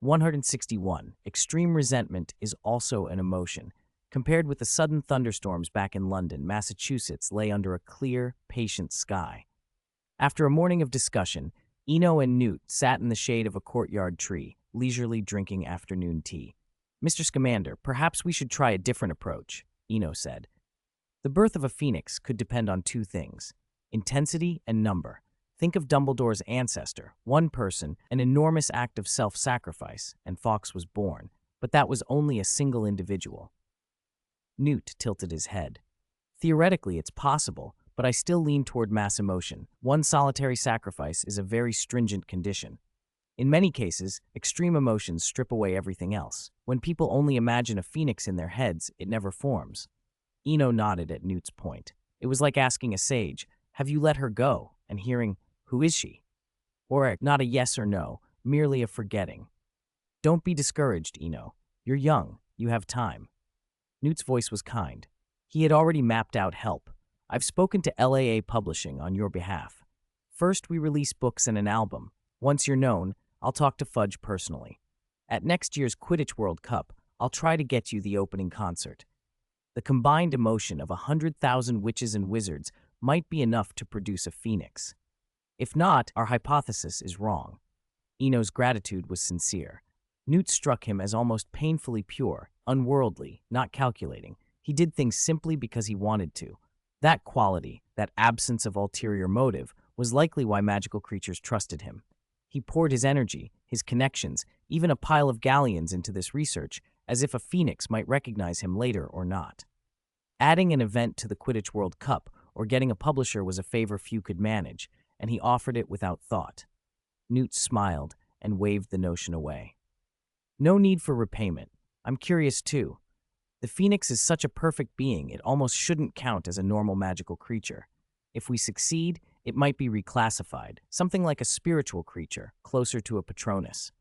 161. Extreme resentment is also an emotion. Compared with the sudden thunderstorms back in London, Massachusetts lay under a clear, patient sky. After a morning of discussion, Eno and Newt sat in the shade of a courtyard tree, leisurely drinking afternoon tea. "Mr. Scamander, perhaps we should try a different approach," Eno said. "The birth of a phoenix could depend on two things: intensity and number. Think of Dumbledore's ancestor, one person, an enormous act of self-sacrifice, and Fawkes was born, but that was only a single individual." Newt tilted his head. "Theoretically, it's possible, but I still lean toward mass emotion. One solitary sacrifice is a very stringent condition. In many cases, extreme emotions strip away everything else. When people only imagine a phoenix in their heads, it never forms." Eno nodded at Newt's point. It was like asking a sage, "Have you let her go?" and hearing, "Who is she?" Or not a yes or no, merely a forgetting. "Don't be discouraged, Eno. You're young. You have time." Newt's voice was kind. He had already mapped out help. "I've spoken to LAA Publishing on your behalf. First, we release books and an album. Once you're known, I'll talk to Fudge personally. At next year's Quidditch World Cup, I'll try to get you the opening concert." The combined emotion of 100,000 witches and wizards might be enough to produce a phoenix. If not, our hypothesis is wrong. Eno's gratitude was sincere. Newt struck him as almost painfully pure, unworldly, not calculating. He did things simply because he wanted to. That quality, that absence of ulterior motive, was likely why magical creatures trusted him. He poured his energy, his connections, even a pile of galleons into this research, as if a phoenix might recognize him later or not. Adding an event to the Quidditch World Cup or getting a publisher was a favor few could manage, and he offered it without thought. Newt smiled and waved the notion away. "No need for repayment. I'm curious too. The phoenix is such a perfect being, it almost shouldn't count as a normal magical creature. If we succeed, it might be reclassified, something like a spiritual creature, closer to a Patronus.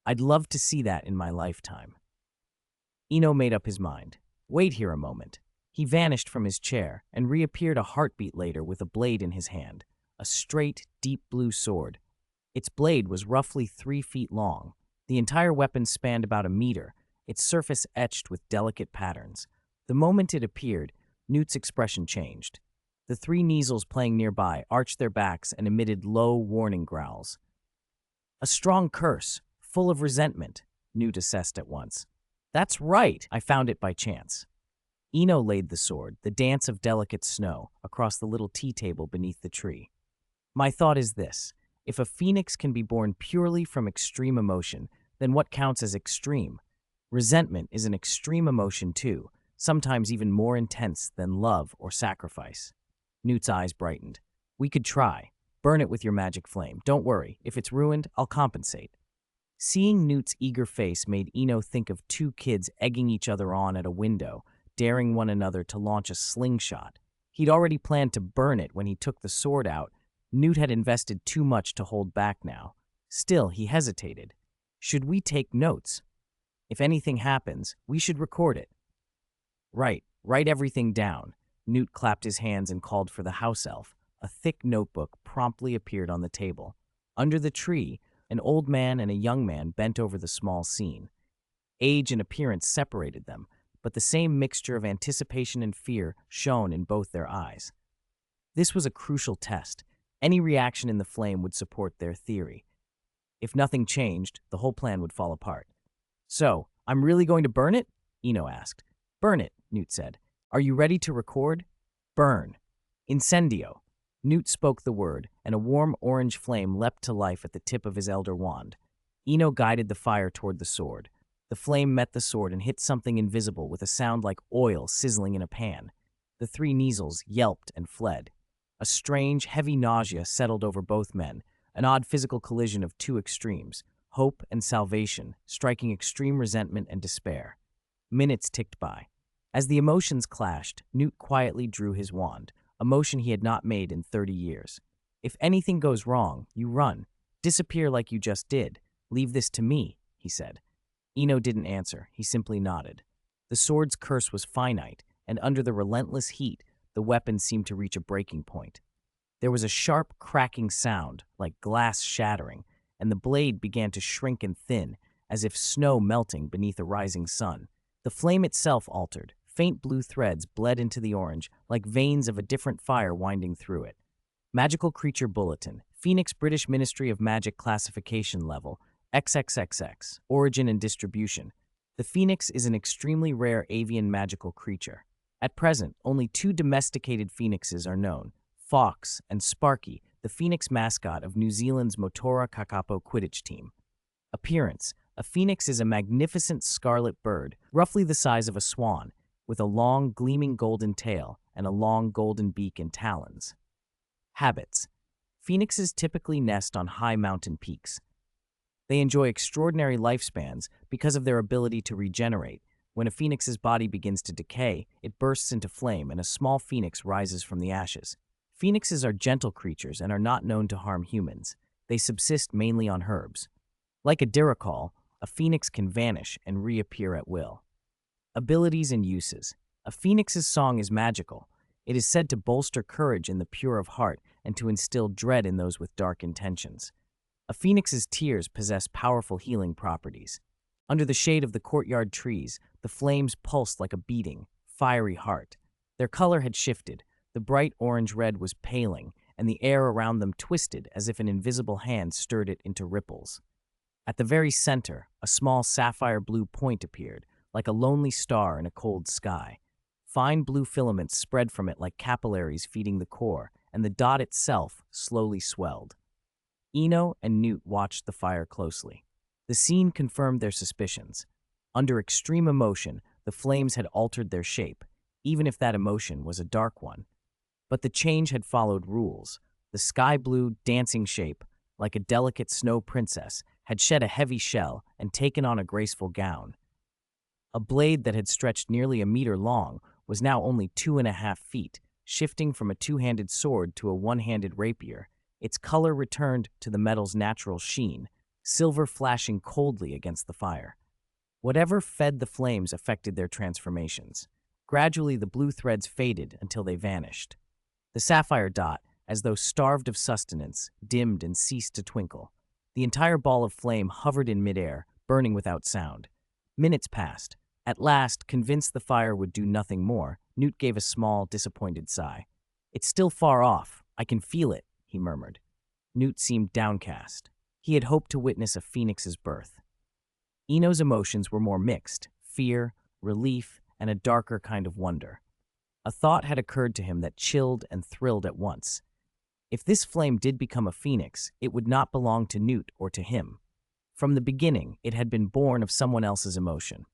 I'd love to see that in my lifetime." Eno made up his mind. "Wait here a moment." He vanished from his chair and reappeared a heartbeat later with a blade in his hand, a straight, deep blue sword. Its blade was roughly 3 feet long. The entire weapon spanned about a meter, its surface etched with delicate patterns. The moment it appeared, Newt's expression changed. The 3 Kneazles playing nearby arched their backs and emitted low, warning growls. "A strong curse, full of resentment," Newt assessed at once. "That's right, I found it by chance." Eno laid the sword, the dance of delicate snow, across the little tea table beneath the tree. "My thought is this. If a phoenix can be born purely from extreme emotion, then what counts as extreme? Resentment is an extreme emotion too, sometimes even more intense than love or sacrifice." Newt's eyes brightened. "We could try. Burn it with your magic flame. Don't worry. If it's ruined, I'll compensate." Seeing Newt's eager face made Eno think of 2 kids egging each other on at a window, daring one another to launch a slingshot. He'd already planned to burn it when he took the sword out. Newt had invested too much to hold back now. Still, he hesitated. "Should we take notes? If anything happens, we should record it." "Right, write everything down." Newt clapped his hands and called for the house elf. A thick notebook promptly appeared on the table. Under the tree, an old man and a young man bent over the small scene. Age and appearance separated them, but the same mixture of anticipation and fear shone in both their eyes. This was a crucial test. Any reaction in the flame would support their theory. If nothing changed, the whole plan would fall apart. "So, I'm really going to burn it?" Eno asked. "Burn it," Newt said. "Are you ready to record?" "Burn." "Incendio." Newt spoke the word, and a warm orange flame leapt to life at the tip of his elder wand. Eno guided the fire toward the sword. The flame met the sword and hit something invisible with a sound like oil sizzling in a pan. The 3 Kneazles yelped and fled. A strange, heavy nausea settled over both men, an odd physical collision of 2 extremes, hope and salvation, striking extreme resentment and despair. Minutes ticked by. As the emotions clashed, Newt quietly drew his wand, a motion he had not made in 30 years. "If anything goes wrong, you run. Disappear like you just did. Leave this to me," he said. Eno didn't answer. He simply nodded. The sword's curse was finite, and under the relentless heat, the weapon seemed to reach a breaking point. There was a sharp, cracking sound, like glass shattering, and the blade began to shrink and thin, as if snow melting beneath a rising sun. The flame itself altered. Faint blue threads bled into the orange, like veins of a different fire winding through it. Magical Creature Bulletin. Phoenix British Ministry of Magic Classification Level. XXXX. Origin and Distribution. The phoenix is an extremely rare avian magical creature. At present, only 2 domesticated phoenixes are known, Fox and Sparky, the phoenix mascot of New Zealand's Motora Kakapo Quidditch team. Appearance. A phoenix is a magnificent scarlet bird, roughly the size of a swan, with a long, gleaming golden tail and a long golden beak and talons. Habits. Phoenixes typically nest on high mountain peaks. They enjoy extraordinary lifespans because of their ability to regenerate. When a phoenix's body begins to decay, it bursts into flame and a small phoenix rises from the ashes. Phoenixes are gentle creatures and are not known to harm humans. They subsist mainly on herbs. Like a diricol, a phoenix can vanish and reappear at will. Abilities and uses. A phoenix's song is magical. It is said to bolster courage in the pure of heart and to instill dread in those with dark intentions. A phoenix's tears possess powerful healing properties. Under the shade of the courtyard trees, the flames pulsed like a beating, fiery heart. Their color had shifted. The bright orange-red was paling, and the air around them twisted as if an invisible hand stirred it into ripples. At the very center, a small sapphire blue point appeared, like a lonely star in a cold sky. Fine blue filaments spread from it like capillaries feeding the core, and the dot itself slowly swelled. Eno and Newt watched the fire closely. The scene confirmed their suspicions. Under extreme emotion, the flames had altered their shape, even if that emotion was a dark one. But the change had followed rules. The sky-blue, dancing shape, like a delicate snow princess, had shed a heavy shell and taken on a graceful gown. A blade that had stretched nearly a meter long was now only 2.5 feet, shifting from a 2-handed sword to a 1-handed rapier. Its color returned to the metal's natural sheen, silver flashing coldly against the fire. Whatever fed the flames affected their transformations. Gradually, the blue threads faded until they vanished. The sapphire dot, as though starved of sustenance, dimmed and ceased to twinkle. The entire ball of flame hovered in midair, burning without sound. Minutes passed. At last, convinced the fire would do nothing more, Newt gave a small, disappointed sigh. "It's still far off. I can feel it," he murmured. Newt seemed downcast. He had hoped to witness a phoenix's birth. Eno's emotions were more mixed: fear, relief, and a darker kind of wonder. A thought had occurred to him that chilled and thrilled at once. If this flame did become a phoenix, it would not belong to Newt or to him. From the beginning, it had been born of someone else's emotion.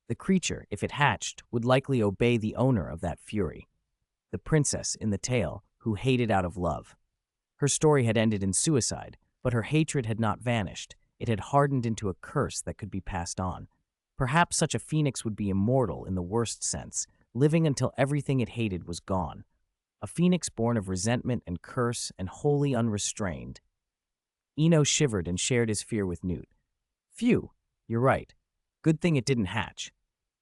The creature, if it hatched, would likely obey the owner of that fury, the princess in the tale who hated out of love. Her story had ended in suicide, but her hatred had not vanished. It had hardened into a curse that could be passed on. Perhaps such a phoenix would be immortal in the worst sense, living until everything it hated was gone. A phoenix born of resentment and curse and wholly unrestrained. Eno shivered and shared his fear with Newt. "Phew, you're right. Good thing it didn't hatch."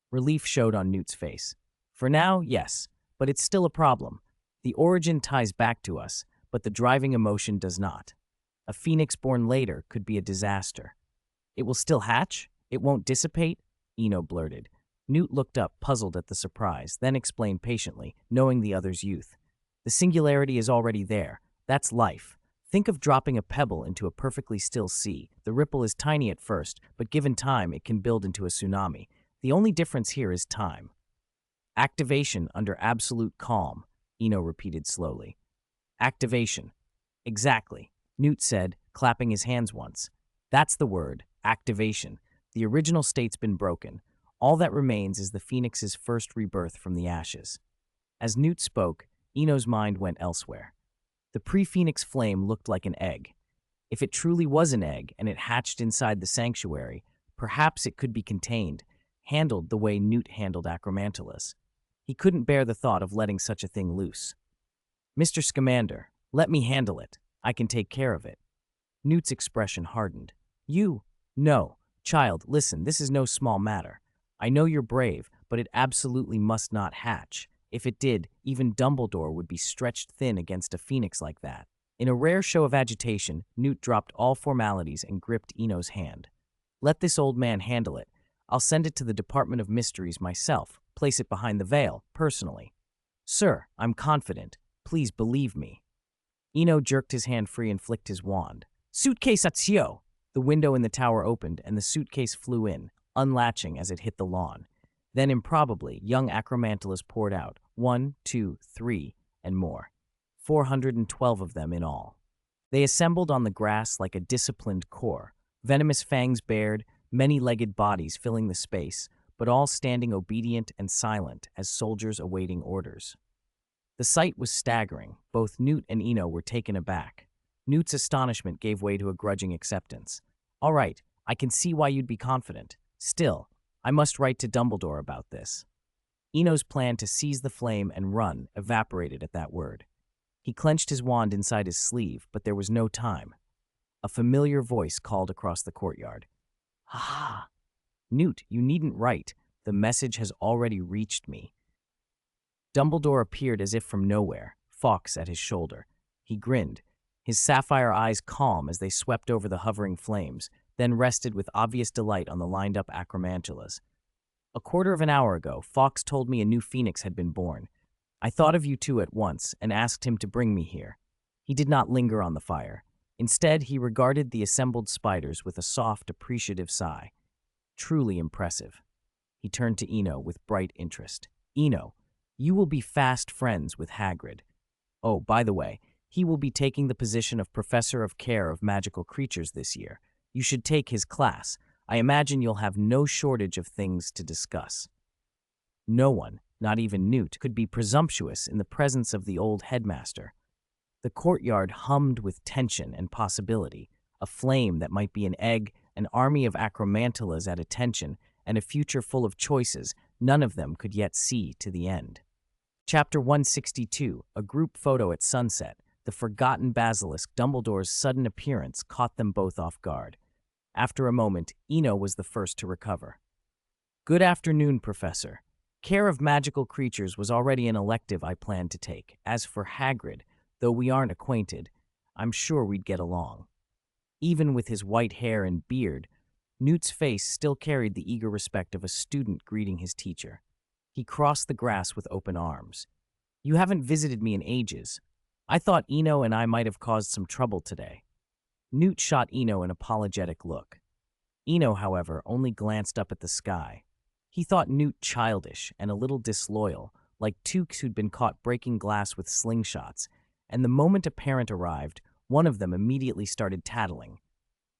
Relief showed on Newt's face. "For now, yes, but it's still a problem. The origin ties back to us, but the driving emotion does not. A phoenix born later could be a disaster." "It will still hatch? It won't dissipate?" Eno blurted. Newt looked up, puzzled at the surprise, then explained patiently, knowing the other's youth. "The singularity is already there. That's life. Think of dropping a pebble into a perfectly still sea. The ripple is tiny at first, but given time, it can build into a tsunami. The only difference here is time." "Activation under absolute calm," Eno repeated slowly. "Activation. Exactly," Newt said, clapping his hands once. "That's the word, activation. The original state's been broken. All that remains is the phoenix's first rebirth from the ashes." As Newt spoke, Eno's mind went elsewhere. The pre-phoenix flame looked like an egg. If it truly was an egg and it hatched inside the sanctuary, perhaps it could be contained, handled the way Newt handled Acromantilus. He couldn't bear the thought of letting such a thing loose. "Mr. Scamander, let me handle it. I can take care of it." Newt's expression hardened. "You? No. Child, listen, this is no small matter. I know you're brave, but it absolutely must not hatch. If it did, even Dumbledore would be stretched thin against a phoenix like that." In a rare show of agitation, Newt dropped all formalities and gripped Eno's hand. Let this old man handle it. I'll send it to the Department of Mysteries myself, place it behind the veil, personally. Sir, I'm confident. Please believe me. Ino jerked his hand free and flicked his wand. Suitcase atsio! The window in the tower opened, and the suitcase flew in, unlatching as it hit the lawn. Then, improbably, young acromantulas poured out, 1, 2, 3, and more. 412 of them in all. They assembled on the grass like a disciplined corps, venomous fangs bared, many-legged bodies filling the space, but all standing obedient and silent as soldiers awaiting orders. The sight was staggering. Both Newt and Eno were taken aback. Newt's astonishment gave way to a grudging acceptance. All right, I can see why you'd be confident. Still, I must write to Dumbledore about this. Eno's plan to seize the flame and run evaporated at that word. He clenched his wand inside his sleeve, but there was no time. A familiar voice called across the courtyard. Ah! Newt, you needn't write. The message has already reached me. Dumbledore appeared as if from nowhere, Fawkes at his shoulder. He grinned, his sapphire eyes calm as they swept over the hovering flames, then rested with obvious delight on the lined-up acromantulas. A quarter of an hour ago, Fawkes told me a new phoenix had been born. I thought of you two at once and asked him to bring me here. He did not linger on the fire. Instead, he regarded the assembled spiders with a soft, appreciative sigh. Truly impressive. He turned to Eno with bright interest. Eno, you will be fast friends with Hagrid. Oh, by the way, he will be taking the position of Professor of Care of Magical Creatures this year. You should take his class. I imagine you'll have no shortage of things to discuss. No one, not even Newt, could be presumptuous in the presence of the old headmaster. The courtyard hummed with tension and possibility, a flame that might be an egg, an army of acromantulas at attention, and a future full of choices none of them could yet see to the end. Chapter 162, a group photo at sunset. The forgotten basilisk Dumbledore's sudden appearance caught them both off guard. After a moment, Eno was the first to recover. Good afternoon, Professor. Care of Magical Creatures was already an elective I planned to take. As for Hagrid, though we aren't acquainted, I'm sure we'd get along. Even with his white hair and beard, Newt's face still carried the eager respect of a student greeting his teacher. He crossed the grass with open arms. You haven't visited me in ages. I thought Eno and I might have caused some trouble today. Newt shot Eno an apologetic look. Eno, however, only glanced up at the sky. He thought Newt childish and a little disloyal, like Tukes who'd been caught breaking glass with slingshots, and the moment a parent arrived, one of them immediately started tattling.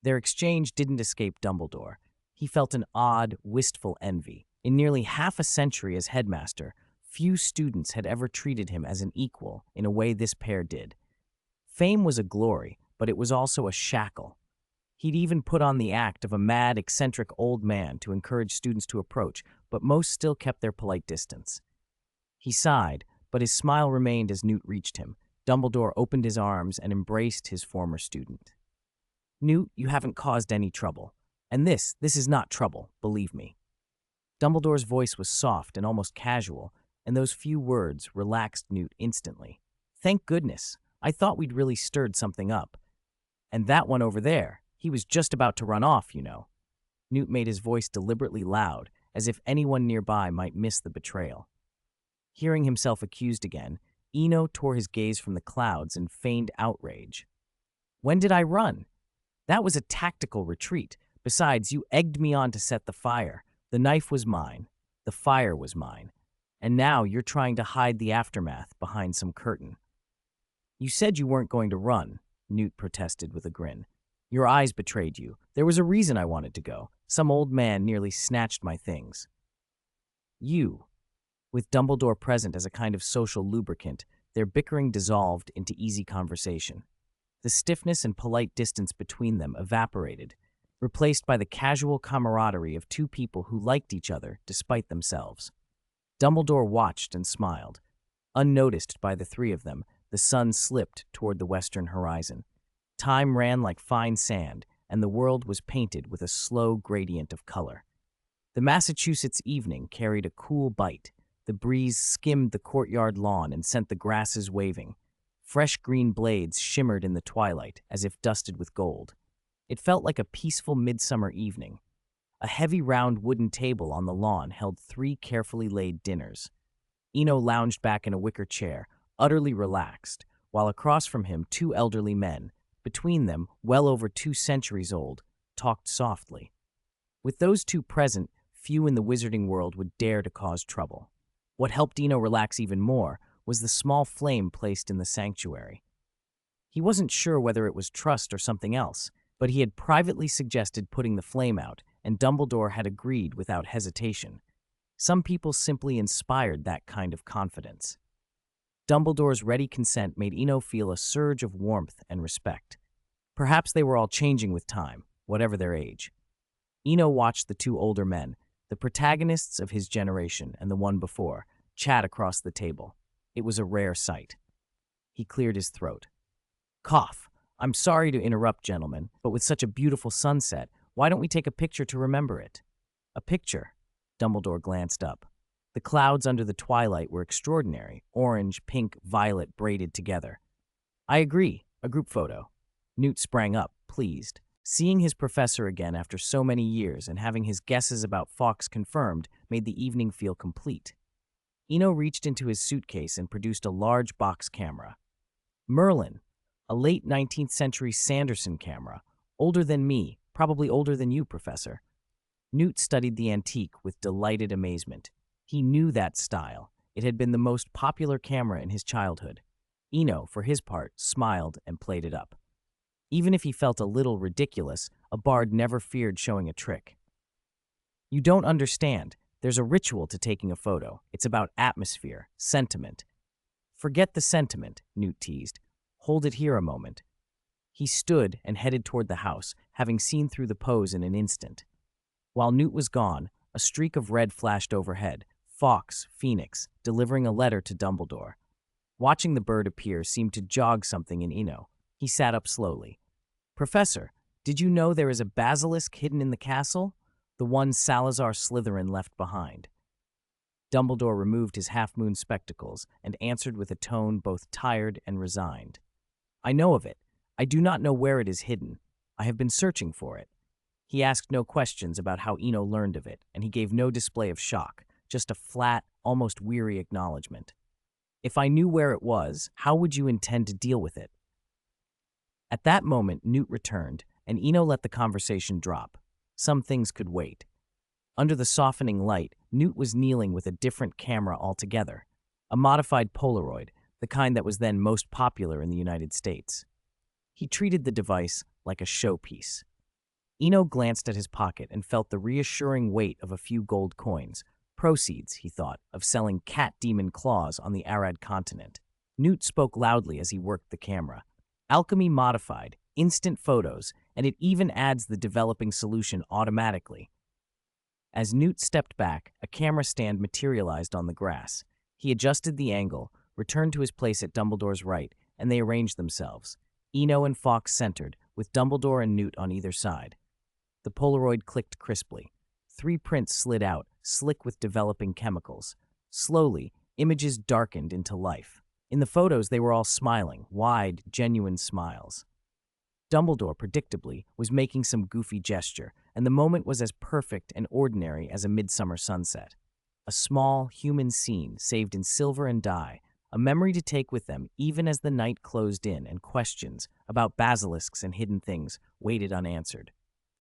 Their exchange didn't escape Dumbledore. He felt an odd, wistful envy. In nearly half a century as headmaster, few students had ever treated him as an equal in a way this pair did. Fame was a glory, but it was also a shackle. He'd even put on the act of a mad, eccentric old man to encourage students to approach, but most still kept their polite distance. He sighed, but his smile remained as Newt reached him. Dumbledore opened his arms and embraced his former student. Newt, you haven't caused any trouble. And this is not trouble, believe me. Dumbledore's voice was soft and almost casual, and those few words relaxed Newt instantly. Thank goodness. I thought we'd really stirred something up. And that one over there, he was just about to run off, you know. Newt made his voice deliberately loud, as if anyone nearby might miss the betrayal. Hearing himself accused again, Eno tore his gaze from the clouds and feigned outrage. When did I run? That was a tactical retreat. Besides, you egged me on to set the fire. The knife was mine. The fire was mine. And now you're trying to hide the aftermath behind some curtain. You said you weren't going to run, Newt protested with a grin. Your eyes betrayed you. There was a reason I wanted to go. Some old man nearly snatched my things. You. With Dumbledore present as a kind of social lubricant, their bickering dissolved into easy conversation. The stiffness and polite distance between them evaporated, replaced by the casual camaraderie of two people who liked each other despite themselves. Dumbledore watched and smiled. Unnoticed by the three of them, the sun slipped toward the western horizon. Time ran like fine sand, and the world was painted with a slow gradient of color. The Massachusetts evening carried a cool bite. The breeze skimmed the courtyard lawn and sent the grasses waving. Fresh green blades shimmered in the twilight as if dusted with gold. It felt like a peaceful midsummer evening. A heavy round wooden table on the lawn held 3 carefully laid dinners. Eno lounged back in a wicker chair, utterly relaxed, while across from him 2 elderly men, between them well over 2 centuries old, talked softly. With those 2 present, few in the wizarding world would dare to cause trouble. What helped Eno relax even more was the small flame placed in the sanctuary. He wasn't sure whether it was trust or something else, but he had privately suggested putting the flame out, and Dumbledore had agreed without hesitation. Some people simply inspired that kind of confidence. Dumbledore's ready consent made Eno feel a surge of warmth and respect. Perhaps they were all changing with time, whatever their age. Eno watched the 2 older men, the protagonists of his generation and the one before, chat across the table. It was a rare sight. He cleared his throat. Cough. I'm sorry to interrupt, gentlemen, but with such a beautiful sunset, why don't we take a picture to remember it? A picture? Dumbledore glanced up. The clouds under the twilight were extraordinary, orange, pink, violet braided together. I agree. A group photo. Newt sprang up, pleased. Seeing his professor again after so many years and having his guesses about Fawkes confirmed made the evening feel complete. Eno reached into his suitcase and produced a large box camera. Merlin, a late 19th century Sanderson camera, older than me, probably older than you, Professor. Newt studied the antique with delighted amazement. He knew that style. It had been the most popular camera in his childhood. Eno, for his part, smiled and played it up. Even if he felt a little ridiculous, a bard never feared showing a trick. You don't understand. There's a ritual to taking a photo. It's about atmosphere, sentiment. Forget the sentiment, Newt teased. Hold it here a moment. He stood and headed toward the house, having seen through the pose in an instant. While Newt was gone, a streak of red flashed overhead. Fawkes, Phoenix, delivering a letter to Dumbledore. Watching the bird appear seemed to jog something in Eno. He sat up slowly. Professor, did you know there is a basilisk hidden in the castle? The one Salazar Slytherin left behind. Dumbledore removed his half-moon spectacles and answered with a tone both tired and resigned. I know of it. I do not know where it is hidden. I have been searching for it. He asked no questions about how Eno learned of it, and he gave no display of shock, just a flat, almost weary acknowledgement. If I knew where it was, how would you intend to deal with it? At that moment, Newt returned, and Eno let the conversation drop. Some things could wait. Under the softening light, Newt was kneeling with a different camera altogether, a modified Polaroid, the kind that was then most popular in the United States. He treated the device like a showpiece. Eno glanced at his pocket and felt the reassuring weight of a few gold coins, proceeds, he thought, of selling cat demon claws on the Arad continent. Newt spoke loudly as he worked the camera. Alchemy modified, instant photos, and it even adds the developing solution automatically. As Newt stepped back, a camera stand materialized on the grass. He adjusted the angle, returned to his place at Dumbledore's right, and they arranged themselves. Eno and Fawkes centered, with Dumbledore and Newt on either side. The Polaroid clicked crisply. 3 prints slid out, slick with developing chemicals. Slowly, images darkened into life. In the photos, they were all smiling, wide, genuine smiles. Dumbledore, predictably, was making some goofy gesture, and the moment was as perfect and ordinary as a midsummer sunset. A small, human scene saved in silver and dye, a memory to take with them even as the night closed in and questions about basilisks and hidden things waited unanswered.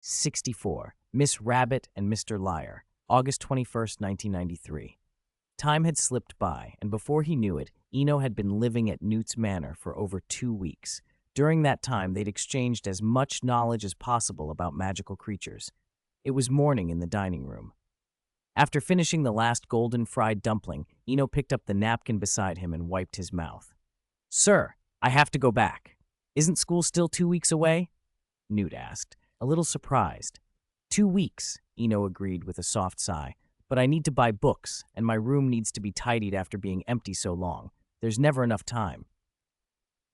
64. Miss Rabbit and Mr. Liar, August 21st, 1993. Time had slipped by, and before he knew it, Eno had been living at Newt's Manor for over 2 weeks. During that time, they'd exchanged as much knowledge as possible about magical creatures. It was morning in the dining room. After finishing the last golden fried dumpling, Eno picked up the napkin beside him and wiped his mouth. Sir, I have to go back. Isn't school still 2 weeks away? Newt asked, a little surprised. 2 weeks, Eno agreed with a soft sigh. But I need to buy books, and my room needs to be tidied after being empty so long. There's never enough time.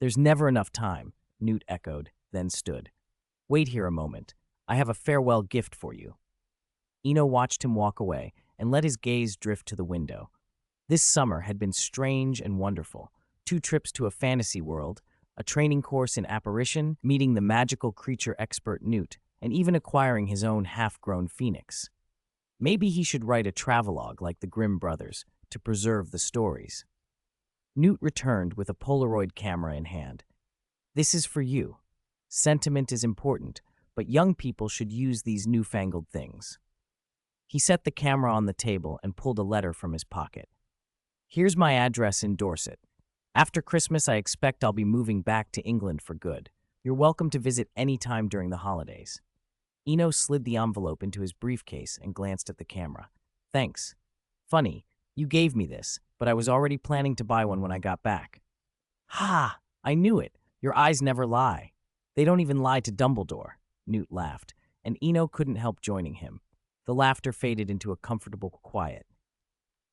There's never enough time, Newt echoed, then stood. Wait here a moment. I have a farewell gift for you. Eno watched him walk away and let his gaze drift to the window. This summer had been strange and wonderful. 2 trips to a fantasy world, a training course in apparition, meeting the magical creature expert Newt, and even acquiring his own half-grown phoenix. Maybe he should write a travelogue like the Grimm brothers to preserve the stories. Newt returned with a Polaroid camera in hand. This is for you. Sentiment is important, but young people should use these newfangled things. He set the camera on the table and pulled a letter from his pocket. Here's my address in Dorset. After Christmas, I expect I'll be moving back to England for good. You're welcome to visit any time during the holidays. Eno slid the envelope into his briefcase and glanced at the camera. Thanks. Funny, you gave me this, but I was already planning to buy one when I got back. Ha! I knew it. Your eyes never lie. They don't even lie to Dumbledore. Newt laughed, and Eno couldn't help joining him. The laughter faded into a comfortable quiet.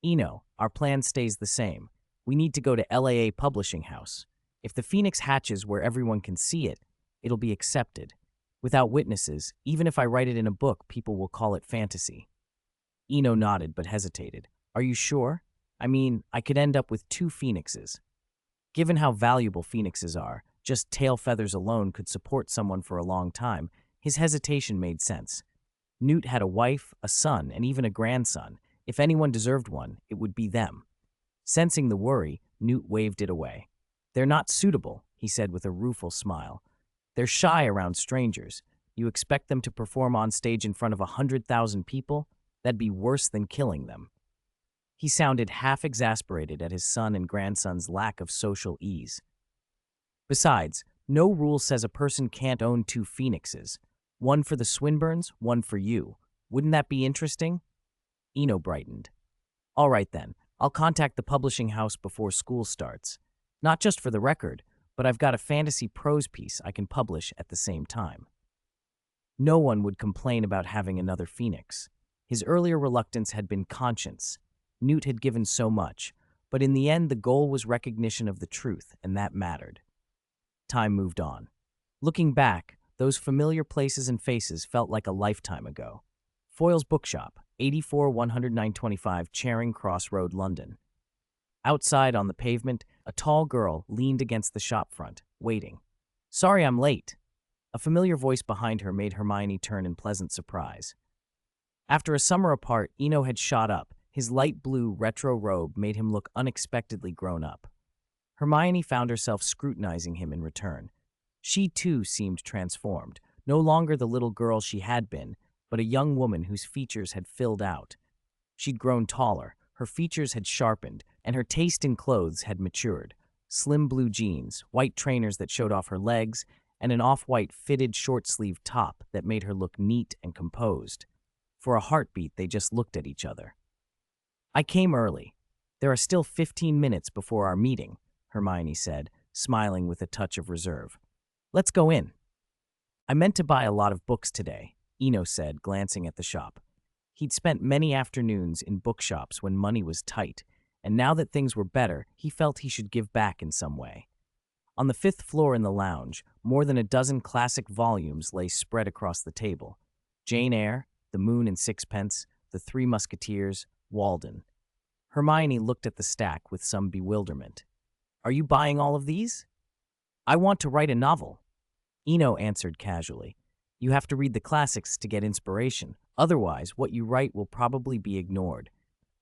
Eno, our plan stays the same. We need to go to LAA Publishing House. If the Phoenix hatches where everyone can see it, it'll be accepted. Without witnesses, even if I write it in a book, people will call it fantasy. Eno nodded but hesitated. Are you sure? I mean, I could end up with 2 phoenixes. Given how valuable phoenixes are, just tail feathers alone could support someone for a long time. His hesitation made sense. Newt had a wife, a son, and even a grandson. If anyone deserved one, it would be them. Sensing the worry, Newt waved it away. They're not suitable, he said with a rueful smile. They're shy around strangers. You expect them to perform on stage in front of 100,000 people? That'd be worse than killing them. He sounded half exasperated at his son and grandson's lack of social ease. Besides, no rule says a person can't own 2 phoenixes. One for the Swinburnes, one for you. Wouldn't that be interesting? Eno brightened. All right then, I'll contact the publishing house before school starts. Not just for the record, but I've got a fantasy prose piece I can publish at the same time. No one would complain about having another phoenix. His earlier reluctance had been conscience. Newt had given so much, but in the end the goal was recognition of the truth, and that mattered. Time moved on. Looking back, those familiar places and faces felt like a lifetime ago. Foyle's Bookshop, 84 10925 Charing Cross Road, London. Outside on the pavement, a tall girl leaned against the shopfront, waiting. Sorry I'm late. A familiar voice behind her made Hermione turn in pleasant surprise. After a summer apart, Eno had shot up. His light blue retro robe made him look unexpectedly grown up. Hermione found herself scrutinizing him in return. She too seemed transformed, no longer the little girl she had been, but a young woman whose features had filled out. She'd grown taller, her features had sharpened, and her taste in clothes had matured. Slim blue jeans, white trainers that showed off her legs, and an off-white fitted short-sleeved top that made her look neat and composed. For a heartbeat, they just looked at each other. I came early. There are still 15 minutes before our meeting, Hermione said, smiling with a touch of reserve. Let's go in. I meant to buy a lot of books today, Eno said, glancing at the shop. He'd spent many afternoons in bookshops when money was tight, and now that things were better, he felt he should give back in some way. On the 5th floor in the lounge, more than a dozen classic volumes lay spread across the table. Jane Eyre, The Moon and Sixpence, The Three Musketeers, Walden. Hermione looked at the stack with some bewilderment. Are you buying all of these? I want to write a novel. Eno answered casually. You have to read the classics to get inspiration. Otherwise, what you write will probably be ignored.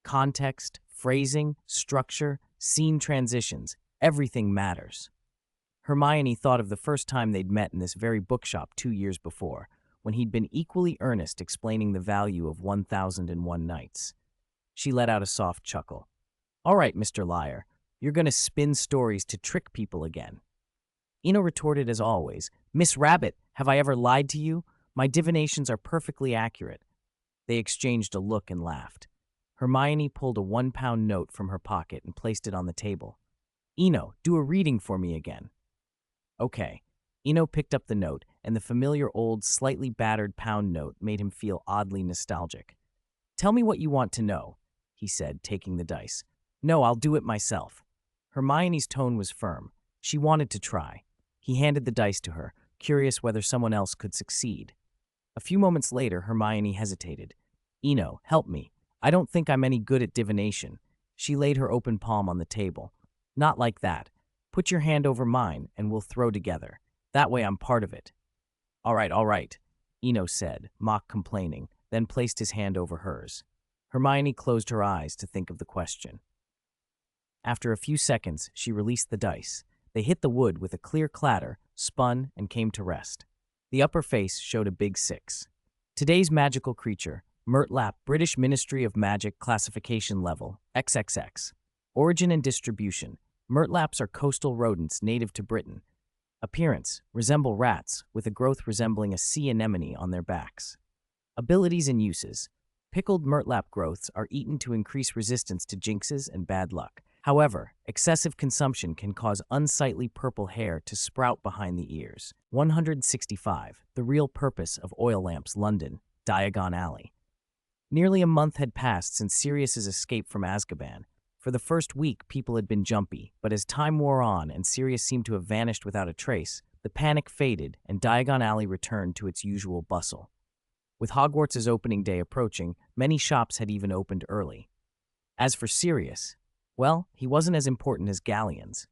Context, phrasing, structure, scene transitions, everything matters. Hermione thought of the first time they'd met in this very bookshop 2 years before, when he'd been equally earnest explaining the value of 1001 Nights. She let out a soft chuckle. All right, Mr. Liar, you're going to spin stories to trick people again. Eno retorted as always, Miss Rabbit, have I ever lied to you? My divinations are perfectly accurate. They exchanged a look and laughed. Hermione pulled a £1 note from her pocket and placed it on the table. Eno, do a reading for me again. Okay. Eno picked up the note, and the familiar old, slightly battered pound note made him feel oddly nostalgic. Tell me what you want to know, he said, taking the dice. No, I'll do it myself. Hermione's tone was firm. She wanted to try. He handed the dice to her, curious whether someone else could succeed. A few moments later, Hermione hesitated. Eno, help me. I don't think I'm any good at divination. She laid her open palm on the table. Not like that. Put your hand over mine, and we'll throw together. That way I'm part of it. All right. Eno said, mock complaining, then placed his hand over hers. Hermione closed her eyes to think of the question. After a few seconds, she released the dice. They hit the wood with a clear clatter, spun, and came to rest. The upper face showed a big 6. Today's magical creature, Murtlap, British Ministry of Magic classification level, XXX. Origin and distribution. Murtlaps are coastal rodents native to Britain. Appearance, resemble rats, with a growth resembling a sea anemone on their backs. Abilities and uses. Pickled Murtlap growths are eaten to increase resistance to jinxes and bad luck. However, excessive consumption can cause unsightly purple hair to sprout behind the ears. 165. The Real Purpose of Oil Lamps, London, Diagon Alley. Nearly a month had passed since Sirius's escape from Azkaban. For the first week, people had been jumpy, but as time wore on and Sirius seemed to have vanished without a trace, the panic faded and Diagon Alley returned to its usual bustle. With Hogwarts' opening day approaching, many shops had even opened early. As for Sirius, well, he wasn't as important as Galleons.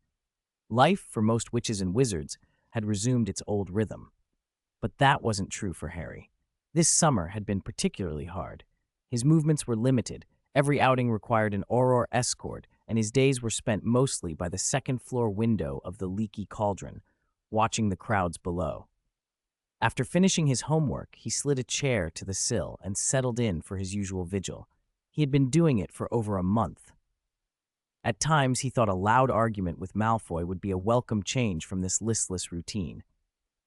Life, for most witches and wizards, had resumed its old rhythm. But that wasn't true for Harry. This summer had been particularly hard. His movements were limited, every outing required an Auror escort, and his days were spent mostly by the second-floor window of the leaky cauldron, watching the crowds below. After finishing his homework, he slid a chair to the sill and settled in for his usual vigil. He had been doing it for over a month. At times, he thought a loud argument with Malfoy would be a welcome change from this listless routine.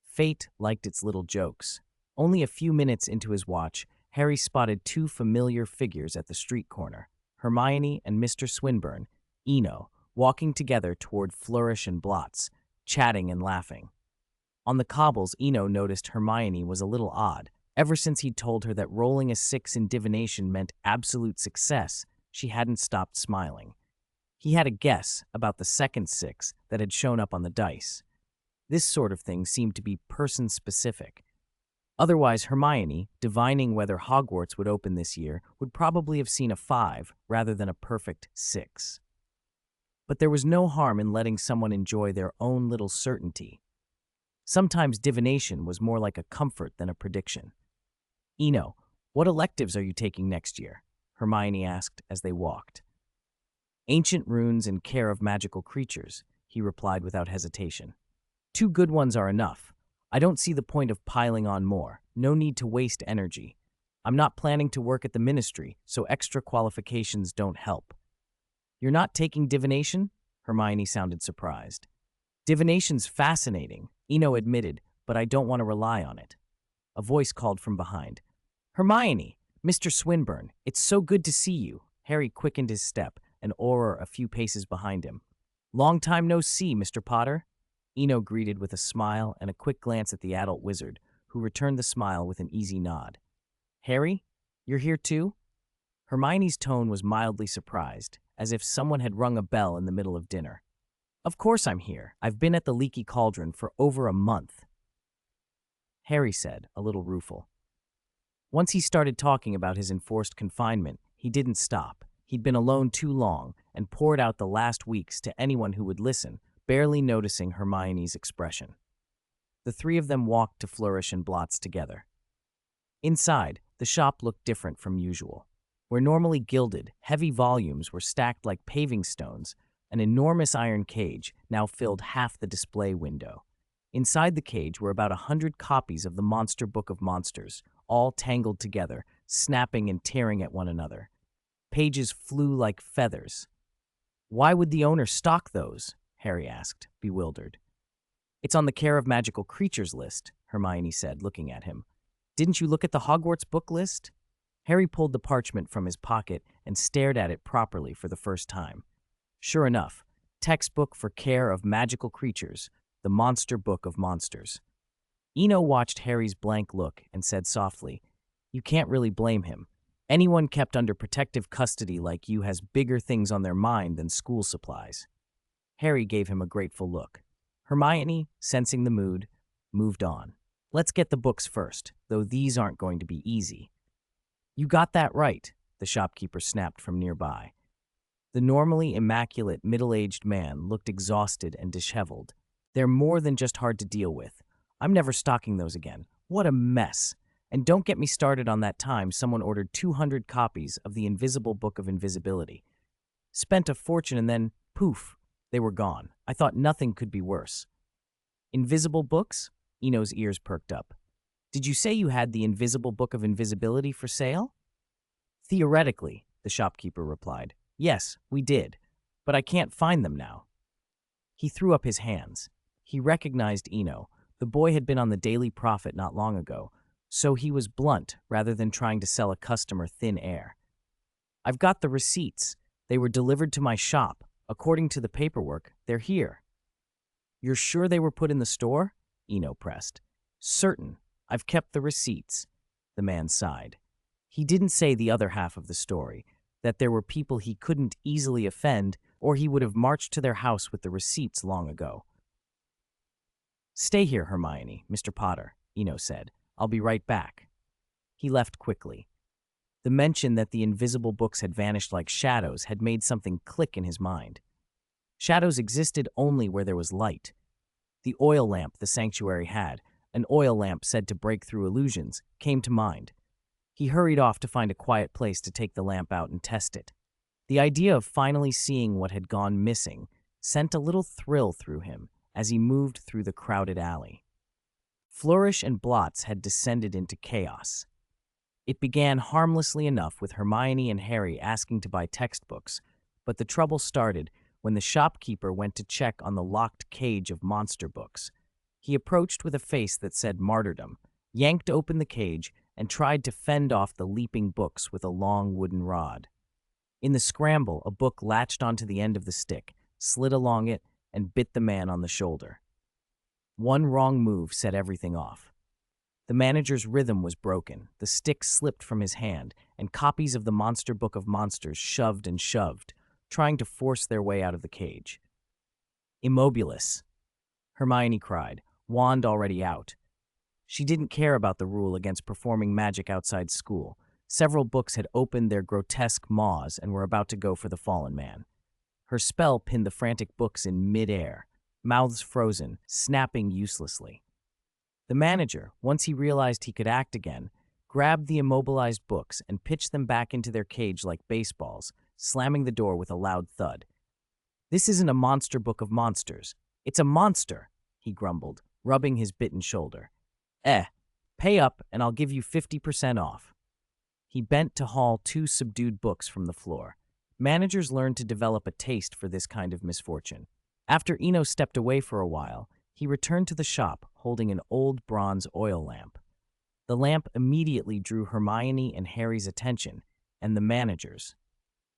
Fate liked its little jokes. Only a few minutes into his watch, Harry spotted two familiar figures at the street corner, Hermione and Mr. Swinburne, Eno, walking together toward Flourish and Blots, chatting and laughing. On the cobbles, Eno noticed Hermione was a little odd. Ever since he'd told her that rolling a 6 in divination meant absolute success, she hadn't stopped smiling. He had a guess about the second 6 that had shown up on the dice. This sort of thing seemed to be person-specific. Otherwise, Hermione, divining whether Hogwarts would open this year, would probably have seen a 5 rather than a perfect 6. But there was no harm in letting someone enjoy their own little certainty. Sometimes divination was more like a comfort than a prediction. Eno, what electives are you taking next year? Hermione asked as they walked. Ancient runes and care of magical creatures, he replied without hesitation. 2 good ones are enough. I don't see the point of piling on more. No need to waste energy. I'm not planning to work at the ministry, so extra qualifications don't help. You're not taking divination? Hermione sounded surprised. Divination's fascinating, Eno admitted, but I don't want to rely on it. A voice called from behind. Hermione! Mr. Swinburne, it's so good to see you. Harry quickened his step, and Auror a few paces behind him. Long time no see, Mr. Potter. Eno greeted with a smile and a quick glance at the adult wizard, who returned the smile with an easy nod. Harry, you're here too? Hermione's tone was mildly surprised, as if someone had rung a bell in the middle of dinner. Of course I'm here. I've been at the Leaky Cauldron for over a month. Harry said, a little rueful. Once he started talking about his enforced confinement, he didn't stop. He'd been alone too long and poured out the last weeks to anyone who would listen, barely noticing Hermione's expression. The 3 of them walked to Flourish and Blots together. Inside, the shop looked different from usual. Where normally gilded, heavy volumes were stacked like paving stones, an enormous iron cage now filled half the display window. Inside the cage were about 100 copies of the Monster Book of Monsters, all tangled together, snapping and tearing at one another. Pages flew like feathers. Why would the owner stock those? Harry asked, bewildered. It's on the care of magical creatures list, Hermione said, looking at him. Didn't you look at the Hogwarts book list? Harry pulled the parchment from his pocket and stared at it properly for the first time. Sure enough, textbook for care of magical creatures, the Monster Book of Monsters. Eno watched Harry's blank look and said softly, You can't really blame him. Anyone kept under protective custody like you has bigger things on their mind than school supplies. Harry gave him a grateful look. Hermione, sensing the mood, moved on. Let's get the books first, though these aren't going to be easy. You got that right, the shopkeeper snapped from nearby. The normally immaculate middle-aged man looked exhausted and disheveled. They're more than just hard to deal with. I'm never stocking those again. What a mess. And don't get me started on that time someone ordered 200 copies of the Invisible Book of Invisibility. Spent a fortune and then, poof, they were gone. I thought nothing could be worse. Invisible books? Eno's ears perked up. Did you say you had the Invisible Book of Invisibility for sale? Theoretically, the shopkeeper replied. Yes, we did, but I can't find them now. He threw up his hands. He recognized Eno. The boy had been on the Daily Prophet not long ago, so he was blunt rather than trying to sell a customer thin air. I've got the receipts. They were delivered to my shop. According to the paperwork, they're here. You're sure they were put in the store? Eno pressed. Certain. I've kept the receipts. The man sighed. He didn't say the other half of the story, that there were people he couldn't easily offend, or he would have marched to their house with the receipts long ago. Stay here, Hermione, Mr. Potter, Eno said. I'll be right back. He left quickly. The mention that the invisible books had vanished like shadows had made something click in his mind. Shadows existed only where there was light. The oil lamp the sanctuary had, an oil lamp said to break through illusions, came to mind. He hurried off to find a quiet place to take the lamp out and test it. The idea of finally seeing what had gone missing sent a little thrill through him as he moved through the crowded alley. Flourish and blots had descended into chaos. It began harmlessly enough with Hermione and Harry asking to buy textbooks, but the trouble started when the shopkeeper went to check on the locked cage of monster books. He approached with a face that said martyrdom, yanked open the cage, and tried to fend off the leaping books with a long wooden rod. In the scramble, a book latched onto the end of the stick, slid along it, and bit the man on the shoulder. One wrong move set everything off. The manager's rhythm was broken, the stick slipped from his hand, and copies of the Monster Book of Monsters shoved and shoved, trying to force their way out of the cage. Immobilis, Hermione cried, wand already out. She didn't care about the rule against performing magic outside school. Several books had opened their grotesque maws and were about to go for the fallen man. Her spell pinned the frantic books in mid-air, mouths frozen, snapping uselessly. The manager, once he realized he could act again, grabbed the immobilized books and pitched them back into their cage like baseballs, slamming the door with a loud thud. This isn't a monster book of monsters. It's a monster, he grumbled, rubbing his bitten shoulder. Pay up and I'll give you 50% off. He bent to haul two subdued books from the floor. Managers learned to develop a taste for this kind of misfortune. After Eno stepped away for a while, he returned to the shop holding an old bronze oil lamp. The lamp immediately drew Hermione and Harry's attention, and the manager's.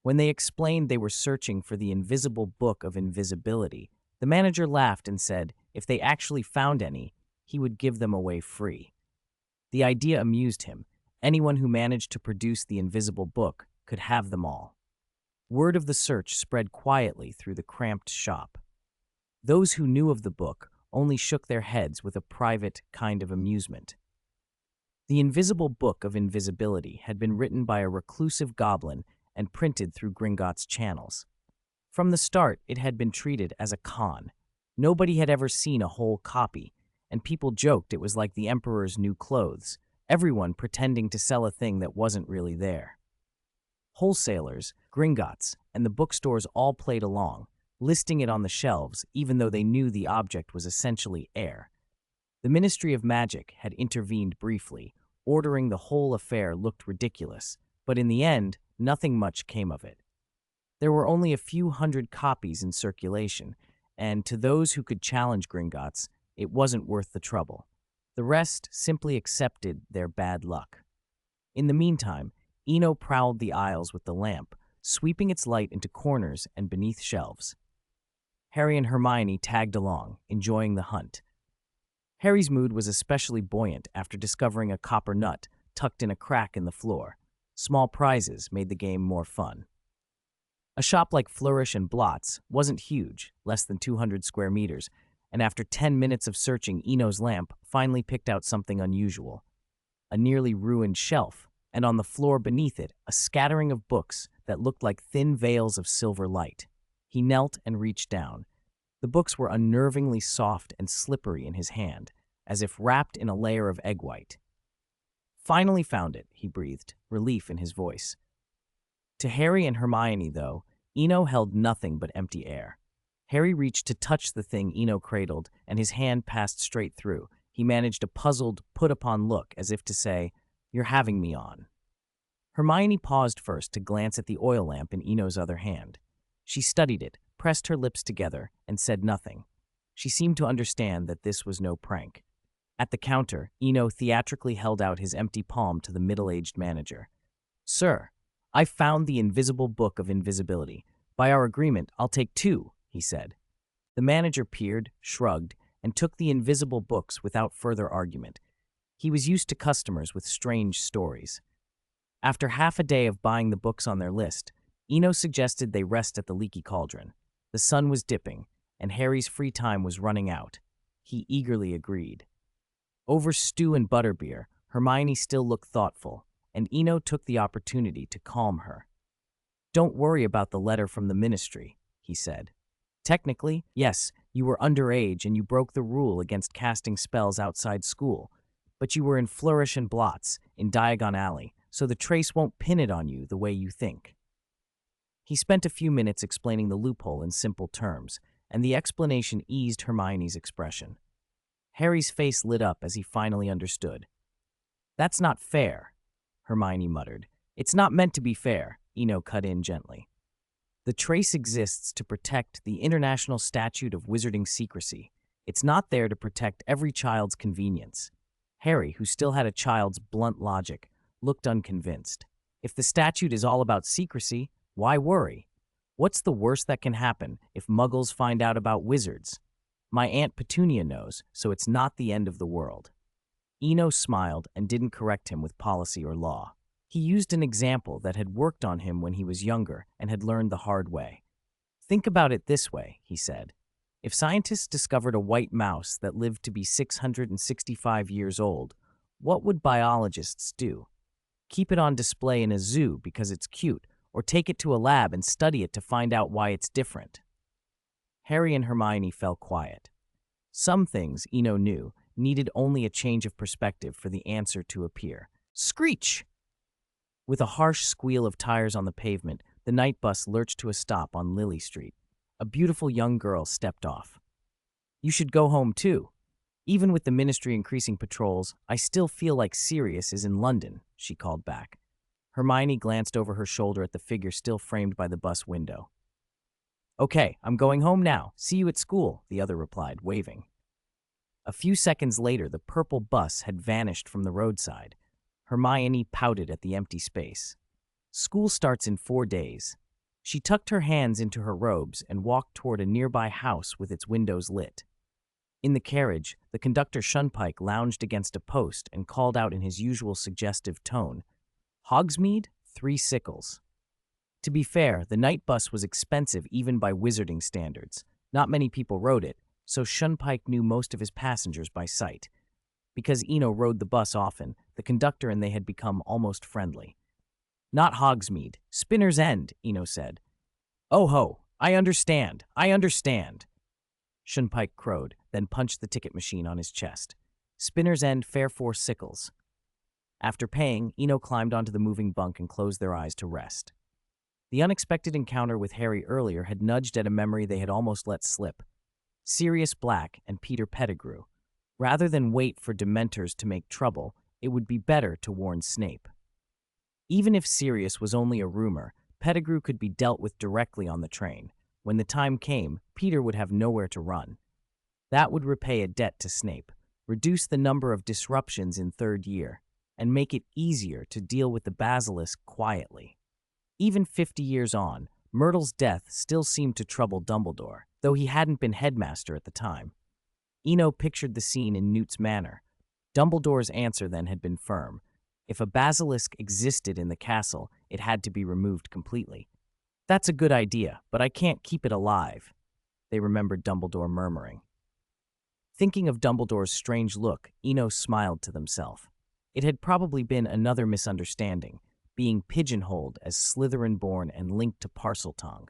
When they explained they were searching for the Invisible Book of Invisibility, the manager laughed and said if they actually found any, he would give them away free. The idea amused him. Anyone who managed to produce the invisible book could have them all. Word of the search spread quietly through the cramped shop. Those who knew of the book only shook their heads with a private kind of amusement. The Invisible Book of Invisibility had been written by a reclusive goblin and printed through Gringotts channels. From the start, it had been treated as a con. Nobody had ever seen a whole copy, and people joked it was like the Emperor's new clothes, everyone pretending to sell a thing that wasn't really there. Wholesalers, Gringotts, and the bookstores all played along, listing it on the shelves even though they knew the object was essentially air. The Ministry of Magic had intervened briefly, ordering the whole affair looked ridiculous, but in the end, nothing much came of it. There were only a few hundred copies in circulation, and to those who could challenge Gringotts, it wasn't worth the trouble. The rest simply accepted their bad luck. In the meantime, Eno prowled the aisles with the lamp, sweeping its light into corners and beneath shelves. Harry and Hermione tagged along, enjoying the hunt. Harry's mood was especially buoyant after discovering a copper nut tucked in a crack in the floor. Small prizes made the game more fun. A shop like Flourish and Blots wasn't huge, less than 200 square meters, and after 10 minutes of searching, Eno's lamp finally picked out something unusual. A nearly ruined shelf, and on the floor beneath it, a scattering of books that looked like thin veils of silver light. He knelt and reached down. The books were unnervingly soft and slippery in his hand, as if wrapped in a layer of egg white. Finally found it, he breathed, relief in his voice. To Harry and Hermione, though, Eno held nothing but empty air. Harry reached to touch the thing Eno cradled, and his hand passed straight through. He managed a puzzled, put-upon look, as if to say, "You're having me on." Hermione paused first to glance at the oil lamp in Eno's other hand. She studied it, pressed her lips together, and said nothing. She seemed to understand that this was no prank. At the counter, Eno theatrically held out his empty palm to the middle-aged manager. "Sir, I found the invisible book of invisibility. By our agreement, I'll take 2, he said. The manager peered, shrugged, and took the invisible books without further argument. He was used to customers with strange stories. After half a day of buying the books on their list, Eno suggested they rest at the Leaky Cauldron. The sun was dipping, and Harry's free time was running out. He eagerly agreed. Over stew and butterbeer, Hermione still looked thoughtful, and Eno took the opportunity to calm her. "Don't worry about the letter from the ministry," he said. "Technically, yes, you were underage and you broke the rule against casting spells outside school, but you were in Flourish and Blots in Diagon Alley, so the trace won't pin it on you the way you think." He spent a few minutes explaining the loophole in simple terms, and the explanation eased Hermione's expression. Harry's face lit up as he finally understood. "That's not fair," Hermione muttered. "It's not meant to be fair," Eno cut in gently. "The trace exists to protect the International Statute of Wizarding Secrecy. It's not there to protect every child's convenience." Harry, who still had a child's blunt logic, looked unconvinced. If the statute is all about secrecy, why worry? What's the worst that can happen if muggles find out about wizards? My Aunt Petunia knows, so it's not the end of the world. Eno smiled and didn't correct him with policy or law. He used an example that had worked on him when he was younger and had learned the hard way. "Think about it this way," he said. "If scientists discovered a white mouse that lived to be 665 years old, what would biologists do? Keep it on display in a zoo because it's cute, or take it to a lab and study it to find out why it's different?" Harry and Hermione fell quiet. Some things, Eno knew, needed only a change of perspective for the answer to appear. Screech! With a harsh squeal of tires on the pavement, the night bus lurched to a stop on Lily Street. A beautiful young girl stepped off. "You should go home, too. Even with the ministry increasing patrols, I still feel like Sirius is in London," she called back. Hermione glanced over her shoulder at the figure still framed by the bus window. "Okay, I'm going home now. See you at school," the other replied, waving. A few seconds later, the purple bus had vanished from the roadside. Hermione pouted at the empty space. "School starts in 4 days." She tucked her hands into her robes and walked toward a nearby house with its windows lit. In the carriage, the conductor Shunpike lounged against a post and called out in his usual suggestive tone, "Hogsmeade, 3 sickles." To be fair, the night bus was expensive even by wizarding standards. Not many people rode it, so Shunpike knew most of his passengers by sight. Because Eno rode the bus often, the conductor and they had become almost friendly. "Not Hogsmeade, Spinner's End," Eno said. "Oh ho, I understand. Shunpike crowed, then punched the ticket machine on his chest. "Spinner's End, fare 4 sickles." After paying, Eno climbed onto the moving bunk and closed their eyes to rest. The unexpected encounter with Harry earlier had nudged at a memory they had almost let slip. Sirius Black and Peter Pettigrew. Rather than wait for Dementors to make trouble, it would be better to warn Snape. Even if Sirius was only a rumor, Pettigrew could be dealt with directly on the train. When the time came, Peter would have nowhere to run. That would repay a debt to Snape, reduce the number of disruptions in 3rd year, and make it easier to deal with the basilisk quietly. Even 50 years on, Myrtle's death still seemed to trouble Dumbledore, though he hadn't been headmaster at the time. Eno pictured the scene in Newt's Manor. Dumbledore's answer then had been firm. If a basilisk existed in the castle, it had to be removed completely. "That's a good idea, but I can't keep it alive," they remembered Dumbledore murmuring. Thinking of Dumbledore's strange look, Eno smiled to themselves. It had probably been another misunderstanding, being pigeonholed as Slytherin-born and linked to Parseltongue.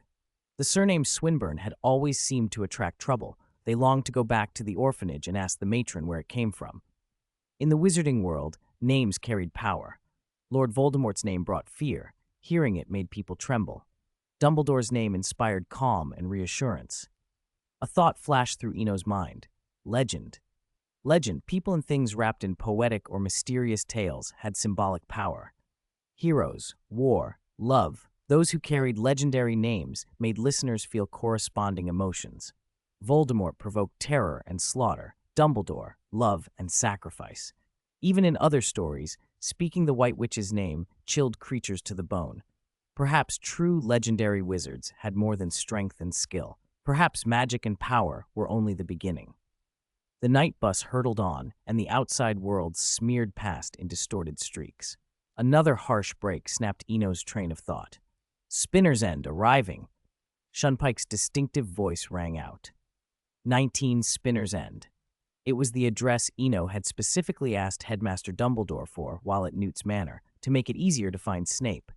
The surname Swinburne had always seemed to attract trouble. They longed to go back to the orphanage and ask the matron where it came from. In the wizarding world, Names carried power. Lord Voldemort's name brought fear. Hearing it made people tremble. Dumbledore's name inspired calm and reassurance. A thought flashed through Eno's mind. Legend. Legend, people and things wrapped in poetic or mysterious tales, had symbolic power. Heroes, war, love, those who carried legendary names made listeners feel corresponding emotions. Voldemort provoked terror and slaughter. Dumbledore, love and sacrifice. Even in other stories, speaking the White Witch's name chilled creatures to the bone. Perhaps true legendary wizards had more than strength and skill. Perhaps magic and power were only the beginning. The night bus hurtled on, and the outside world smeared past in distorted streaks. Another harsh break snapped Eno's train of thought. Spinner's End arriving. Shunpike's distinctive voice rang out. 19 Spinner's End. It was the address Eno had specifically asked Headmaster Dumbledore for while at Newt's Manor, to make it easier to find Snape.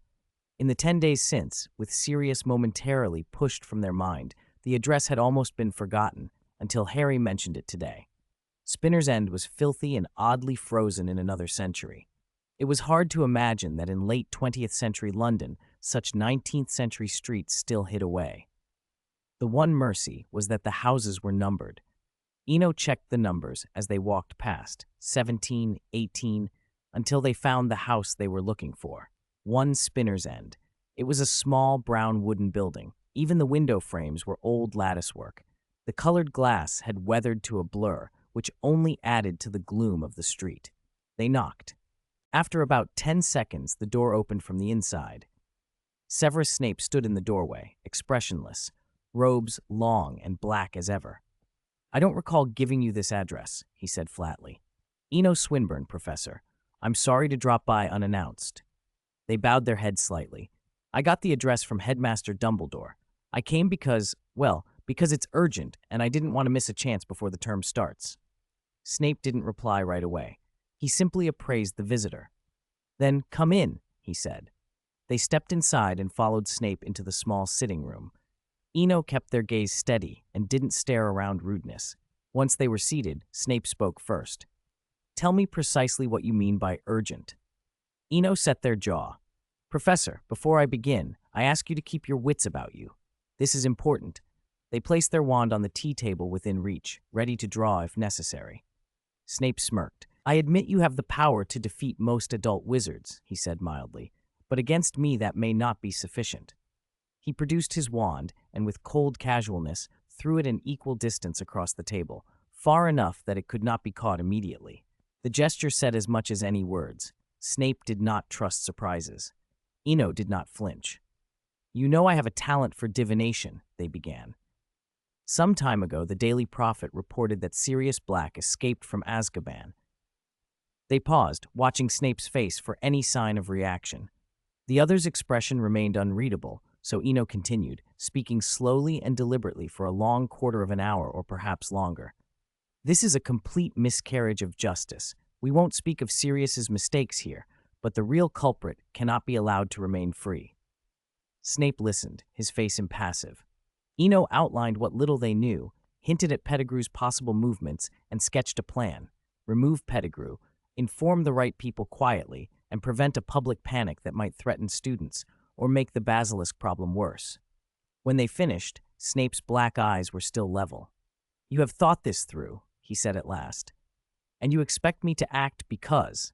In the 10 days since, with Sirius momentarily pushed from their mind, the address had almost been forgotten until Harry mentioned it today. Spinner's End was filthy and oddly frozen in another century. It was hard to imagine that in late 20th century London, such 19th century streets still hid away. The one mercy was that the houses were numbered. Eno checked the numbers as they walked past, 17, 18, until they found the house they were looking for. 1 Spinner's End. It was a small brown wooden building. Even the window frames were old latticework. The colored glass had weathered to a blur, which only added to the gloom of the street. They knocked. After about 10 seconds, the door opened from the inside. Severus Snape stood in the doorway, expressionless, robes long and black as ever. "I don't recall giving you this address," he said flatly. "Eno Swinburne, Professor. I'm sorry to drop by unannounced." They bowed their heads slightly. "I got the address from Headmaster Dumbledore. I came because it's urgent, and I didn't want to miss a chance before the term starts." Snape didn't reply right away. He simply appraised the visitor. "Then come in," he said. They stepped inside and followed Snape into the small sitting room. Eno kept their gaze steady and didn't stare around rudeness. Once they were seated, Snape spoke first. "Tell me precisely what you mean by urgent." Eno set their jaw. "Professor, before I begin, I ask you to keep your wits about you. This is important." They placed their wand on the tea table within reach, ready to draw if necessary. Snape smirked. "I admit you have the power to defeat most adult wizards," he said mildly, "but against me that may not be sufficient." He produced his wand and with cold casualness threw it an equal distance across the table, far enough that it could not be caught immediately. The gesture said as much as any words. Snape did not trust surprises. Eno did not flinch. "You know I have a talent for divination," they began. "Some time ago, the Daily Prophet reported that Sirius Black escaped from Azkaban." They paused, watching Snape's face for any sign of reaction. The other's expression remained unreadable, so Eno continued, speaking slowly and deliberately for a long quarter of an hour or perhaps longer. "This is a complete miscarriage of justice. We won't speak of Sirius's mistakes here, but the real culprit cannot be allowed to remain free." Snape listened, his face impassive. Eno outlined what little they knew, hinted at Pettigrew's possible movements, and sketched a plan. Remove Pettigrew, inform the right people quietly, and prevent a public panic that might threaten students or make the basilisk problem worse. When they finished, Snape's black eyes were still level. "You have thought this through," he said at last. "And you expect me to act because?"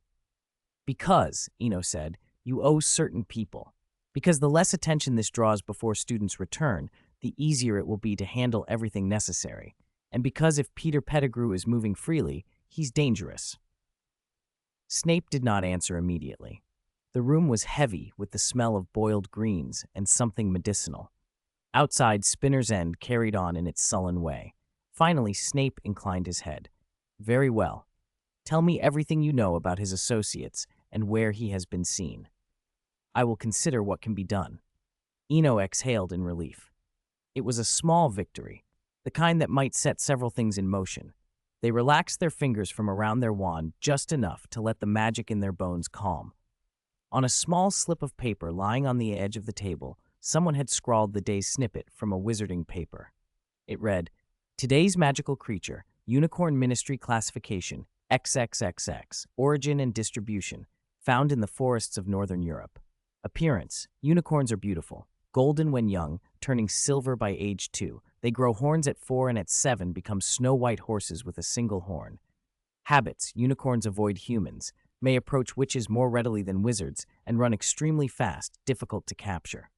"Because," Eno said, "you owe certain people. Because the less attention this draws before students return, the easier it will be to handle everything necessary. And because if Peter Pettigrew is moving freely, he's dangerous." Snape did not answer immediately. The room was heavy with the smell of boiled greens and something medicinal. Outside, Spinner's End carried on in its sullen way. Finally, Snape inclined his head. "Very well. Tell me everything you know about his associates and where he has been seen. I will consider what can be done." Eno exhaled in relief. It was a small victory, the kind that might set several things in motion. They relaxed their fingers from around their wand just enough to let the magic in their bones calm. On a small slip of paper lying on the edge of the table, someone had scrawled the day's snippet from a wizarding paper. It read, "Today's magical creature, Unicorn Ministry classification, XXXX, origin and distribution, found in the forests of northern Europe. Appearance: unicorns are beautiful, golden when young, turning silver by age 2. They grow horns at 4 and at 7 become snow-white horses with a single horn. Habits: unicorns avoid humans, may approach witches more readily than wizards, and run extremely fast, difficult to capture.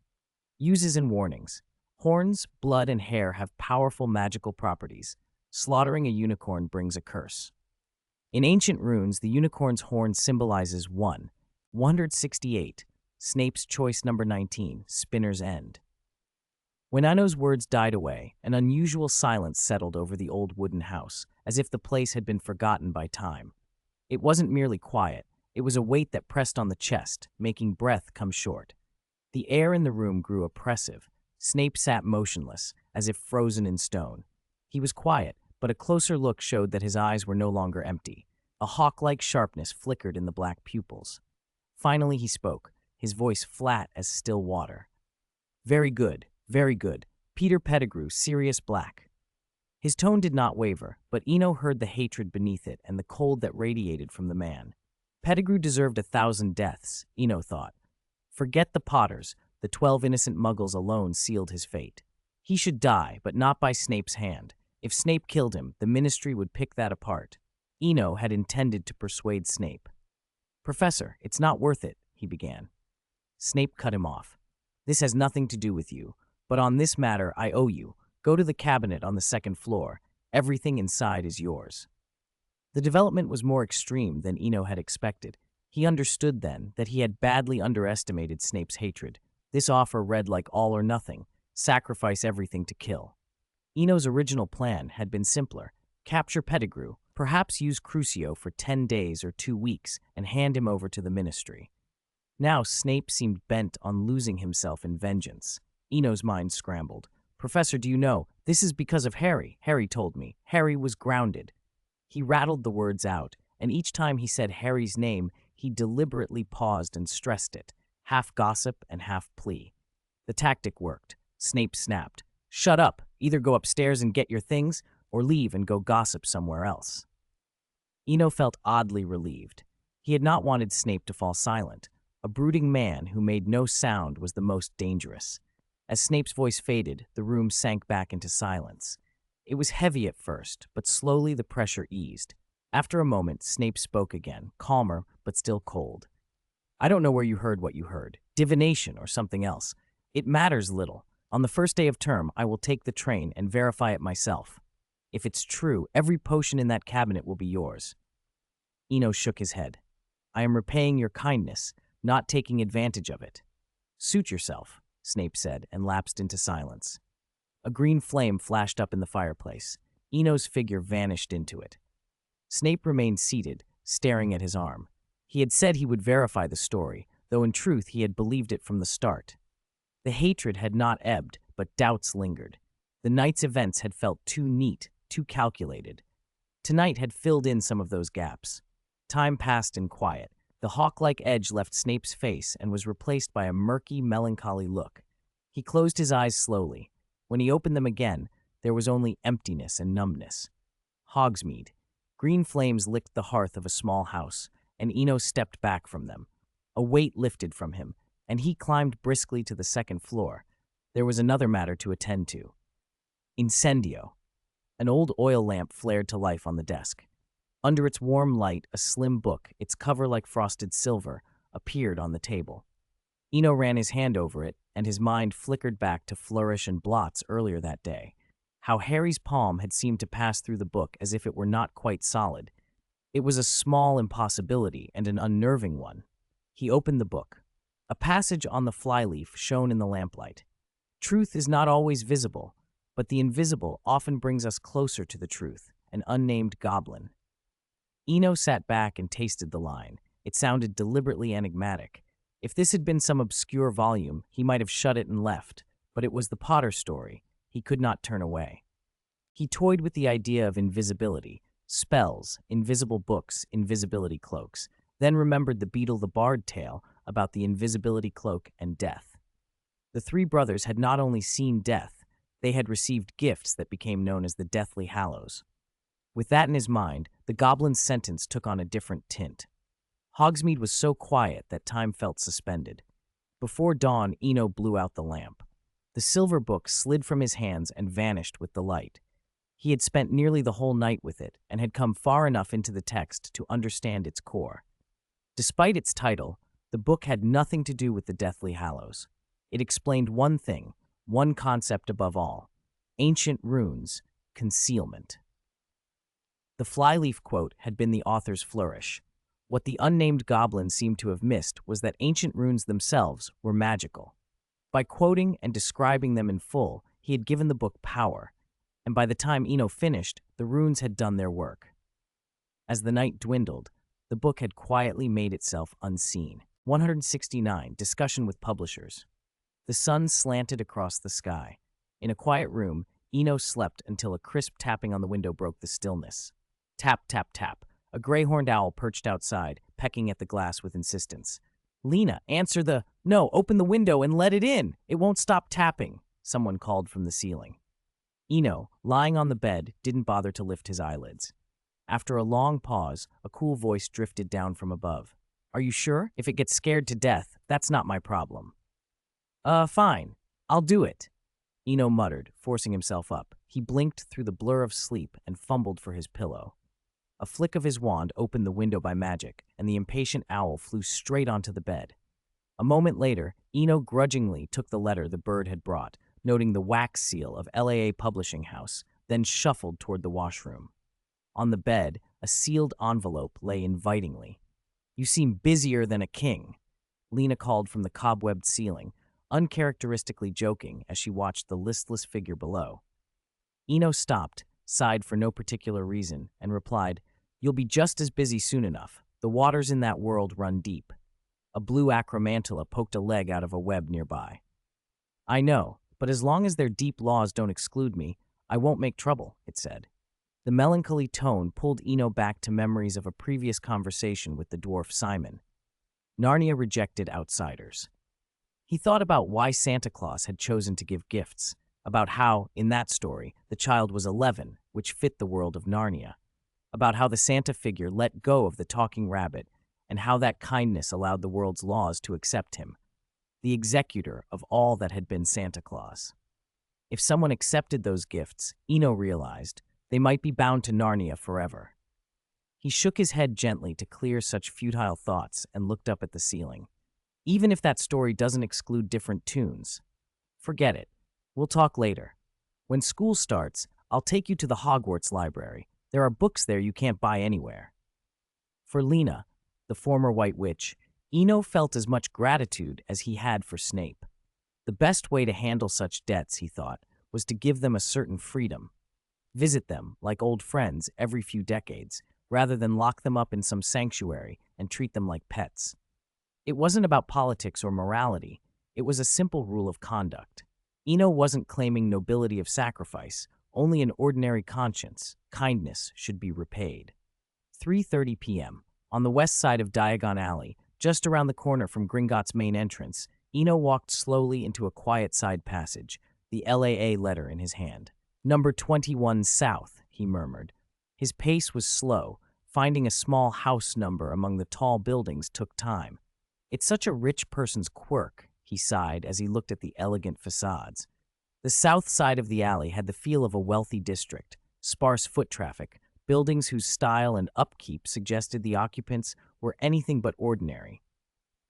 Uses and warnings: horns, blood, and hair have powerful magical properties. Slaughtering a unicorn brings a curse. In ancient runes, the unicorn's horn symbolizes 168, Snape's choice number 19, Spinner's End. When Ino's words died away, an unusual silence settled over the old wooden house, as if the place had been forgotten by time. It wasn't merely quiet, it was a weight that pressed on the chest, making breath come short. The air in the room grew oppressive. Snape sat motionless, as if frozen in stone. He was quiet, but a closer look showed that his eyes were no longer empty. A hawk-like sharpness flickered in the black pupils. Finally he spoke, his voice flat as still water. Very good, Peter Pettigrew, Sirius Black." His tone did not waver, but Eno heard the hatred beneath it and the cold that radiated from the man. Pettigrew deserved 1,000 deaths, Eno thought. Forget the Potters, the 12 innocent muggles alone sealed his fate. He should die, but not by Snape's hand. If Snape killed him, the Ministry would pick that apart. Eno had intended to persuade Snape. "Professor, it's not worth it," he began. Snape cut him off. "This has nothing to do with you, but on this matter I owe you. Go to the cabinet on the 2nd floor. Everything inside is yours." The development was more extreme than Eno had expected. He understood then that he had badly underestimated Snape's hatred. This offer read like all or nothing, sacrifice everything to kill. Eno's original plan had been simpler: capture Pettigrew, perhaps use Crucio for 10 days or 2 weeks, and hand him over to the Ministry. Now Snape seemed bent on losing himself in vengeance. Eno's mind scrambled. "Professor, do you know, this is because of Harry. Harry told me. Harry was grounded." He rattled the words out, and each time he said Harry's name, he deliberately paused and stressed it, half gossip and half plea. The tactic worked. Snape snapped. "Shut up! Either go upstairs and get your things, or leave and go gossip somewhere else." Eno felt oddly relieved. He had not wanted Snape to fall silent. A brooding man who made no sound was the most dangerous. As Snape's voice faded, the room sank back into silence. It was heavy at first, but slowly the pressure eased. After a moment, Snape spoke again, calmer but still cold. "I don't know where you heard what you heard. Divination or something else. It matters little. On the first day of term, I will take the train and verify it myself. If it's true, every potion in that cabinet will be yours." Eno shook his head. "I am repaying your kindness, not taking advantage of it." "Suit yourself," Snape said, and lapsed into silence. A green flame flashed up in the fireplace. Eno's figure vanished into it. Snape remained seated, staring at his arm. He had said he would verify the story, though in truth he had believed it from the start. The hatred had not ebbed, but doubts lingered. The night's events had felt too neat, too calculated. Tonight had filled in some of those gaps. Time passed in quiet. The hawk-like edge left Snape's face and was replaced by a murky, melancholy look. He closed his eyes slowly. When he opened them again, there was only emptiness and numbness. Hogsmeade. Green flames licked the hearth of a small house, and Eno stepped back from them. A weight lifted from him, and he climbed briskly to the 2nd floor. There was another matter to attend to. Incendio. An old oil lamp flared to life on the desk. Under its warm light, a slim book, its cover like frosted silver, appeared on the table. Eno ran his hand over it, and his mind flickered back to Flourish and Blots earlier that day. How Harry's palm had seemed to pass through the book as if it were not quite solid. It was a small impossibility and an unnerving one. He opened the book. A passage on the flyleaf shone in the lamplight. "Truth is not always visible, but the invisible often brings us closer to the truth, an unnamed goblin." Eno sat back and tasted the line. It sounded deliberately enigmatic. If this had been some obscure volume, he might have shut it and left, but it was the Potter story. He could not turn away. He toyed with the idea of invisibility, spells, invisible books, invisibility cloaks, then remembered the Beetle the Bard tale about the invisibility cloak and death. The 3 brothers had not only seen death, they had received gifts that became known as the Deathly Hallows. With that in his mind, the goblin's sentence took on a different tint. Hogsmeade was so quiet that time felt suspended. Before dawn, Eno blew out the lamp. The silver book slid from his hands and vanished with the light. He had spent nearly the whole night with it and had come far enough into the text to understand its core. Despite its title, the book had nothing to do with the Deathly Hallows. It explained one thing, one concept above all: ancient runes, concealment. The flyleaf quote had been the author's flourish. What the unnamed goblin seemed to have missed was that ancient runes themselves were magical. By quoting and describing them in full, he had given the book power, and by the time Eno finished, the runes had done their work. As the night dwindled, the book had quietly made itself unseen. 169. Discussion with publishers. The sun slanted across the sky. In a quiet room, Eno slept until a crisp tapping on the window broke the stillness. Tap, tap, tap. A gray-horned owl perched outside, pecking at the glass with insistence. "Lena, answer the— No, open the window and let it in! It won't stop tapping," someone called from the ceiling. Eno, lying on the bed, didn't bother to lift his eyelids. After a long pause, a cool voice drifted down from above. "Are you sure? If it gets scared to death, that's not my problem." Fine. I'll do it," Eno muttered, forcing himself up. He blinked through the blur of sleep and fumbled for his pillow. A flick of his wand opened the window by magic, and the impatient owl flew straight onto the bed. A moment later, Eno grudgingly took the letter the bird had brought, noting the wax seal of LAA Publishing House, then shuffled toward the washroom. On the bed, a sealed envelope lay invitingly. "You seem busier than a king," Lena called from the cobwebbed ceiling, uncharacteristically joking as she watched the listless figure below. Eno stopped, sighed for no particular reason, and replied, "You'll be just as busy soon enough. The waters in that world run deep." A blue acromantula poked a leg out of a web nearby. "I know, but as long as their deep laws don't exclude me, I won't make trouble," it said. The melancholy tone pulled Eno back to memories of a previous conversation with the dwarf Simon. Narnia rejected outsiders. He thought about why Santa Claus had chosen to give gifts, about how, in that story, the child was 11, which fit the world of Narnia, about how the Santa figure let go of the talking rabbit, and how that kindness allowed the world's laws to accept him, the executor of all that had been Santa Claus. If someone accepted those gifts, Eno realized, they might be bound to Narnia forever. He shook his head gently to clear such futile thoughts and looked up at the ceiling. Even if that story doesn't exclude different tunes, forget it. We'll talk later. When school starts, I'll take you to the Hogwarts library. There are books there you can't buy anywhere. For Lena, the former White Witch, Eno felt as much gratitude as he had for Snape. The best way to handle such debts, he thought, was to give them a certain freedom. Visit them, like old friends, every few decades, rather than lock them up in some sanctuary and treat them like pets. It wasn't about politics or morality. It was a simple rule of conduct. Eno wasn't claiming nobility of sacrifice, only an ordinary conscience. Kindness should be repaid. 3:30 p.m. On the west side of Diagon Alley, just around the corner from Gringotts' main entrance, Eno walked slowly into a quiet side passage, the LAA letter in his hand. "Number 21 South," he murmured. His pace was slow. Finding a small house number among the tall buildings took time. "It's such a rich person's quirk," he sighed as he looked at the elegant facades. The south side of the alley had the feel of a wealthy district, sparse foot traffic, buildings whose style and upkeep suggested the occupants were anything but ordinary.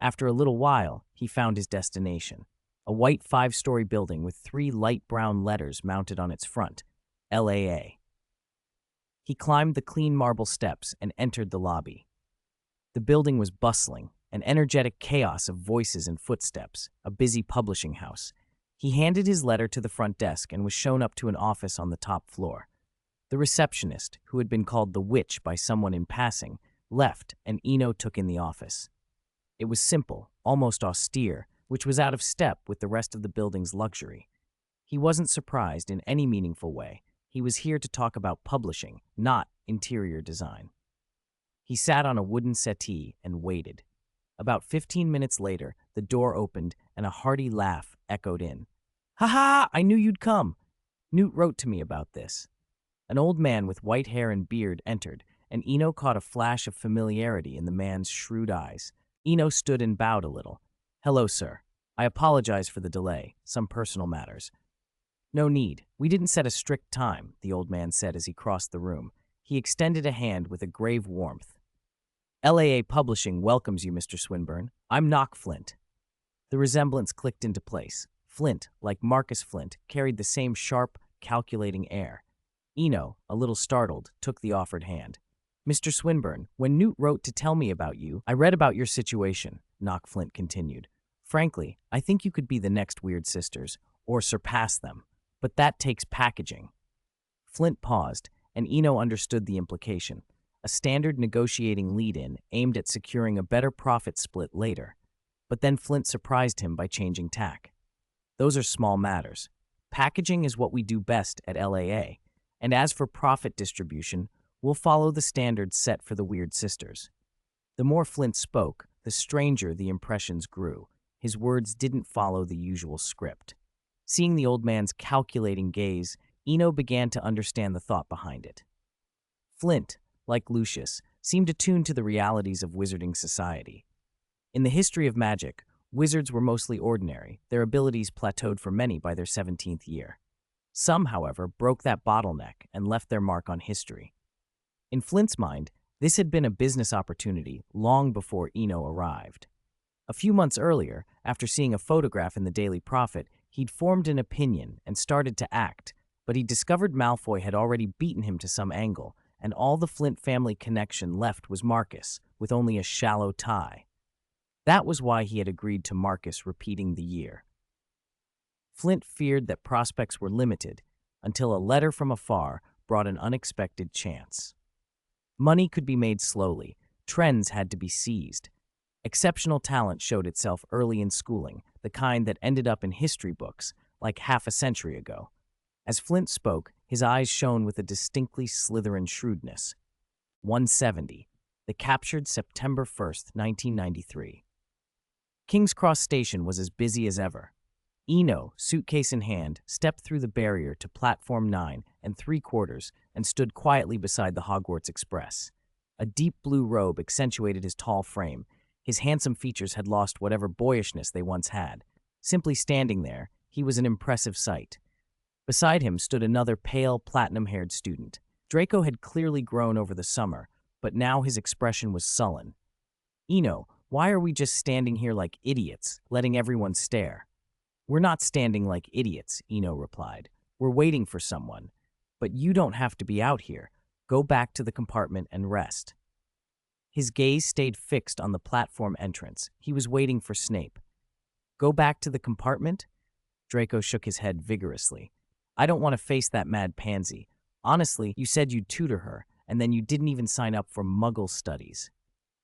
After a little while, he found his destination, a white 5-story building with 3 light brown letters mounted on its front, LAA. He climbed the clean marble steps and entered the lobby. The building was bustling, an energetic chaos of voices and footsteps, a busy publishing house. He handed his letter to the front desk and was shown up to an office on the top floor. The receptionist, who had been called the Witch by someone in passing, left, and Eno took in the office. It was simple, almost austere, which was out of step with the rest of the building's luxury. He wasn't surprised in any meaningful way. He was here to talk about publishing, not interior design. He sat on a wooden settee and waited. About 15 minutes later, the door opened and a hearty laugh echoed in. "Ha ha! I knew you'd come. Newt wrote to me about this." An old man with white hair and beard entered, and Eno caught a flash of familiarity in the man's shrewd eyes. Eno stood and bowed a little. "Hello, sir. I apologize for the delay. Some personal matters." "No need. We didn't set a strict time," the old man said as he crossed the room. He extended a hand with a grave warmth. "LAA Publishing welcomes you, Mr. Swinburne. I'm Knock Flint." The resemblance clicked into place. Flint, like Marcus Flint, carried the same sharp, calculating air. Eno, a little startled, took the offered hand. "Mr. Swinburne, when Newt wrote to tell me about you, I read about your situation," Knock Flint continued. "Frankly, I think you could be the next Weird Sisters, or surpass them. But that takes packaging." Flint paused, and Eno understood the implication. A standard negotiating lead-in aimed at securing a better profit split later. But then Flint surprised him by changing tack. "Those are small matters. Packaging is what we do best at LAA. And as for profit distribution, we'll follow the standards set for the Weird Sisters." The more Flint spoke, the stranger the impressions grew. His words didn't follow the usual script. Seeing the old man's calculating gaze, Eno began to understand the thought behind it. Flint, like Lucius, seemed attuned to the realities of wizarding society. In the history of magic, wizards were mostly ordinary. Their abilities plateaued for many by their 17th year. Some, however, broke that bottleneck and left their mark on history. In Flint's mind, this had been a business opportunity long before Eno arrived. A few months earlier, after seeing a photograph in the Daily Prophet, he'd formed an opinion and started to act, but he discovered Malfoy had already beaten him to some angle, and all the Flint family connection left was Marcus, with only a shallow tie. That was why he had agreed to Marcus repeating the year. Flint feared that prospects were limited until a letter from afar brought an unexpected chance. Money could be made slowly. Trends had to be seized. Exceptional talent showed itself early in schooling, the kind that ended up in history books, like half a century ago. As Flint spoke, his eyes shone with a distinctly Slytherin shrewdness. 170. The captured September 1st, 1993. King's Cross Station was as busy as ever. Eno, suitcase in hand, stepped through the barrier to platform 9 3/4 and stood quietly beside the Hogwarts Express. A deep blue robe accentuated his tall frame. His handsome features had lost whatever boyishness they once had. Simply standing there, he was an impressive sight. Beside him stood another pale, platinum-haired student. Draco had clearly grown over the summer, but now his expression was sullen. "Eno, why are we just standing here like idiots, letting everyone stare?" "We're not standing like idiots," Eno replied. "We're waiting for someone. But you don't have to be out here. Go back to the compartment and rest." His gaze stayed fixed on the platform entrance. He was waiting for Snape. "Go back to the compartment?" Draco shook his head vigorously. "I don't want to face that mad pansy. Honestly, you said you'd tutor her, and then you didn't even sign up for Muggle studies."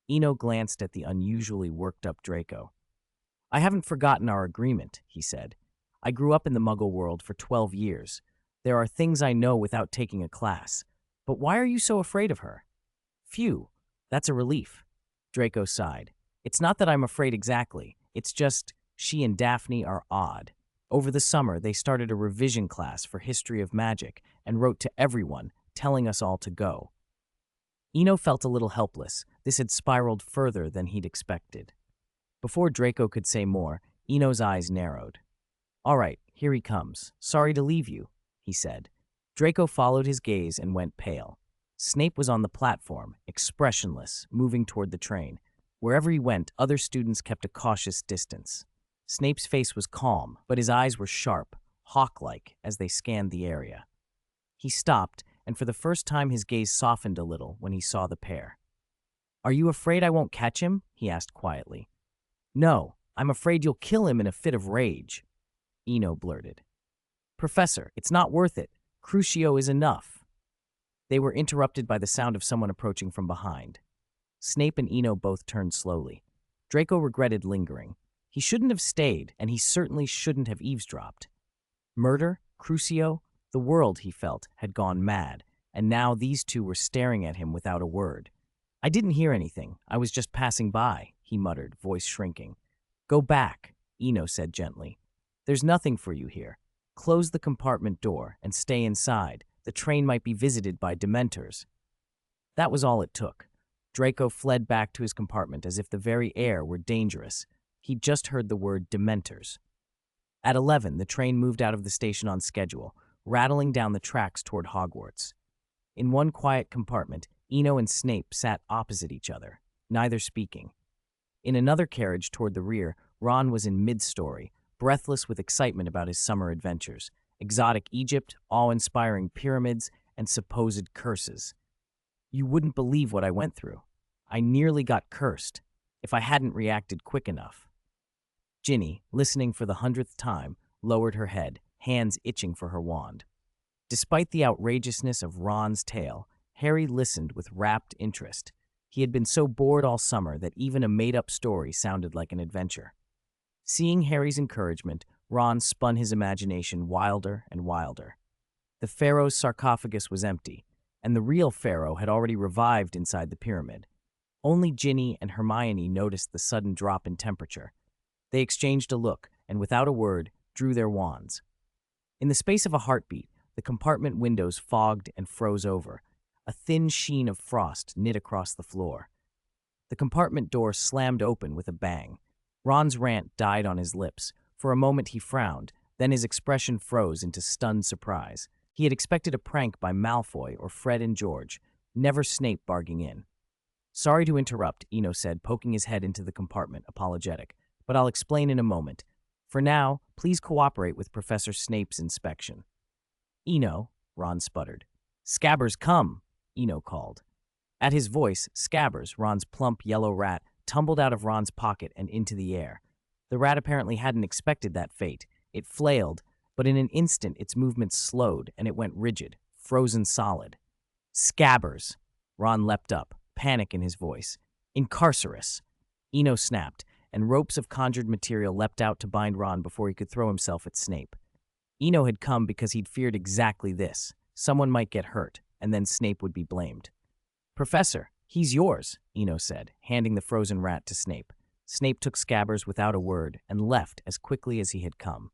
Eno glanced at the unusually worked-up Draco. "I haven't forgotten our agreement," he said. "I grew up in the Muggle world for 12 years. There are things I know without taking a class. But why are you so afraid of her?" "Phew, that's a relief." Draco sighed. "It's not that I'm afraid exactly. It's just she and Daphne are odd. Over the summer, they started a revision class for History of Magic and wrote to everyone, telling us all to go." Eno felt a little helpless. This had spiraled further than he'd expected. Before Draco could say more, Eno's eyes narrowed. "All right, here he comes. Sorry to leave you," he said. Draco followed his gaze and went pale. Snape was on the platform, expressionless, moving toward the train. Wherever he went, other students kept a cautious distance. Snape's face was calm, but his eyes were sharp, hawk-like, as they scanned the area. He stopped, and for the first time his gaze softened a little when he saw the pair. "Are you afraid I won't catch him?" he asked quietly. "No, I'm afraid you'll kill him in a fit of rage," Eno blurted. "Professor, it's not worth it. Crucio is enough." They were interrupted by the sound of someone approaching from behind. Snape and Eno both turned slowly. Draco regretted lingering. He shouldn't have stayed, and he certainly shouldn't have eavesdropped. Murder, Crucio, the world, he felt, had gone mad, and now these two were staring at him without a word. "I didn't hear anything. I was just passing by," he muttered, voice shrinking. "Go back," Eno said gently. "There's nothing for you here. Close the compartment door and stay inside. The train might be visited by Dementors." That was all it took. Draco fled back to his compartment as if the very air were dangerous. He'd just heard the word Dementors. At 11, the train moved out of the station on schedule, rattling down the tracks toward Hogwarts. In one quiet compartment, Eno and Snape sat opposite each other, neither speaking. In another carriage toward the rear, Ron was in mid-story, breathless with excitement about his summer adventures, exotic Egypt, awe-inspiring pyramids, and supposed curses. You wouldn't believe what I went through. I nearly got cursed, if I hadn't reacted quick enough. Ginny, listening for the 100th time, lowered her head, hands itching for her wand. Despite the outrageousness of Ron's tale, Harry listened with rapt interest. He had been so bored all summer that even a made-up story sounded like an adventure. Seeing Harry's encouragement, Ron spun his imagination wilder and wilder. The pharaoh's sarcophagus was empty, and the real pharaoh had already revived inside the pyramid. Only Ginny and Hermione noticed the sudden drop in temperature. They exchanged a look, and without a word, drew their wands. In the space of a heartbeat, the compartment windows fogged and froze over. A thin sheen of frost knit across the floor. The compartment door slammed open with a bang. Ron's rant died on his lips. For a moment he frowned, then his expression froze into stunned surprise. He had expected a prank by Malfoy or Fred and George, never Snape barging in. "Sorry to interrupt," Eno said, poking his head into the compartment, apologetic, "but I'll explain in a moment. For now, please cooperate with Professor Snape's inspection." "Eno," Ron sputtered. "Scabbers, come," Eno called. At his voice, Scabbers, Ron's plump yellow rat, tumbled out of Ron's pocket and into the air. The rat apparently hadn't expected that fate. It flailed, but in an instant its movements slowed and it went rigid, frozen solid. "Scabbers!" Ron leapt up, panic in his voice. "Incarcerus!" Eno snapped, and ropes of conjured material leapt out to bind Ron before he could throw himself at Snape. Eno had come because he'd feared exactly this. Someone might get hurt, and then Snape would be blamed. "Professor, he's yours," Eno said, handing the frozen rat to Snape. Snape took Scabbers without a word and left as quickly as he had come.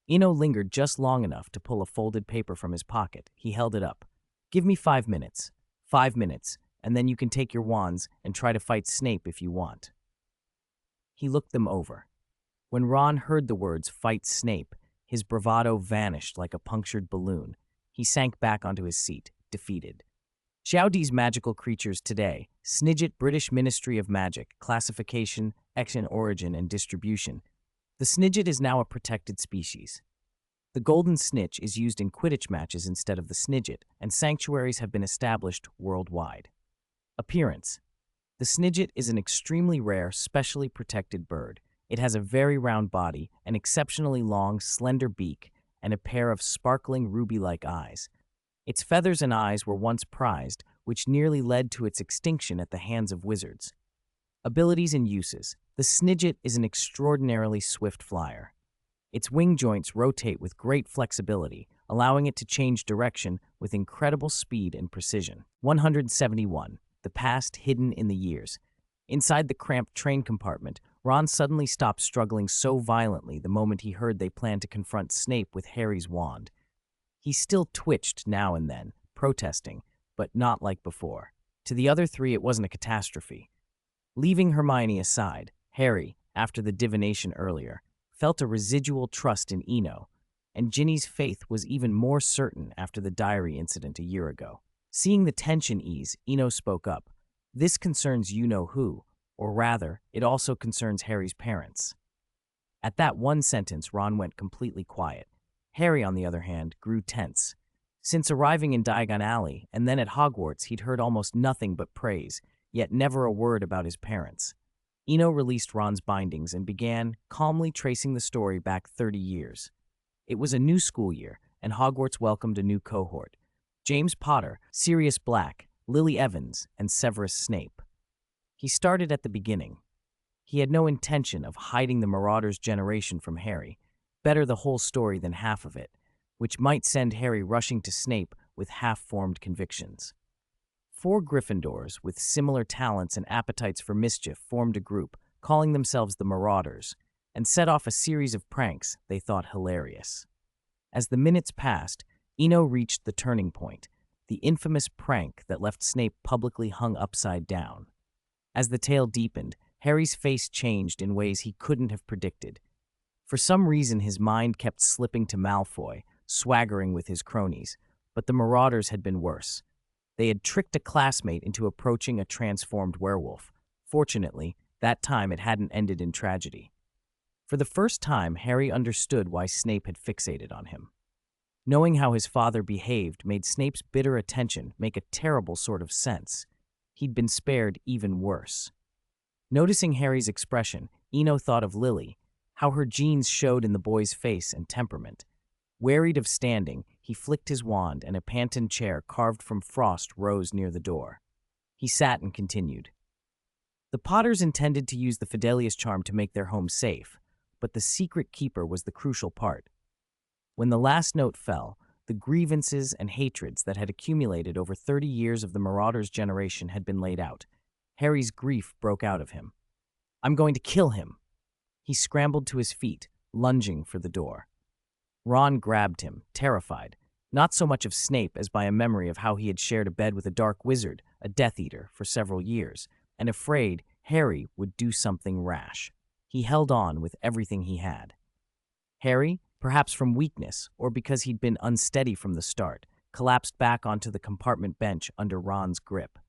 Eno lingered just long enough to pull a folded paper from his pocket. He held it up. "Give me 5 minutes. 5 minutes, and then you can take your wands and try to fight Snape if you want." He looked them over. When Ron heard the words "fight Snape," his bravado vanished like a punctured balloon. He sank back onto his seat, defeated. Chowdee's magical creatures today, Snidget British Ministry of Magic, classification, action, origin, and distribution. The Snidget is now a protected species. The golden snitch is used in Quidditch matches instead of the Snidget, and sanctuaries have been established worldwide. Appearance. The Snidget is an extremely rare, specially protected bird. It has a very round body, an exceptionally long, slender beak, and a pair of sparkling ruby-like eyes. Its feathers and eyes were once prized, which nearly led to its extinction at the hands of wizards. Abilities and uses. The Snidget is an extraordinarily swift flyer. Its wing joints rotate with great flexibility, allowing it to change direction with incredible speed and precision. 171. The past hidden in the years. Inside the cramped train compartment, Ron suddenly stopped struggling so violently the moment he heard they planned to confront Snape with Harry's wand. He still twitched now and then, protesting, but not like before. To the other three, it wasn't a catastrophe. Leaving Hermione aside, Harry, after the divination earlier, felt a residual trust in Eno, and Ginny's faith was even more certain after the diary incident a year ago. Seeing the tension ease, Eno spoke up. "This concerns you-know-who, or rather, it also concerns Harry's parents." At that one sentence, Ron went completely quiet. Harry, on the other hand, grew tense. Since arriving in Diagon Alley and then at Hogwarts, he'd heard almost nothing but praise, yet never a word about his parents. Eno released Ron's bindings and began, calmly tracing the story back 30 years. It was a new school year, and Hogwarts welcomed a new cohort. James Potter, Sirius Black, Lily Evans, and Severus Snape. He started at the beginning. He had no intention of hiding the Marauders' generation from Harry. Better the whole story than half of it, which might send Harry rushing to Snape with half-formed convictions. 4 Gryffindors with similar talents and appetites for mischief formed a group, calling themselves the Marauders, and set off a series of pranks they thought hilarious. As the minutes passed, Eno reached the turning point. the infamous prank that left Snape publicly hung upside down. As the tale deepened, Harry's face changed in ways he couldn't have predicted. For some reason, his mind kept slipping to Malfoy, swaggering with his cronies, but the Marauders had been worse. They had tricked a classmate into approaching a transformed werewolf. Fortunately, that time it hadn't ended in tragedy. For the first time, Harry understood why Snape had fixated on him. Knowing how his father behaved made Snape's bitter attention make a terrible sort of sense. He'd been spared even worse. Noticing Harry's expression, Eno thought of Lily, how her genes showed in the boy's face and temperament. Wearied of standing, he flicked his wand and a panton chair carved from frost rose near the door. He sat and continued. The Potters intended to use the Fidelius charm to make their home safe, but the secret keeper was the crucial part. When the last note fell, the grievances and hatreds that had accumulated over 30 years of the Marauders' generation had been laid out. Harry's grief broke out of him. "I'm going to kill him!" He scrambled to his feet, lunging for the door. Ron grabbed him, terrified, not so much of Snape as by a memory of how he had shared a bed with a dark wizard, a Death Eater, for several years, and afraid Harry would do something rash. He held on with everything he had. Harry, perhaps from weakness or because he'd been unsteady from the start, collapsed back onto the compartment bench under Ron's grip.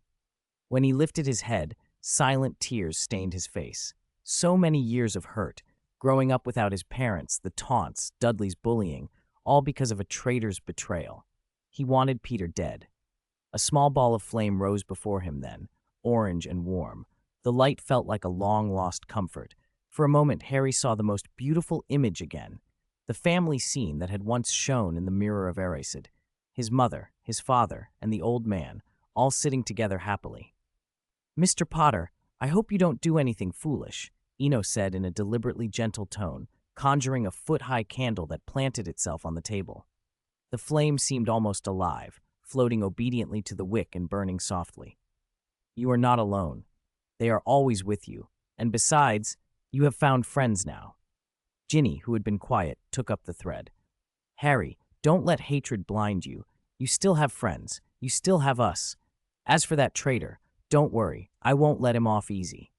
When he lifted his head, silent tears stained his face. So many years of hurt, growing up without his parents, the taunts, Dudley's bullying, all because of a traitor's betrayal. He wanted Peter dead. A small ball of flame rose before him then, orange and warm. The light felt like a long-lost comfort. For a moment, Harry saw the most beautiful image again, the family scene that had once shone in the mirror of Erised. His mother, his father, and the old man, all sitting together happily. "Mr. Potter, I hope you don't do anything foolish," Eno said in a deliberately gentle tone, conjuring a foot-high candle that planted itself on the table. The flame seemed almost alive, floating obediently to the wick and burning softly. "You are not alone. They are always with you, and besides, you have found friends now." Ginny, who had been quiet, took up the thread. "Harry, don't let hatred blind you. You still have friends. You still have us. As for that traitor, don't worry, I won't let him off easy."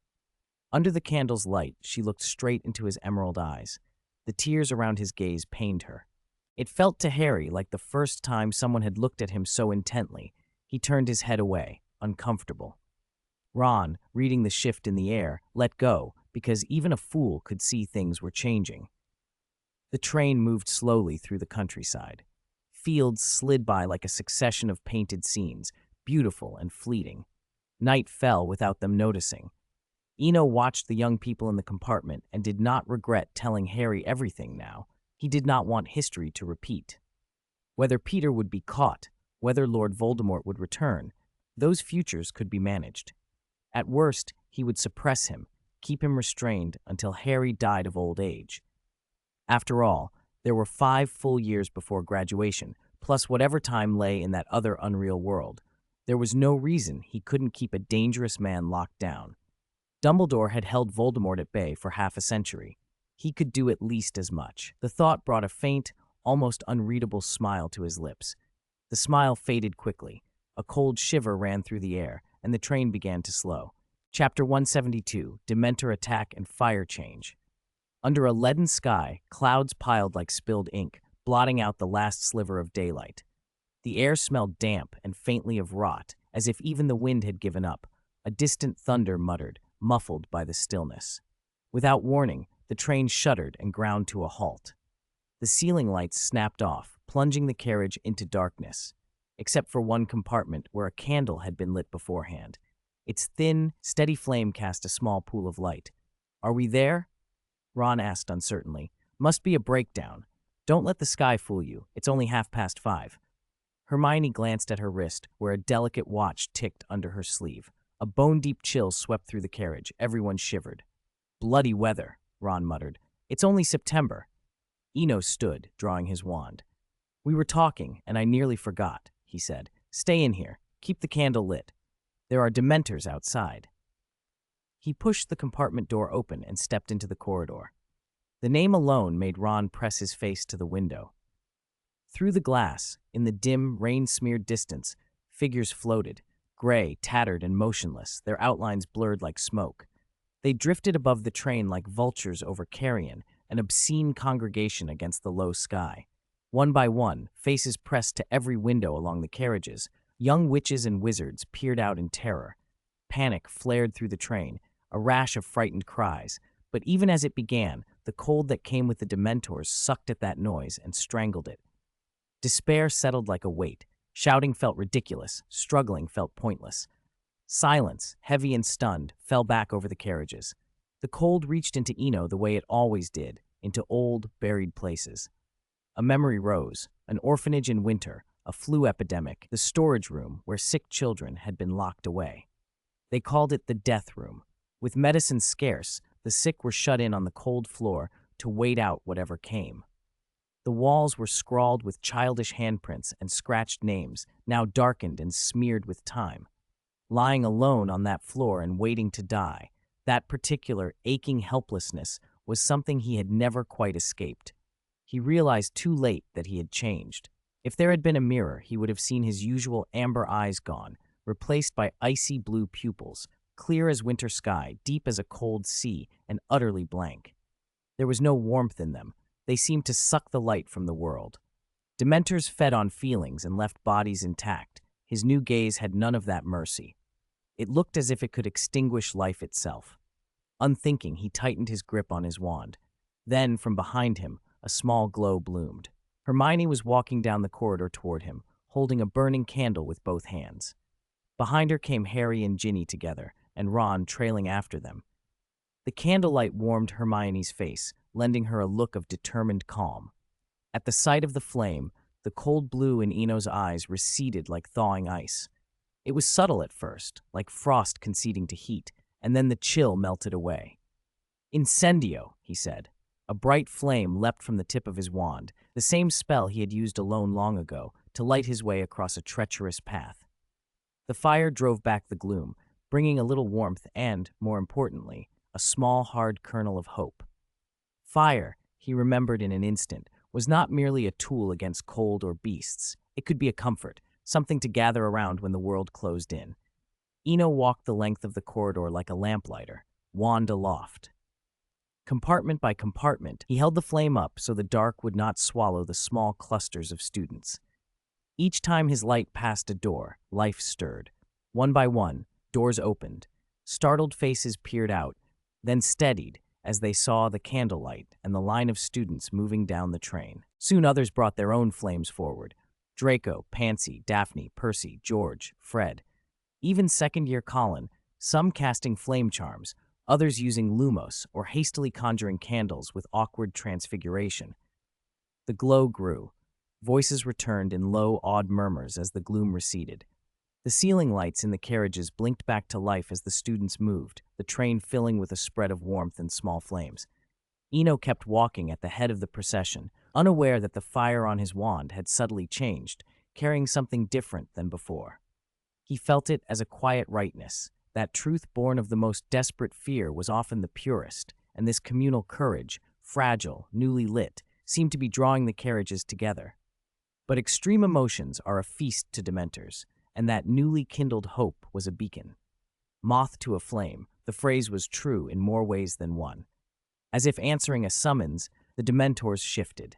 Under the candle's light, she looked straight into his emerald eyes. The tears around his gaze pained her. It felt to Harry like the first time someone had looked at him so intently. He turned his head away, uncomfortable. Ron, reading the shift in the air, let go, because even a fool could see things were changing. The train moved slowly through the countryside. Fields slid by like a succession of painted scenes, beautiful and fleeting. Night fell without them noticing. Eno watched the young people in the compartment and did not regret telling Harry everything now. He did not want history to repeat. Whether Peter would be caught, whether Lord Voldemort would return, those futures could be managed. At worst, he would suppress him, keep him restrained until Harry died of old age. After all, there were 5 full years before graduation, plus whatever time lay in that other unreal world. There was no reason he couldn't keep a dangerous man locked down. Dumbledore had held Voldemort at bay for half a century. He could do at least as much. The thought brought a faint, almost unreadable smile to his lips. The smile faded quickly. A cold shiver ran through the air, and the train began to slow. Chapter 172, Dementor Attack and Fire Change. Under a leaden sky, clouds piled like spilled ink, blotting out the last sliver of daylight. The air smelled damp and faintly of rot, as if even the wind had given up. A distant thunder muttered, muffled by the stillness. Without warning, the train shuddered and ground to a halt. The ceiling lights snapped off, plunging the carriage into darkness, except for one compartment where a candle had been lit beforehand. Its thin, steady flame cast a small pool of light. "Are we there?" Ron asked uncertainly. "Must be a breakdown. Don't let the sky fool you. It's only 5:30. Hermione glanced at her wrist, where a delicate watch ticked under her sleeve. A bone-deep chill swept through the carriage. Everyone shivered. "Bloody weather," Ron muttered. "It's only September." Eno stood, drawing his wand. "We were talking, and I nearly forgot," he said. "Stay in here. Keep the candle lit. There are Dementors outside." He pushed the compartment door open and stepped into the corridor. The name alone made Ron press his face to the window. Through the glass, in the dim, rain-smeared distance, Figures floated, gray, tattered, and motionless, their outlines blurred like smoke. They drifted above the train like vultures over carrion, an obscene congregation against the low sky. One by one, faces pressed to every window along the carriages, young witches and wizards peered out in terror. Panic flared through the train, a rash of frightened cries. But even as it began, the cold that came with the Dementors sucked at that noise and strangled it. Despair settled like a weight. Shouting felt ridiculous, struggling felt pointless. Silence, heavy and stunned, fell back over the carriages. The cold reached into Eno the way it always did, into old, buried places. A memory rose, an orphanage in winter, a flu epidemic, the storage room where sick children had been locked away. They called it the death room. With medicine scarce, the sick were shut in on the cold floor to wait out whatever came. The walls were scrawled with childish handprints and scratched names, now darkened and smeared with time. Lying alone on that floor and waiting to die, that particular aching helplessness was something he had never quite escaped. He realized too late that he had changed. If there had been a mirror, he would have seen his usual amber eyes gone, replaced by icy blue pupils, clear as winter sky, deep as a cold sea, and utterly blank. There was no warmth in them. They seemed to suck the light from the world. Dementors fed on feelings and left bodies intact. His new gaze had none of that mercy. It looked as if it could extinguish life itself. Unthinking, he tightened his grip on his wand. Then, from behind him, a small glow bloomed. Hermione was walking down the corridor toward him, holding a burning candle with both hands. Behind her came Harry and Ginny together, and Ron trailing after them. The candlelight warmed Hermione's face, lending her a look of determined calm. At the sight of the flame, the cold blue in Eno's eyes receded like thawing ice. It was subtle at first, like frost conceding to heat, and then the chill melted away. "Incendio," he said. A bright flame leapt from the tip of his wand, the same spell he had used alone long ago, to light his way across a treacherous path. The fire drove back the gloom, bringing a little warmth and, more importantly, a small, hard kernel of hope. Fire, he remembered in an instant, was not merely a tool against cold or beasts. It could be a comfort, something to gather around when the world closed in. Eno walked the length of the corridor like a lamplighter, wand aloft. Compartment by compartment, he held the flame up so the dark would not swallow the small clusters of students. Each time his light passed a door, life stirred. One by one, doors opened. Startled faces peered out, then steadied as they saw the candlelight and the line of students moving down the train. Soon others brought their own flames forward. Draco, Pansy, Daphne, Percy, George, Fred. Even second-year Colin, some casting flame charms, others using lumos or hastily conjuring candles with awkward transfiguration. The glow grew. Voices returned in low, awed murmurs as the gloom receded. The ceiling lights in the carriages blinked back to life as the students moved, the train filling with a spread of warmth and small flames. Eno kept walking at the head of the procession, unaware that the fire on his wand had subtly changed, carrying something different than before. He felt it as a quiet rightness. That truth born of the most desperate fear was often the purest, and this communal courage, fragile, newly lit, seemed to be drawing the carriages together. But extreme emotions are a feast to Dementors, and that newly kindled hope was a beacon. Moth to a flame, the phrase was true in more ways than one. As if answering a summons, the Dementors shifted.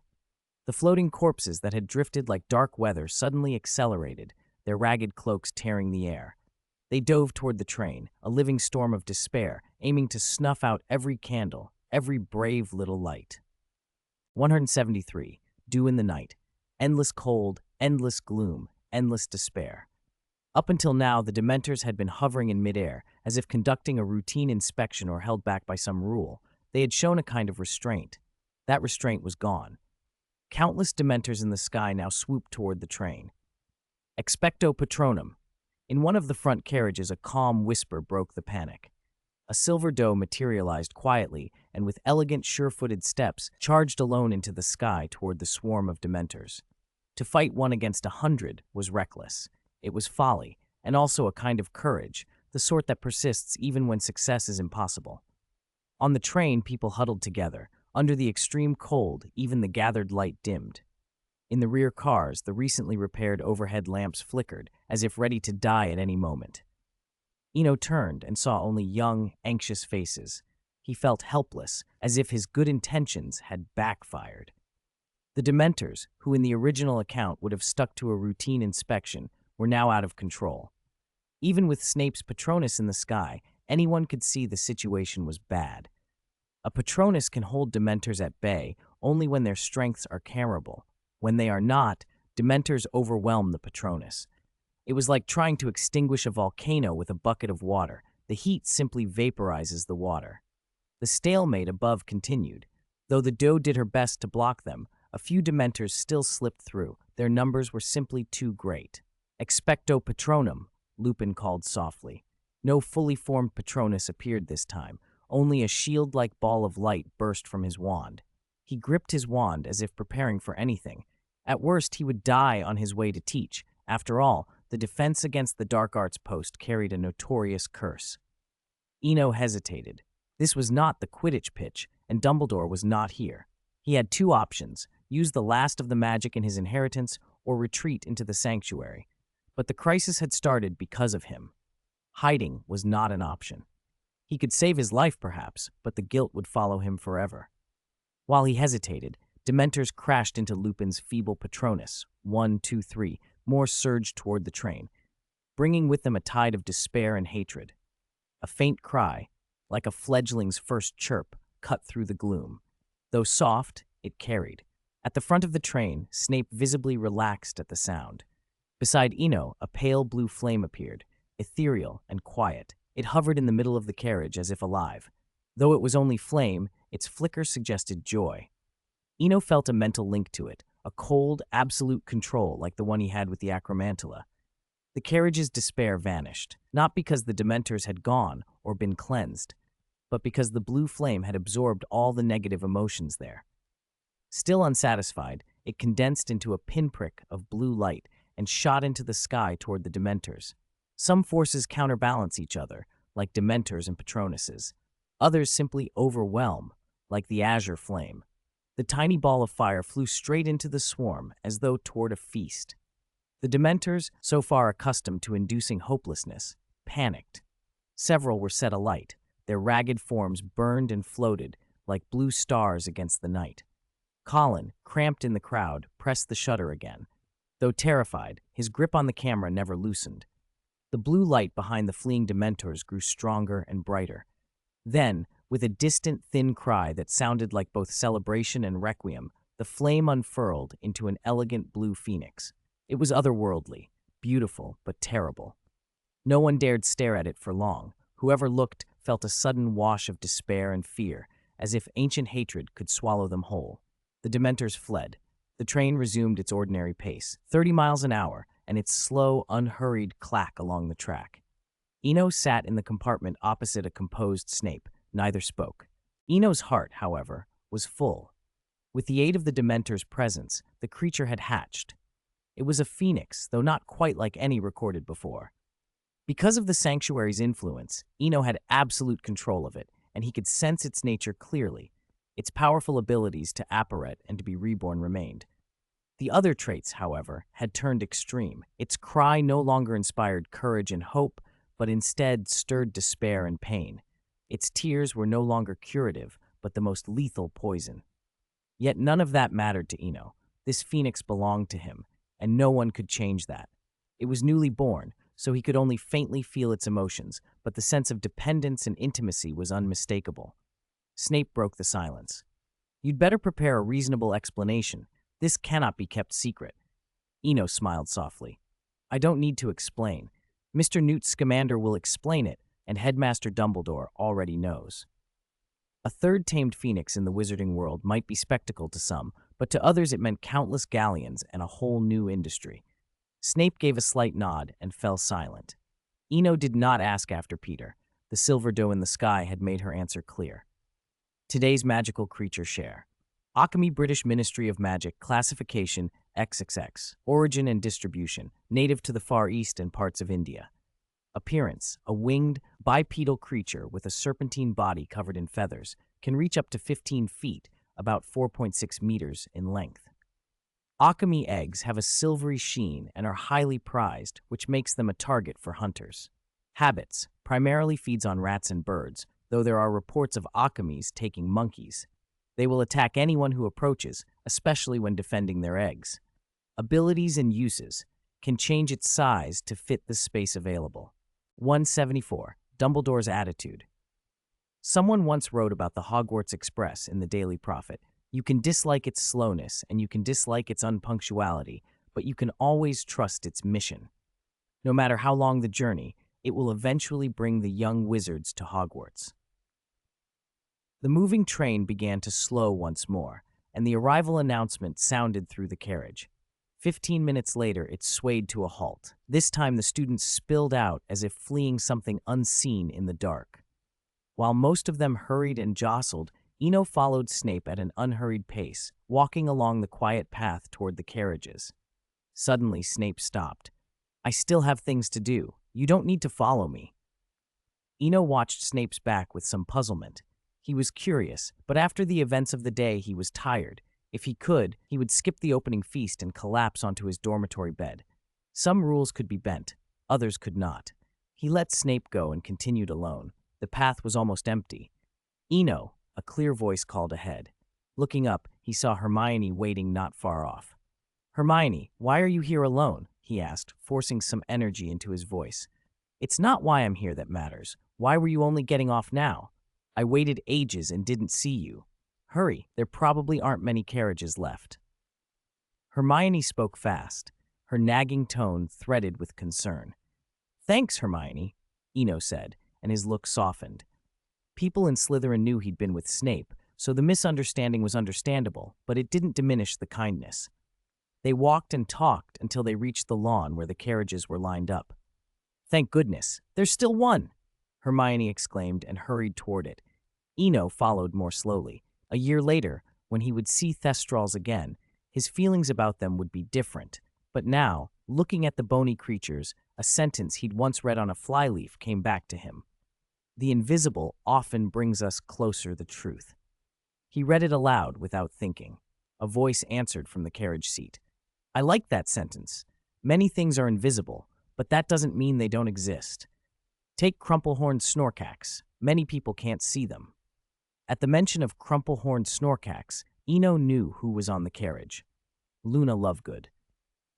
The floating corpses that had drifted like dark weather suddenly accelerated, their ragged cloaks tearing the air. They dove toward the train, a living storm of despair, aiming to snuff out every candle, every brave little light. 173. Dew in the night. Endless cold, endless gloom, endless despair. Up until now, the Dementors had been hovering in midair, as if conducting a routine inspection or held back by some rule. They had shown a kind of restraint. That restraint was gone. Countless Dementors in the sky now swooped toward the train. Expecto Patronum. In one of the front carriages, a calm whisper broke the panic. A silver doe materialized quietly and with elegant, sure-footed steps charged alone into the sky toward the swarm of Dementors. To fight one against 100 was reckless. It was folly, and also a kind of courage, the sort that persists even when success is impossible. On the train, people huddled together. Under the extreme cold, even the gathered light dimmed. In the rear cars, the recently repaired overhead lamps flickered, as if ready to die at any moment. Eno turned and saw only young, anxious faces. He felt helpless, as if his good intentions had backfired. The Dementors, who in the original account would have stuck to a routine inspection, were now out of control. Even with Snape's Patronus in the sky, anyone could see the situation was bad. A Patronus can hold Dementors at bay only when their strengths are cameraable. When they are not, Dementors overwhelm the Patronus. It was like trying to extinguish a volcano with a bucket of water. The heat simply vaporizes the water. The stalemate above continued. Though the doe did her best to block them, a few Dementors still slipped through. Their numbers were simply too great. Expecto Patronum, Lupin called softly. No fully formed Patronus appeared this time. Only a shield-like ball of light burst from his wand. He gripped his wand as if preparing for anything. At worst, he would die on his way to teach. After all, the defense against the dark arts post carried a notorious curse. Eno hesitated. This was not the Quidditch pitch, and Dumbledore was not here. He had two options: use the last of the magic in his inheritance or retreat into the sanctuary. But the crisis had started because of him. Hiding was not an option. He could save his life, perhaps, but the guilt would follow him forever. While he hesitated, Dementors crashed into Lupin's feeble Patronus. 1, 2, 3. More surged toward the train, bringing with them a tide of despair and hatred. A faint cry, like a fledgling's first chirp, cut through the gloom. Though soft, it carried. At the front of the train, Snape visibly relaxed at the sound. Beside Eno, a pale blue flame appeared, ethereal and quiet. It hovered in the middle of the carriage as if alive. Though it was only flame, its flicker suggested joy. Eno felt a mental link to it, a cold, absolute control like the one he had with the Acromantula. The carriage's despair vanished, not because the Dementors had gone or been cleansed, but because the blue flame had absorbed all the negative emotions there. Still unsatisfied, it condensed into a pinprick of blue light and shot into the sky toward the Dementors. Some forces counterbalance each other, like Dementors and Patronuses. Others simply overwhelm, like the azure flame. The tiny ball of fire flew straight into the swarm, as though toward a feast. The Dementors, so far accustomed to inducing hopelessness, panicked. Several were set alight. Their ragged forms burned and floated like blue stars against the night. Colin, cramped in the crowd, pressed the shutter again. Though terrified, his grip on the camera never loosened. The blue light behind the fleeing Dementors grew stronger and brighter. Then, with a distant, thin cry that sounded like both celebration and requiem, the flame unfurled into an elegant blue phoenix. It was otherworldly, beautiful, but terrible. No one dared stare at it for long. Whoever looked felt a sudden wash of despair and fear, as if ancient hatred could swallow them whole. The Dementors fled. The train resumed its ordinary pace, 30 miles an hour, and its slow, unhurried clack along the track. Eno sat in the compartment opposite a composed Snape. Neither spoke. Eno's heart, however, was full. With the aid of the Dementor's presence, the creature had hatched. It was a phoenix, though not quite like any recorded before. Because of the sanctuary's influence, Eno had absolute control of it, and he could sense its nature clearly. Its powerful abilities to apparate and to be reborn remained. The other traits, however, had turned extreme. Its cry no longer inspired courage and hope, but instead stirred despair and pain. Its tears were no longer curative, but the most lethal poison. Yet none of that mattered to Eno. This phoenix belonged to him, and no one could change that. It was newly born, so he could only faintly feel its emotions, but the sense of dependence and intimacy was unmistakable. Snape broke the silence. "You'd better prepare a reasonable explanation. This cannot be kept secret." Eno smiled softly. "I don't need to explain. Mr. Newt Scamander will explain it, and Headmaster Dumbledore already knows." A third tamed phoenix in the wizarding world might be spectacle to some, but to others it meant countless galleons and a whole new industry. Snape gave a slight nod and fell silent. Eno did not ask after Peter. The silver doe in the sky had made her answer clear. Today's magical creature share. Occamy British Ministry of Magic, classification XXX, origin and distribution, native to the Far East and parts of India. Appearance, a winged, bipedal creature with a serpentine body covered in feathers, can reach up to 15 feet, about 4.6 meters in length. Akami eggs have a silvery sheen and are highly prized, which makes them a target for hunters. Habits primarily feeds on rats and birds, though there are reports of akamis taking monkeys. They will attack anyone who approaches, especially when defending their eggs. Abilities and uses can change its size to fit the space available. 174. Dumbledore's attitude. Someone once wrote about the Hogwarts Express in the Daily Prophet. You can dislike its slowness and you can dislike its unpunctuality, but you can always trust its mission. No matter how long the journey, it will eventually bring the young wizards to Hogwarts. The moving train began to slow once more, and the arrival announcement sounded through the carriage. 15 minutes later, it swayed to a halt. This time, the students spilled out as if fleeing something unseen in the dark. While most of them hurried and jostled, Eno followed Snape at an unhurried pace, walking along the quiet path toward the carriages. Suddenly, Snape stopped. "I still have things to do. You don't need to follow me." Eno watched Snape's back with some puzzlement. He was curious, but after the events of the day, he was tired. If he could, he would skip the opening feast and collapse onto his dormitory bed. Some rules could be bent, others could not. He let Snape go and continued alone. The path was almost empty. "Eno," a clear voice called ahead. Looking up, he saw Hermione waiting not far off. "Hermione, why are you here alone?" he asked, forcing some energy into his voice. "It's not why I'm here that matters. Why were you only getting off now? I waited ages and didn't see you. Hurry, there probably aren't many carriages left." Hermione spoke fast, her nagging tone threaded with concern. "Thanks, Hermione," Eno said, and his look softened. People in Slytherin knew he'd been with Snape, so the misunderstanding was understandable, but it didn't diminish the kindness. They walked and talked until they reached the lawn where the carriages were lined up. "Thank goodness, there's still one!" Hermione exclaimed and hurried toward it. Eno followed more slowly. A year later, when he would see Thestrals again, his feelings about them would be different. But now, looking at the bony creatures, a sentence he'd once read on a flyleaf came back to him. "The invisible often brings us closer the truth." He read it aloud without thinking. A voice answered from the carriage seat. "I like that sentence. Many things are invisible, but that doesn't mean they don't exist. Take Crumplehorn's Snorkax. Many people can't see them." At the mention of Crumplehorn's Snorkax, Eno knew who was on the carriage. Luna Lovegood.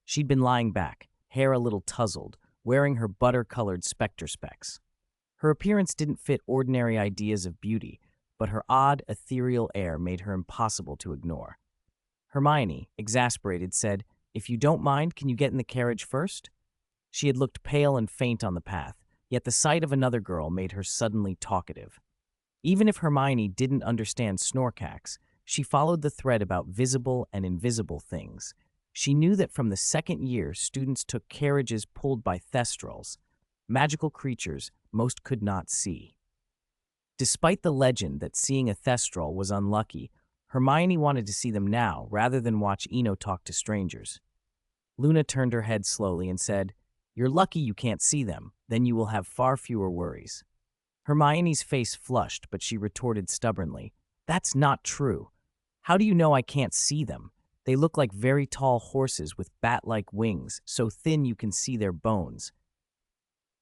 She'd been lying back, hair a little tousled, wearing her butter-colored specter specs. Her appearance didn't fit ordinary ideas of beauty, but her odd, ethereal air made her impossible to ignore. Hermione, exasperated, said, "If you don't mind, can you get in the carriage first?" She had looked pale and faint on the path, yet the sight of another girl made her suddenly talkative. Even if Hermione didn't understand Snorkax, she followed the thread about visible and invisible things. She knew that from the second year, students took carriages pulled by Thestrals, magical creatures most could not see. Despite the legend that seeing a Thestral was unlucky, Hermione wanted to see them now rather than watch Eno talk to strangers. Luna turned her head slowly and said, "You're lucky you can't see them, then you will have far fewer worries." Hermione's face flushed, but she retorted stubbornly, "That's not true. How do you know I can't see them? They look like very tall horses with bat-like wings, so thin you can see their bones."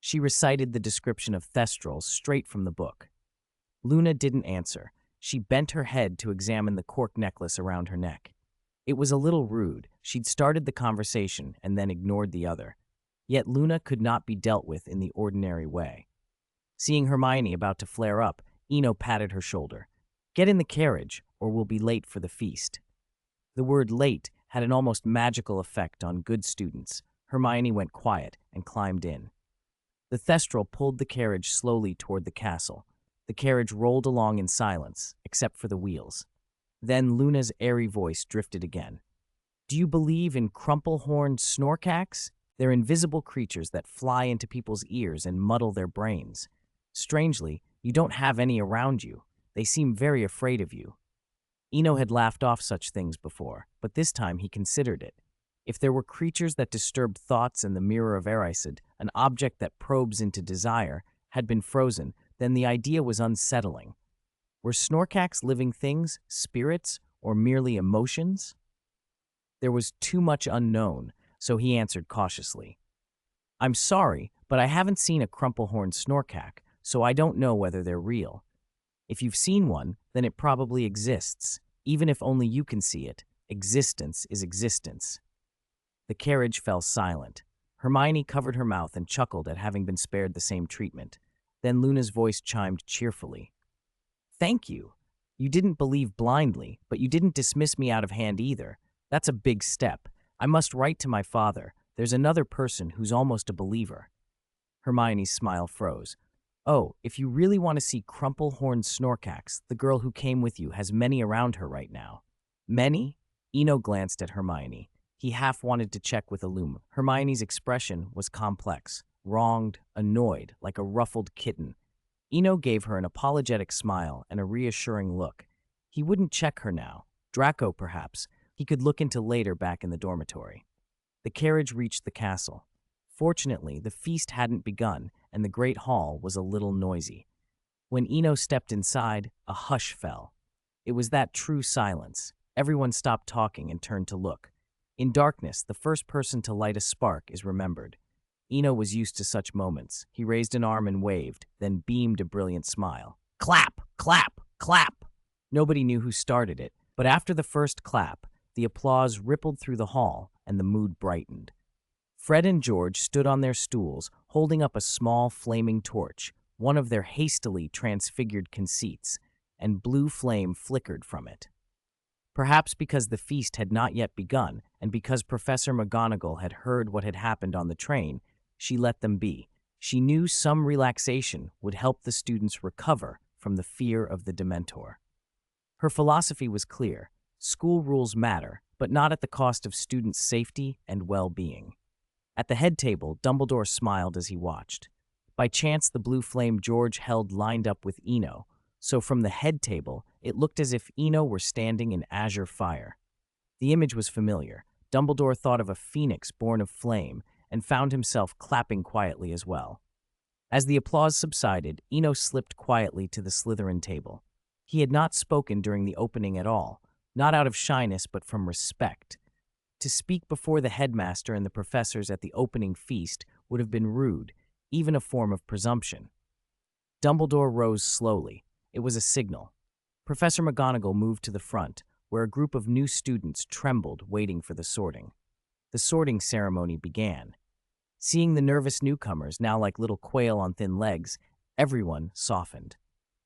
She recited the description of Thestrals straight from the book. Luna didn't answer. She bent her head to examine the cork necklace around her neck. It was a little rude. She'd started the conversation and then ignored the other. Yet Luna could not be dealt with in the ordinary way. Seeing Hermione about to flare up, Eno patted her shoulder. "Get in the carriage, or we'll be late for the feast." The word late had an almost magical effect on good students. Hermione went quiet and climbed in. The Thestral pulled the carriage slowly toward the castle. The carriage rolled along in silence, except for the wheels. Then Luna's airy voice drifted again. "Do you believe in Crumplehorn's Snorkax? They're invisible creatures that fly into people's ears and muddle their brains. Strangely, you don't have any around you. They seem very afraid of you." Eno had laughed off such things before, but this time he considered it. If there were creatures that disturbed thoughts in the mirror of Erised, an object that probes into desire, had been frozen, then the idea was unsettling. Were Snorkax living things, spirits, or merely emotions? There was too much unknown, so he answered cautiously. I'm sorry, but I haven't seen a crumple-horned snorkack, so I don't know whether they're real. If you've seen one, then it probably exists. Even if only you can see it, existence is existence. The carriage fell silent. Hermione covered her mouth and chuckled at having been spared the same treatment. Then Luna's voice chimed cheerfully. Thank you. You didn't believe blindly, but you didn't dismiss me out of hand either. That's a big step. I must write to my father. There's another person who's almost a believer. Hermione's smile froze. Oh, if you really want to see crumple-horned snorkacks, the girl who came with you has many around her right now. Many? Eno glanced at Hermione. He half wanted to check with Illum. Hermione's expression was complex, wronged, annoyed, like a ruffled kitten. Eno gave her an apologetic smile and a reassuring look. He wouldn't check her now. Draco, perhaps. He could look into later back in the dormitory. The carriage reached the castle. Fortunately, the feast hadn't begun, and the great hall was a little noisy. When Eno stepped inside, a hush fell. It was that true silence. Everyone stopped talking and turned to look. In darkness, the first person to light a spark is remembered. Eno was used to such moments. He raised an arm and waved, then beamed a brilliant smile. Clap! Clap! Clap! Nobody knew who started it, but after the first clap, the applause rippled through the hall and the mood brightened. Fred and George stood on their stools, holding up a small flaming torch, one of their hastily transfigured conceits, and blue flame flickered from it. Perhaps because the feast had not yet begun, and because Professor McGonagall had heard what had happened on the train, she let them be. She knew some relaxation would help the students recover from the fear of the Dementor. Her philosophy was clear. School rules matter, but not at the cost of students' safety and well-being. At the head table, Dumbledore smiled as he watched. By chance, the blue flame George held lined up with Eno, so from the head table, it looked as if Eno were standing in azure fire. The image was familiar. Dumbledore thought of a phoenix born of flame and found himself clapping quietly as well. As the applause subsided, Eno slipped quietly to the Slytherin table. He had not spoken during the opening at all, not out of shyness but from respect. To speak before the headmaster and the professors at the opening feast would have been rude, even a form of presumption. Dumbledore rose slowly. It was a signal. Professor McGonagall moved to the front, where a group of new students trembled, waiting for the sorting. The sorting ceremony began. Seeing the nervous newcomers, now like little quail on thin legs, everyone softened.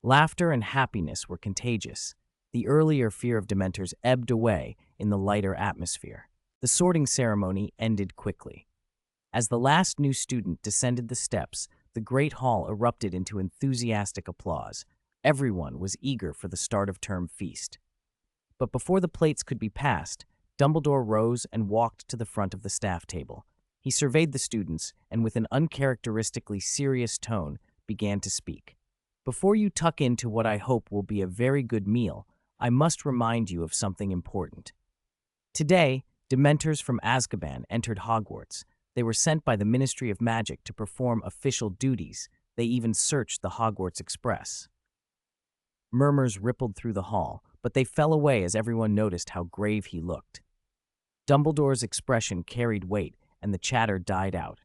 Laughter and happiness were contagious. The earlier fear of Dementors ebbed away in the lighter atmosphere. The sorting ceremony ended quickly. As the last new student descended the steps, the great hall erupted into enthusiastic applause. Everyone was eager for the start-of-term feast. But before the plates could be passed, Dumbledore rose and walked to the front of the staff table. He surveyed the students and with an uncharacteristically serious tone began to speak. Before you tuck into what I hope will be a very good meal, I must remind you of something important. Today, Dementors from Azkaban entered Hogwarts. They were sent by the Ministry of Magic to perform official duties. They even searched the Hogwarts Express. Murmurs rippled through the hall, but they fell away as everyone noticed how grave he looked. Dumbledore's expression carried weight, and the chatter died out.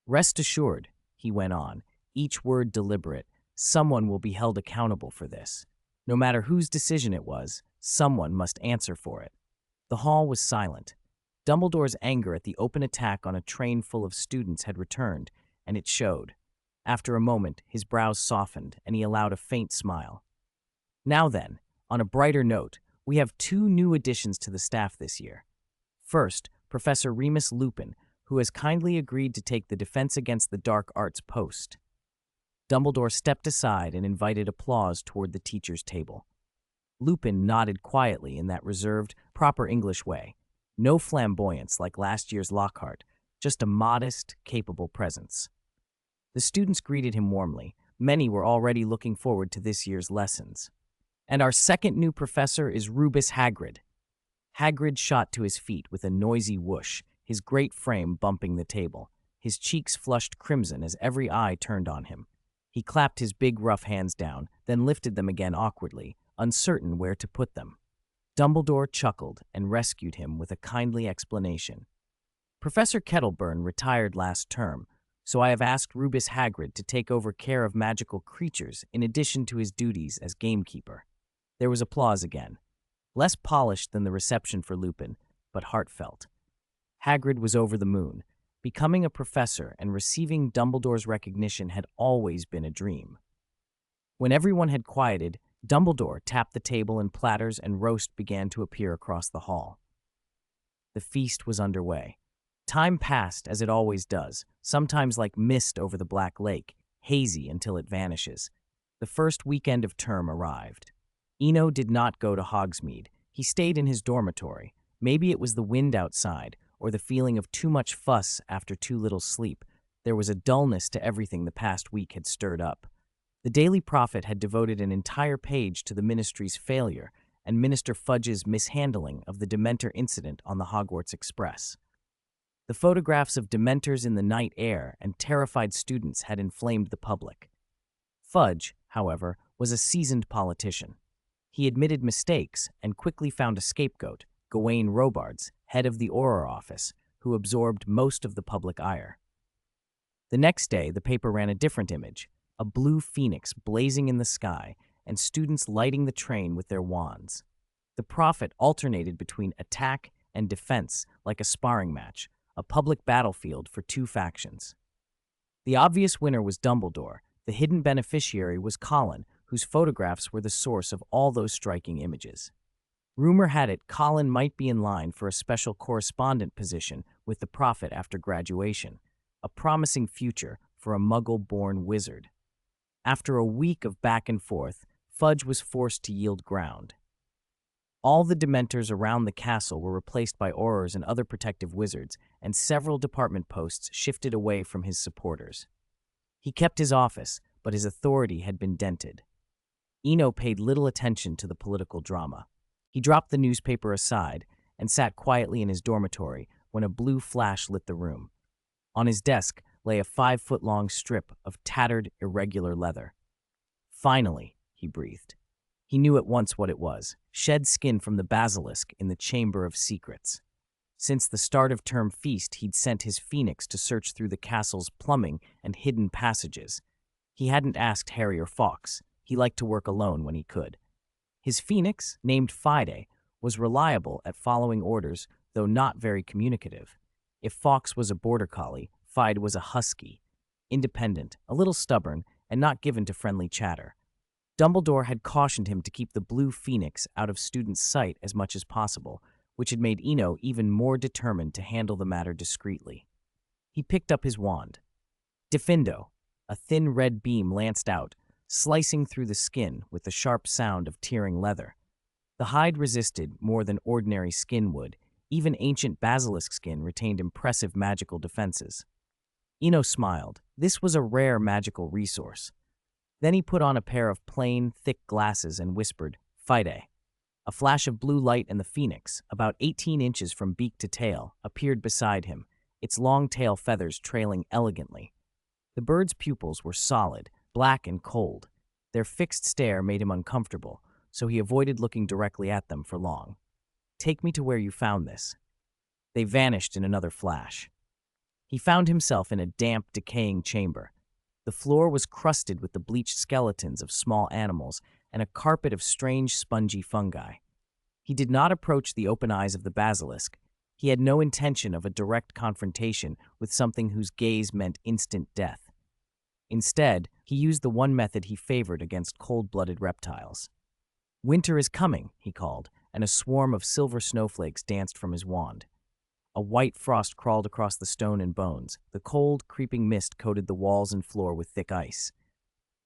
Rest assured, he went on, each word deliberate, someone will be held accountable for this. No matter whose decision it was, someone must answer for it. The hall was silent. Dumbledore's anger at the open attack on a train full of students had returned, and it showed. After a moment, his brows softened, and he allowed a faint smile. Now then, on a brighter note, we have 2 new additions to the staff this year. First, Professor Remus Lupin, who has kindly agreed to take the Defense Against the Dark Arts post. Dumbledore stepped aside and invited applause toward the teacher's table. Lupin nodded quietly in that reserved, proper English way. No flamboyance like last year's Lockhart, just a modest, capable presence. The students greeted him warmly. Many were already looking forward to this year's lessons. And our second new professor is Rubus Hagrid. Hagrid shot to his feet with a noisy whoosh, his great frame bumping the table. His cheeks flushed crimson as every eye turned on him. He clapped his big rough hands down, then lifted them again awkwardly, uncertain where to put them. Dumbledore chuckled and rescued him with a kindly explanation. Professor Kettleburn retired last term, so I have asked Rubus Hagrid to take over care of magical creatures in addition to his duties as gamekeeper. There was applause again, less polished than the reception for Lupin, but heartfelt. Hagrid was over the moon. Becoming a professor and receiving Dumbledore's recognition had always been a dream. When everyone had quieted, Dumbledore tapped the table and platters and roast began to appear across the hall. The feast was underway. Time passed as it always does, sometimes like mist over the Black Lake, hazy until it vanishes. The first weekend of term arrived. Eno did not go to Hogsmeade. He stayed in his dormitory. Maybe it was the wind outside, or the feeling of too much fuss after too little sleep. There was a dullness to everything the past week had stirred up. The Daily Prophet had devoted an entire page to the Ministry's failure and Minister Fudge's mishandling of the Dementor incident on the Hogwarts Express. The photographs of Dementors in the night air and terrified students had inflamed the public. Fudge, however, was a seasoned politician. He admitted mistakes and quickly found a scapegoat, Gawain Robards, head of the Auror office, who absorbed most of the public ire. The next day, the paper ran a different image, a blue phoenix blazing in the sky and students lighting the train with their wands. The Prophet alternated between attack and defense like a sparring match, a public battlefield for two factions. The obvious winner was Dumbledore. The hidden beneficiary was Colin, whose photographs were the source of all those striking images. Rumor had it Colin might be in line for a special correspondent position with the Prophet after graduation, a promising future for a Muggle-born wizard. After a week of back and forth, Fudge was forced to yield ground. All the Dementors around the castle were replaced by Aurors and other protective wizards, and several department posts shifted away from his supporters. He kept his office, but his authority had been dented. Eno paid little attention to the political drama. He dropped the newspaper aside and sat quietly in his dormitory when a blue flash lit the room. On his desk lay a 5-foot-long strip of tattered, irregular leather. Finally, he breathed. He knew at once what it was, shed skin from the basilisk in the Chamber of Secrets. Since the start of term feast, he'd sent his phoenix to search through the castle's plumbing and hidden passages. He hadn't asked Harry or Fawkes. He liked to work alone when he could. His phoenix, named Fide, was reliable at following orders, though not very communicative. If Fawkes was a border collie, Fide was a husky, independent, a little stubborn, and not given to friendly chatter. Dumbledore had cautioned him to keep the blue phoenix out of students' sight as much as possible, which had made Eno even more determined to handle the matter discreetly. He picked up his wand. Diffindo, a thin red beam lanced out, slicing through the skin with the sharp sound of tearing leather. The hide resisted more than ordinary skin would. Even ancient basilisk skin retained impressive magical defenses. Eno smiled. This was a rare magical resource. Then he put on a pair of plain, thick glasses and whispered, "Fide." A flash of blue light and the phoenix, about 18 inches from beak to tail, appeared beside him, its long tail feathers trailing elegantly. The bird's pupils were solid, black and cold. Their fixed stare made him uncomfortable, so he avoided looking directly at them for long. "Take me to where you found this." They vanished in another flash. He found himself in a damp, decaying chamber. The floor was crusted with the bleached skeletons of small animals and a carpet of strange, spongy fungi. He did not approach the open eyes of the basilisk. He had no intention of a direct confrontation with something whose gaze meant instant death. Instead, he used the one method he favored against cold-blooded reptiles. "Winter is coming," he called, and a swarm of silver snowflakes danced from his wand. A white frost crawled across the stone and bones. The cold, creeping mist coated the walls and floor with thick ice.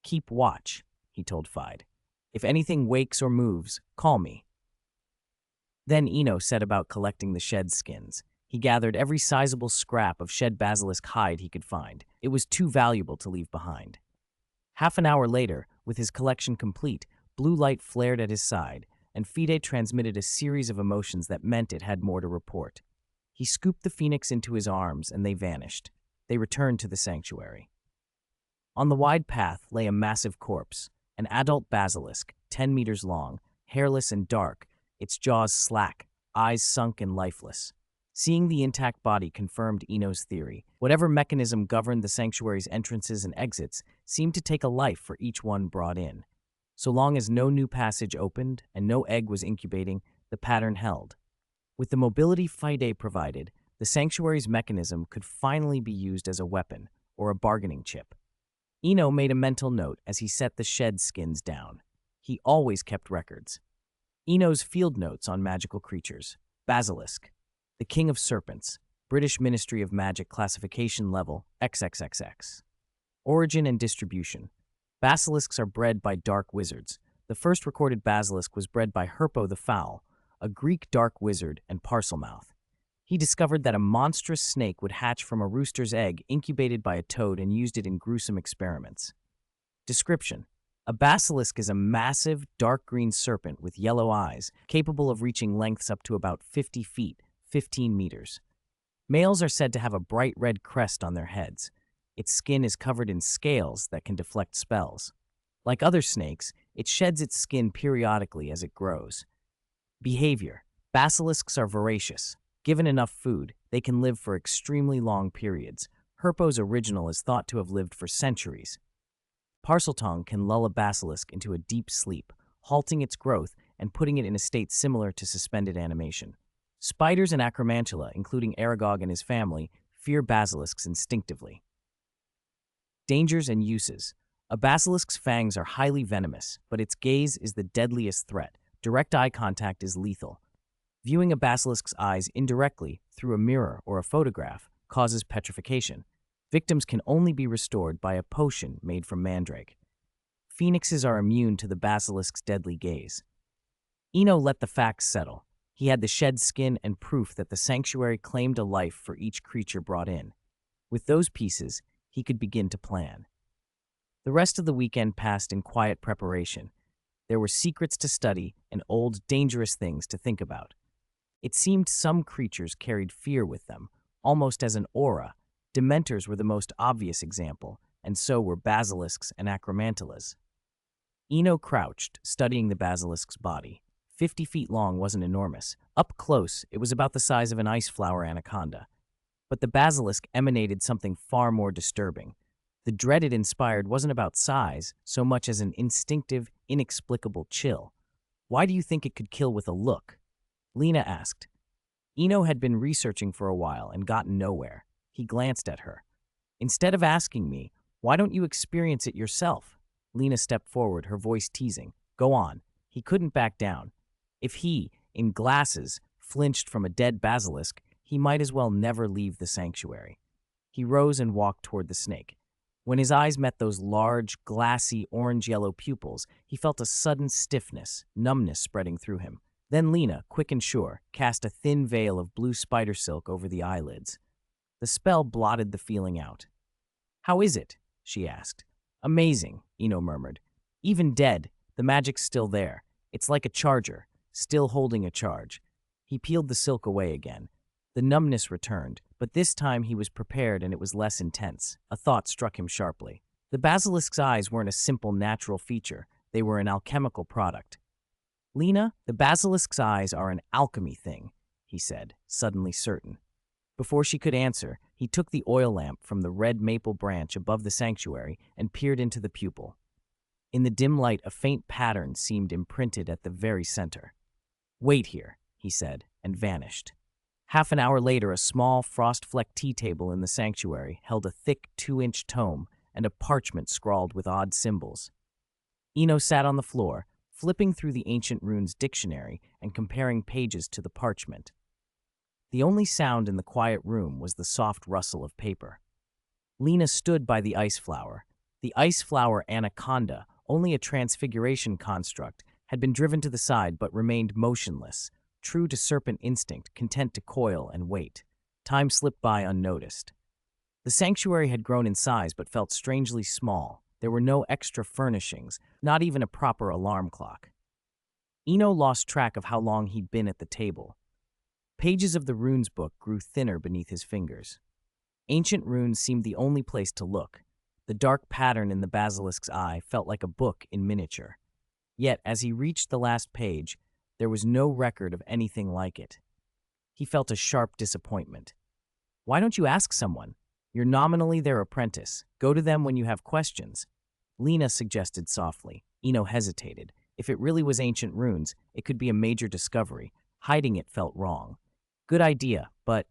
"Keep watch," he told Fide. "If anything wakes or moves, call me." Then Eno set about collecting the shed skins. He gathered every sizable scrap of shed basilisk hide he could find. It was too valuable to leave behind. Half an hour later, with his collection complete, blue light flared at his side, and Fide transmitted a series of emotions that meant it had more to report. He scooped the phoenix into his arms, and they vanished. They returned to the sanctuary. On the wide path lay a massive corpse, an adult basilisk, 10 meters long, hairless and dark, its jaws slack, eyes sunk and lifeless. Seeing the intact body confirmed Eno's theory. Whatever mechanism governed the sanctuary's entrances and exits seemed to take a life for each one brought in. So long as no new passage opened and no egg was incubating, the pattern held. With the mobility Fide provided, the sanctuary's mechanism could finally be used as a weapon or a bargaining chip. Eno made a mental note as he set the shed skins down. He always kept records. Eno's field notes on magical creatures. Basilisk, the king of serpents, British Ministry of Magic classification level XXXX. Origin and distribution. Basilisks are bred by dark wizards. The first recorded basilisk was bred by Herpo the Foul, a Greek dark wizard and parselmouth. He discovered that a monstrous snake would hatch from a rooster's egg incubated by a toad and used it in gruesome experiments. Description. A basilisk is a massive, dark green serpent with yellow eyes, capable of reaching lengths up to about 50 feet, 15 meters. Males are said to have a bright red crest on their heads. Its skin is covered in scales that can deflect spells. Like other snakes, it sheds its skin periodically as it grows. Behavior. Basilisks are voracious. Given enough food, they can live for extremely long periods. Herpo's original is thought to have lived for centuries. Parseltongue can lull a basilisk into a deep sleep, halting its growth and putting it in a state similar to suspended animation. Spiders and acromantula, including Aragog and his family, fear basilisks instinctively. Dangers and uses. A basilisk's fangs are highly venomous, but its gaze is the deadliest threat. Direct eye contact is lethal. Viewing a basilisk's eyes indirectly through a mirror or a photograph causes petrification. Victims can only be restored by a potion made from mandrake. Phoenixes are immune to the basilisk's deadly gaze. Eno let the facts settle. He had the shed skin and proof that the sanctuary claimed a life for each creature brought in. With those pieces, he could begin to plan. The rest of the weekend passed in quiet preparation. There were secrets to study and old, dangerous things to think about. It seemed some creatures carried fear with them, almost as an aura. Dementors were the most obvious example, and so were basilisks and acromantulas. Eno crouched, studying the basilisk's body. 50 feet long wasn't enormous. Up close, it was about the size of an ice flower anaconda. But the basilisk emanated something far more disturbing. The dread it inspired wasn't about size, so much as an instinctive, inexplicable chill. Why do you think it could kill with a look? Lena asked. Eno had been researching for a while and gotten nowhere. He glanced at her. Instead of asking me, why don't you experience it yourself? Lena stepped forward, her voice teasing. Go on. He couldn't back down. If he, in glasses, flinched from a dead basilisk, he might as well never leave the sanctuary. He rose and walked toward the snake. When his eyes met those large, glassy, orange-yellow pupils, he felt a sudden stiffness, numbness spreading through him. Then Lena, quick and sure, cast a thin veil of blue spider silk over the eyelids. The spell blotted the feeling out. How is it? She asked. Amazing, Eno murmured. Even dead, the magic's still there. It's like a charger, still holding a charge. He peeled the silk away again. The numbness returned, but this time he was prepared and it was less intense. A thought struck him sharply. The basilisk's eyes weren't a simple natural feature. They were an alchemical product. Lena, the basilisk's eyes are an alchemy thing, he said, suddenly certain. Before she could answer, he took the oil lamp from the red maple branch above the sanctuary and peered into the pupil. In the dim light, a faint pattern seemed imprinted at the very center. Wait here, he said, and vanished. Half an hour later, a small, frost-flecked tea table in the sanctuary held a thick 2-inch tome and a parchment scrawled with odd symbols. Eno sat on the floor, flipping through the ancient runes dictionary and comparing pages to the parchment. The only sound in the quiet room was the soft rustle of paper. Lena stood by the ice flower. The ice flower anaconda, only a transfiguration construct, had been driven to the side but remained motionless, true to serpent instinct, content to coil and wait. Time slipped by unnoticed. The sanctuary had grown in size but felt strangely small. There were no extra furnishings, not even a proper alarm clock. Eno lost track of how long he'd been at the table. Pages of the runes book grew thinner beneath his fingers. Ancient runes seemed the only place to look. The dark pattern in the basilisk's eye felt like a book in miniature. Yet, as he reached the last page, There was no record of anything like it. He felt a sharp disappointment. Why don't you ask someone? You're nominally their apprentice. Go to them when you have questions. Lena suggested softly. Eno hesitated. If it really was ancient runes, it could be a major discovery. Hiding it felt wrong. Good idea, but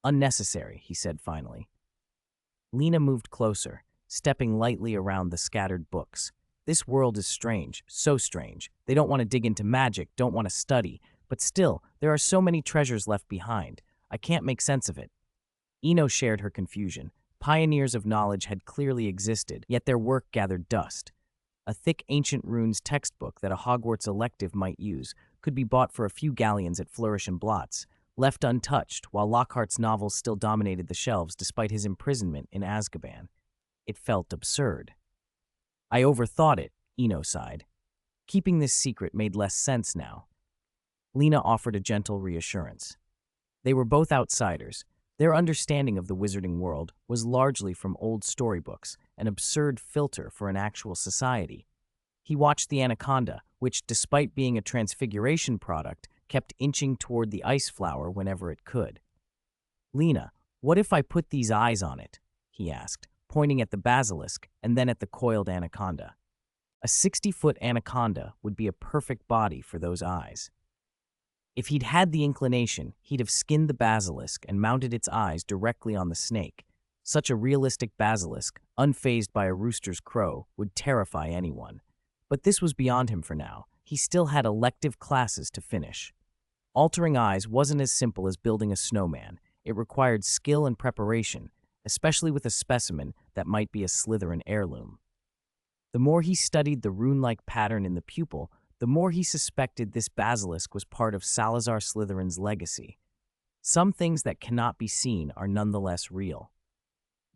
unnecessary, he said finally. Lena moved closer, stepping lightly around the scattered books. This world is strange, so strange. They don't want to dig into magic, don't want to study, but still, there are so many treasures left behind. I can't make sense of it. Eno shared her confusion. Pioneers of knowledge had clearly existed, yet their work gathered dust. A thick ancient runes textbook that a Hogwarts elective might use could be bought for a few galleons at Flourish and Blott's, left untouched while Lockhart's novels still dominated the shelves despite his imprisonment in Azkaban. It felt absurd. I overthought it, Eno sighed. Keeping this secret made less sense now. Lena offered a gentle reassurance. They were both outsiders. Their understanding of the wizarding world was largely from old storybooks, an absurd filter for an actual society. He watched the anaconda, which, despite being a transfiguration product, kept inching toward the ice flower whenever it could. Lena, what if I put these eyes on it? He asked, pointing at the basilisk and then at the coiled anaconda. A 60-foot anaconda would be a perfect body for those eyes. If he'd had the inclination, he'd have skinned the basilisk and mounted its eyes directly on the snake. Such a realistic basilisk, unfazed by a rooster's crow, would terrify anyone. But this was beyond him for now. He still had elective classes to finish. Altering eyes wasn't as simple as building a snowman. It required skill and preparation, especially with a specimen that might be a Slytherin heirloom. The more he studied the rune-like pattern in the pupil, the more he suspected this basilisk was part of Salazar Slytherin's legacy. Some things that cannot be seen are nonetheless real.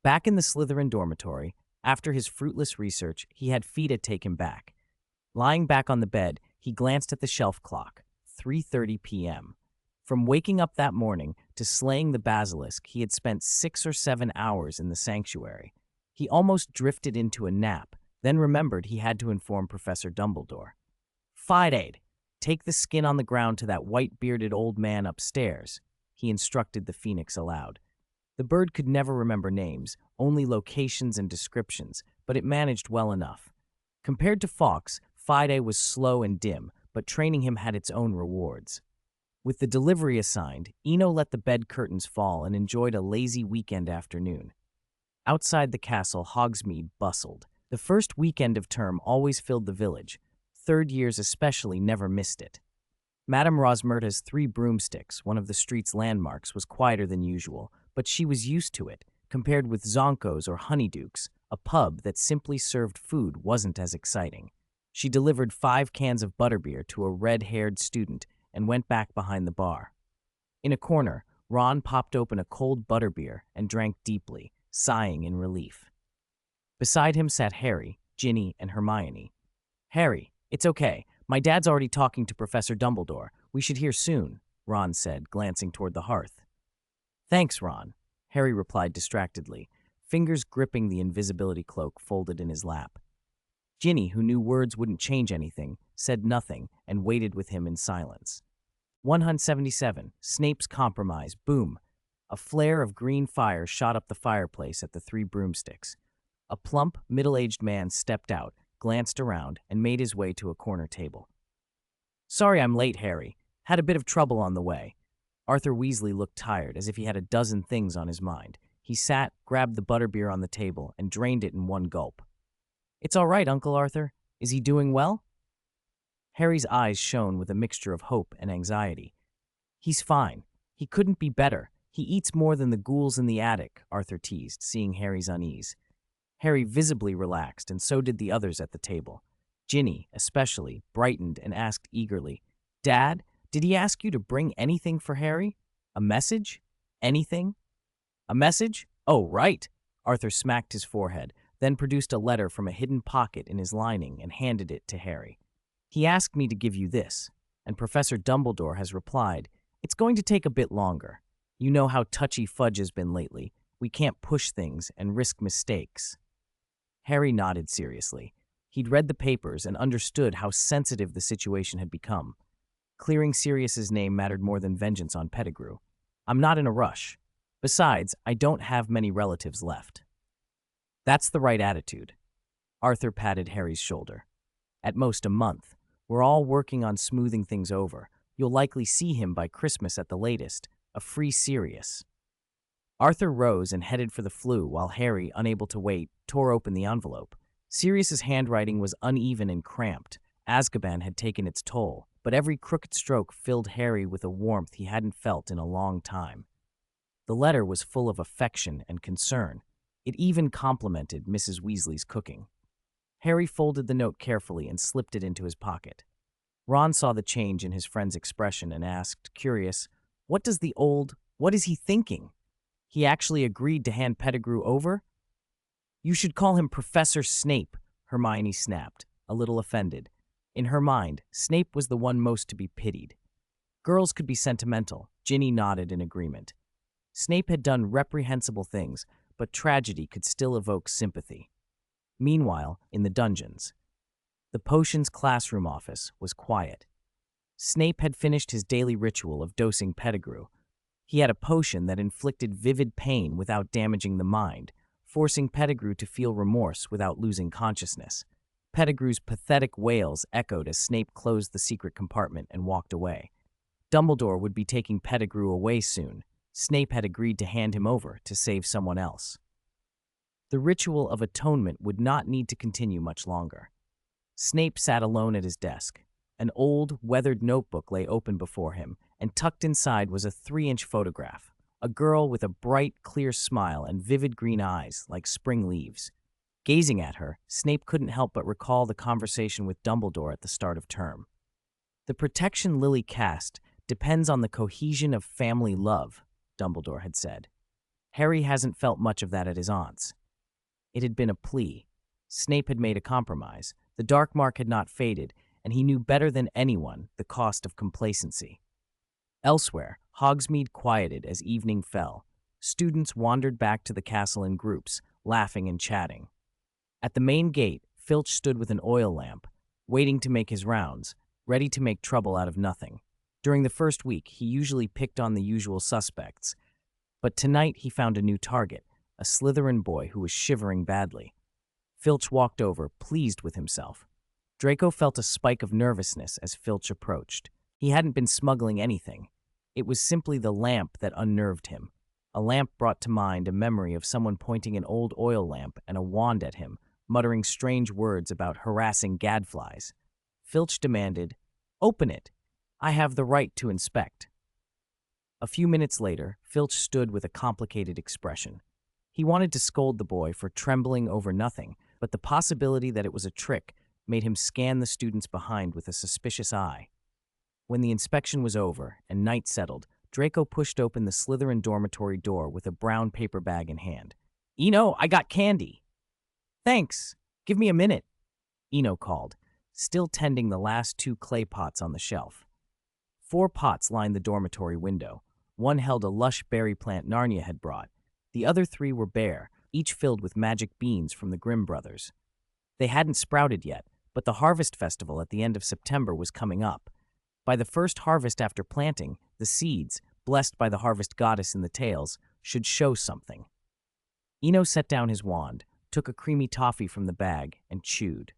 Back in the Slytherin dormitory, after his fruitless research, he had Fida take him back. Lying back on the bed, he glanced at the shelf clock, 3:30 p.m. From waking up that morning to slaying the basilisk, he had spent 6 or 7 hours in the sanctuary. He almost drifted into a nap, then remembered he had to inform Professor Dumbledore. Fide, take the skin on the ground to that white-bearded old man upstairs, he instructed the phoenix aloud. The bird could never remember names, only locations and descriptions, but it managed well enough. Compared to Fawkes, Fide was slow and dim, but training him had its own rewards. With the delivery assigned, Eno let the bed curtains fall and enjoyed a lazy weekend afternoon. Outside the castle, Hogsmeade bustled. The first weekend of term always filled the village. Third years especially never missed it. Madame Rosmerta's 3 broomsticks, one of the street's landmarks, was quieter than usual, but she was used to it. Compared with Zonko's or Honeydukes, a pub that simply served food wasn't as exciting. She delivered 5 cans of butterbeer to a red-haired student and went back behind the bar. In a corner, Ron popped open a cold butterbeer and drank deeply, sighing in relief. Beside him sat Harry, Ginny, and Hermione. Harry, it's okay. My dad's already talking to Professor Dumbledore. We should hear soon, Ron said, glancing toward the hearth. Thanks, Ron, Harry replied distractedly, fingers gripping the invisibility cloak folded in his lap. Ginny, who knew words wouldn't change anything, said nothing and waited with him in silence. 177, Snape's Compromise, boom. A flare of green fire shot up the fireplace at the 3 broomsticks. A plump, middle-aged man stepped out, glanced around, and made his way to a corner table. Sorry I'm late, Harry. Had a bit of trouble on the way. Arthur Weasley looked tired, as if he had a dozen things on his mind. He sat, grabbed the butterbeer on the table, and drained it in one gulp. It's all right, Uncle Arthur. Is he doing well? Harry's eyes shone with a mixture of hope and anxiety. He's fine. He couldn't be better. He eats more than the ghouls in the attic, Arthur teased, seeing Harry's unease. Harry visibly relaxed, and so did the others at the table. Ginny, especially, brightened and asked eagerly, Dad, did he ask you to bring anything for Harry? A message? Anything? A message? Oh, right. Arthur smacked his forehead, then produced a letter from a hidden pocket in his lining and handed it to Harry. He asked me to give you this, and Professor Dumbledore has replied, it's going to take a bit longer. You know how touchy Fudge has been lately. We can't push things and risk mistakes. Harry nodded seriously. He'd read the papers and understood how sensitive the situation had become. Clearing Sirius's name mattered more than vengeance on Pettigrew. I'm not in a rush. Besides, I don't have many relatives left. That's the right attitude. Arthur patted Harry's shoulder. At most a month. We're all working on smoothing things over. You'll likely see him by Christmas at the latest. A free Sirius. Arthur rose and headed for the flue while Harry, unable to wait, tore open the envelope. Sirius's handwriting was uneven and cramped. Azkaban had taken its toll, but every crooked stroke filled Harry with a warmth he hadn't felt in a long time. The letter was full of affection and concern. It even complimented Mrs. Weasley's cooking. Harry folded the note carefully and slipped it into his pocket. Ron saw the change in his friend's expression and asked, curious, what is he thinking? He actually agreed to hand Pettigrew over? You should call him Professor Snape, Hermione snapped, a little offended. In her mind, Snape was the one most to be pitied. Girls could be sentimental. Ginny nodded in agreement. Snape had done reprehensible things, but tragedy could still evoke sympathy. Meanwhile, in the dungeons, the potions classroom office was quiet. Snape had finished his daily ritual of dosing Pettigrew. He had a potion that inflicted vivid pain without damaging the mind, forcing Pettigrew to feel remorse without losing consciousness. Pettigrew's pathetic wails echoed as Snape closed the secret compartment and walked away. Dumbledore would be taking Pettigrew away soon. Snape had agreed to hand him over to save someone else. The ritual of atonement would not need to continue much longer. Snape sat alone at his desk. An old, weathered notebook lay open before him, and tucked inside was a 3-inch photograph. A girl with a bright, clear smile and vivid green eyes like spring leaves. Gazing at her, Snape couldn't help but recall the conversation with Dumbledore at the start of term. The protection Lily cast depends on the cohesion of family love, Dumbledore had said. Harry hasn't felt much of that at his aunt's. It had been a plea. Snape had made a compromise. The dark mark had not faded, and he knew better than anyone the cost of complacency. Elsewhere, Hogsmeade quieted as evening fell. Students wandered back to the castle in groups, laughing and chatting. At the main gate, Filch stood with an oil lamp, waiting to make his rounds, ready to make trouble out of nothing. During the first week, he usually picked on the usual suspects, but tonight he found a new target, a Slytherin boy who was shivering badly. Filch walked over, pleased with himself. Draco felt a spike of nervousness as Filch approached. He hadn't been smuggling anything. It was simply the lamp that unnerved him. A lamp brought to mind a memory of someone pointing an old oil lamp and a wand at him, muttering strange words about harassing gadflies. Filch demanded, "Open it. I have the right to inspect." A few minutes later, Filch stood with a complicated expression. He wanted to scold the boy for trembling over nothing, but the possibility that it was a trick made him scan the students behind with a suspicious eye. When the inspection was over and night settled, Draco pushed open the Slytherin dormitory door with a brown paper bag in hand. "Eno, I got candy." "Thanks. Give me a minute," Eno called, still tending the last 2 clay pots on the shelf. 4 pots lined the dormitory window. One held a lush berry plant Narnia had brought. The other 3 were bare, each filled with magic beans from the Grimm brothers. They hadn't sprouted yet, but the harvest festival at the end of September was coming up. By the first harvest after planting, the seeds, blessed by the harvest goddess in the tales, should show something. Eno set down his wand, took a creamy toffee from the bag, and chewed.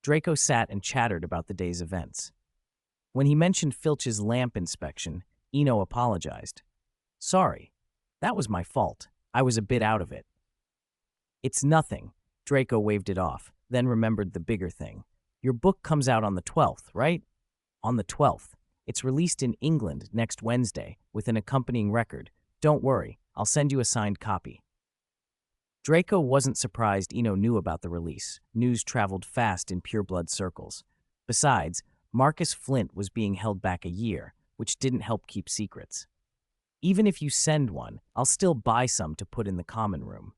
Draco sat and chattered about the day's events. When he mentioned Filch's lamp inspection, Eno apologized. "Sorry, that was my fault. I was a bit out of it." "It's nothing." Draco waved it off, then remembered the bigger thing. "Your book comes out on the 12th, right?" "On the 12th. It's released in England next Wednesday with an accompanying record. Don't worry, I'll send you a signed copy." Draco wasn't surprised Eno knew about the release. News traveled fast in pureblood circles. Besides, Marcus Flint was being held back a year, which didn't help keep secrets. "Even if you send one, I'll still buy some to put in the common room."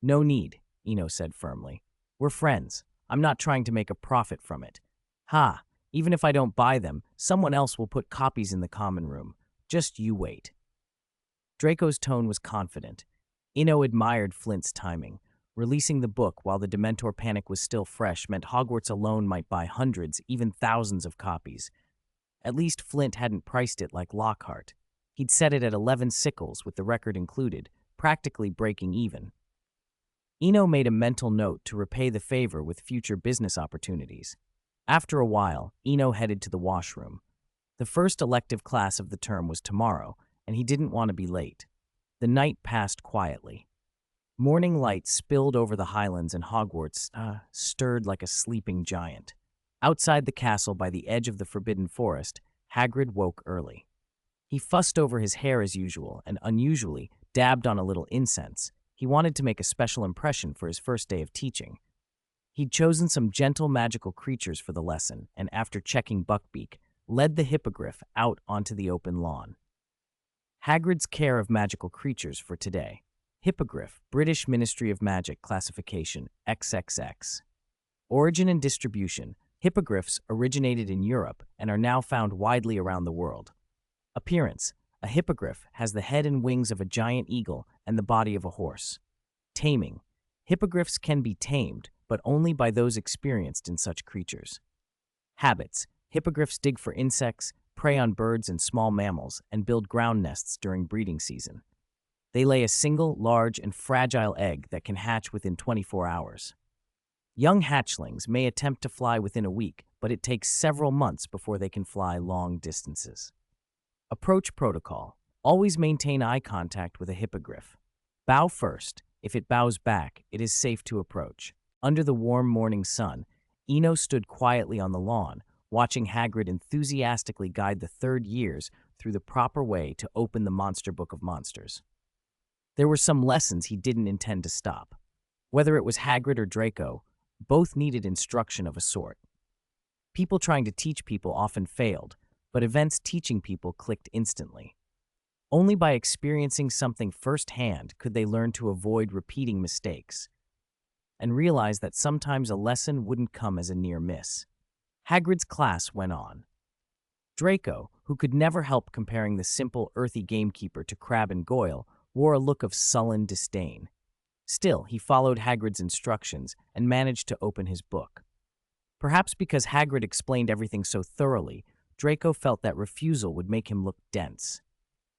"No need," Eno said firmly. "We're friends. I'm not trying to make a profit from it." "Ha, even if I don't buy them, someone else will put copies in the common room. Just you wait." Draco's tone was confident. Eno admired Flint's timing. Releasing the book while the Dementor panic was still fresh meant Hogwarts alone might buy hundreds, even thousands of copies. At least Flint hadn't priced it like Lockhart. He'd set it at 11 sickles with the record included, practically breaking even. Eno made a mental note to repay the favor with future business opportunities. After a while, Eno headed to the washroom. The first elective class of the term was tomorrow, and he didn't want to be late. The night passed quietly. Morning light spilled over the highlands and Hogwarts stirred like a sleeping giant. Outside the castle by the edge of the Forbidden Forest, Hagrid woke early. He fussed over his hair as usual and unusually dabbed on a little incense. He wanted to make a special impression for his first day of teaching. He'd chosen some gentle magical creatures for the lesson and, after checking Buckbeak, led the hippogriff out onto the open lawn. Hagrid's care of magical creatures for today. Hippogriff, British Ministry of Magic classification XXX. Origin and distribution. Hippogriffs originated in Europe and are now found widely around the world. Appearance. A hippogriff has the head and wings of a giant eagle and the body of a horse. Taming. Hippogriffs can be tamed, but only by those experienced in such creatures. Habits. Hippogriffs dig for insects, prey on birds and small mammals, and build ground nests during breeding season. They lay a single, large, and fragile egg that can hatch within 24 hours. Young hatchlings may attempt to fly within a week, but it takes several months before they can fly long distances. Approach protocol. Always maintain eye contact with a hippogriff. Bow first. If it bows back, it is safe to approach. Under the warm morning sun, Eno stood quietly on the lawn, watching Hagrid enthusiastically guide the third years through the proper way to open the Monster Book of Monsters. There were some lessons he didn't intend to stop. Whether it was Hagrid or Draco, both needed instruction of a sort. People trying to teach people often failed, but events teaching people clicked instantly. Only by experiencing something firsthand could they learn to avoid repeating mistakes and realize that sometimes a lesson wouldn't come as a near miss. Hagrid's class went on. Draco, who could never help comparing the simple, earthy gamekeeper to Crabbe and Goyle, wore a look of sullen disdain. Still, he followed Hagrid's instructions and managed to open his book. Perhaps because Hagrid explained everything so thoroughly, Draco felt that refusal would make him look dense.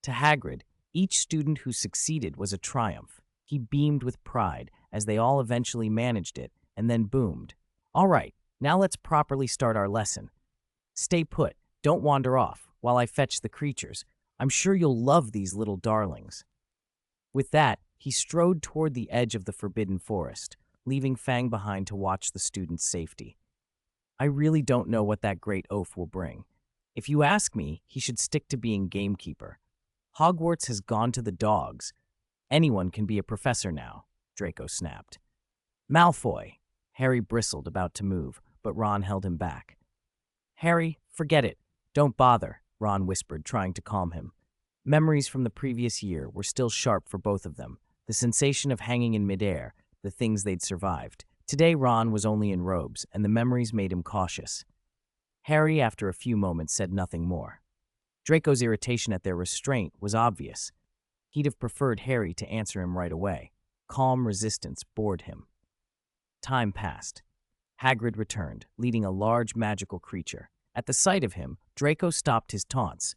To Hagrid, each student who succeeded was a triumph. He beamed with pride as they all eventually managed it, and then boomed. "All right, now let's properly start our lesson. Stay put, don't wander off, while I fetch the creatures. I'm sure you'll love these little darlings." With that, he strode toward the edge of the Forbidden Forest, leaving Fang behind to watch the students' safety. I really don't know what that great oaf will bring. If you ask me, he should stick to being gamekeeper. Hogwarts has gone to the dogs. Anyone can be a professor now, Draco snapped. Malfoy! Harry bristled, about to move, but Ron held him back. Harry, forget it. Don't bother, Ron whispered, trying to calm him. Memories from the previous year were still sharp for both of them, the sensation of hanging in midair, the things they'd survived. Today Ron was only in robes, and the memories made him cautious. Harry, after a few moments, said nothing more. Draco's irritation at their restraint was obvious. He'd have preferred Harry to answer him right away. Calm resistance bored him. Time passed. Hagrid returned, leading a large magical creature. At the sight of him, Draco stopped his taunts.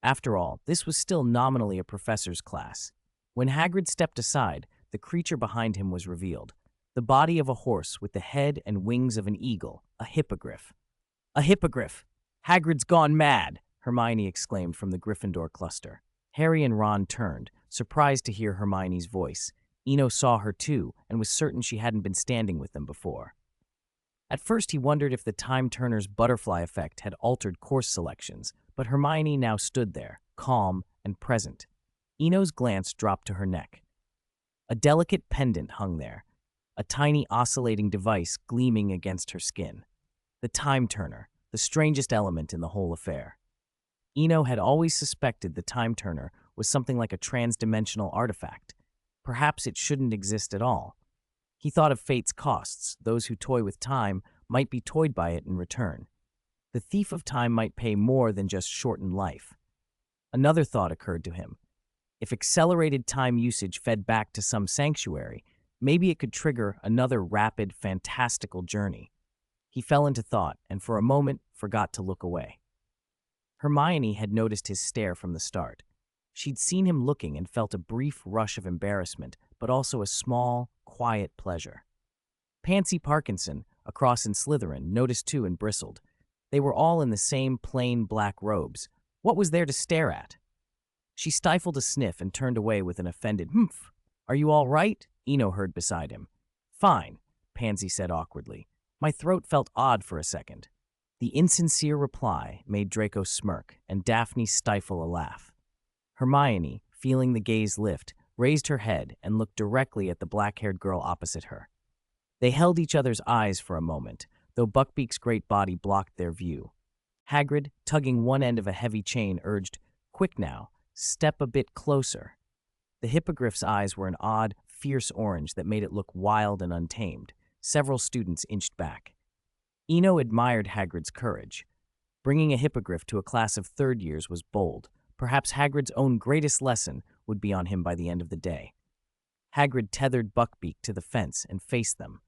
After all, this was still nominally a professor's class. When Hagrid stepped aside, the creature behind him was revealed. The body of a horse with the head and wings of an eagle, a hippogriff. A hippogriff! Hagrid's gone mad! Hermione exclaimed from the Gryffindor cluster. Harry and Ron turned, surprised to hear Hermione's voice. Eno saw her too, and was certain she hadn't been standing with them before. At first he wondered if the Time Turner's butterfly effect had altered course selections, but Hermione now stood there, calm and present. Eno's glance dropped to her neck. A delicate pendant hung there, a tiny oscillating device gleaming against her skin. The Time Turner, the strangest element in the whole affair. Eno had always suspected the Time Turner was something like a trans-dimensional artifact. Perhaps it shouldn't exist at all. He thought of fate's costs. Those who toy with time might be toyed by it in return. The thief of time might pay more than just shorten life. Another thought occurred to him. If accelerated time usage fed back to some sanctuary, maybe it could trigger another rapid, fantastical journey. He fell into thought and for a moment forgot to look away. Hermione had noticed his stare from the start. She'd seen him looking and felt a brief rush of embarrassment, but also a small, quiet pleasure. Pansy Parkinson, across in Slytherin, noticed too and bristled. They were all in the same plain black robes. What was there to stare at? She stifled a sniff and turned away with an offended "Humph. Are you all right?" Eno heard beside him. "Fine," Pansy said awkwardly. "My throat felt odd for a second." The insincere reply made Draco smirk and Daphne stifle a laugh. Hermione, feeling the gaze lift, raised her head and looked directly at the black-haired girl opposite her. They held each other's eyes for a moment, though Buckbeak's great body blocked their view. Hagrid, tugging one end of a heavy chain, urged, "Quick now, step a bit closer." The hippogriff's eyes were an odd, fierce orange that made it look wild and untamed. Several students inched back. Eno admired Hagrid's courage. Bringing a hippogriff to a class of third years was bold. Perhaps Hagrid's own greatest lesson would be on him by the end of the day. Hagrid tethered Buckbeak to the fence and faced them.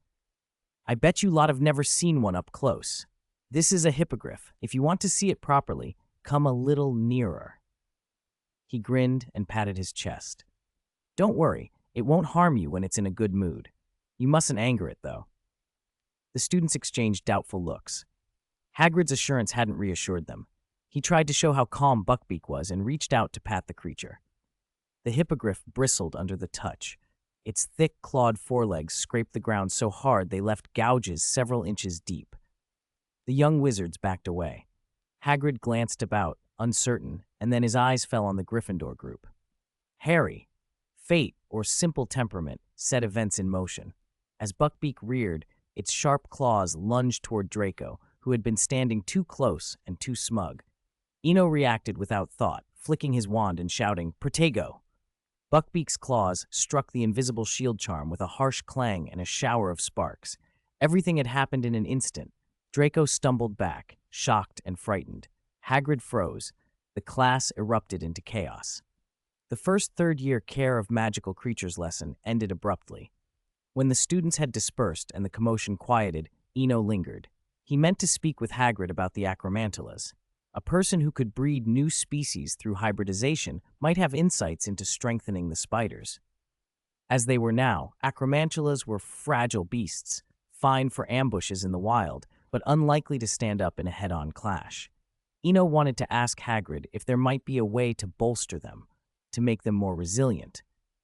"I bet you lot have never seen one up close. This is a hippogriff. If you want to see it properly, come a little nearer." He grinned and patted his chest. "Don't worry, it won't harm you when it's in a good mood. You mustn't anger it, though." The students exchanged doubtful looks. Hagrid's assurance hadn't reassured them. He tried to show how calm Buckbeak was and reached out to pat the creature. The hippogriff bristled under the touch. Its thick, clawed forelegs scraped the ground so hard they left gouges several inches deep. The young wizards backed away. Hagrid glanced about, uncertain, and then his eyes fell on the Gryffindor group. Harry, fate, or simple temperament, set events in motion. As Buckbeak reared, its sharp claws lunged toward Draco, who had been standing too close and too smug. Eno reacted without thought, flicking his wand and shouting, "Protego!" Buckbeak's claws struck the invisible shield charm with a harsh clang and a shower of sparks. Everything had happened in an instant. Draco stumbled back, shocked and frightened. Hagrid froze. The class erupted into chaos. The first third-year Care of Magical Creatures lesson ended abruptly. When the students had dispersed and the commotion quieted, Eno lingered. He meant to speak with Hagrid about the acromantulas. A person who could breed new species through hybridization might have insights into strengthening the spiders. As they were now, acromantulas were fragile beasts, fine for ambushes in the wild, but unlikely to stand up in a head-on clash. Eno wanted to ask Hagrid if there might be a way to bolster them, to make them more resilient,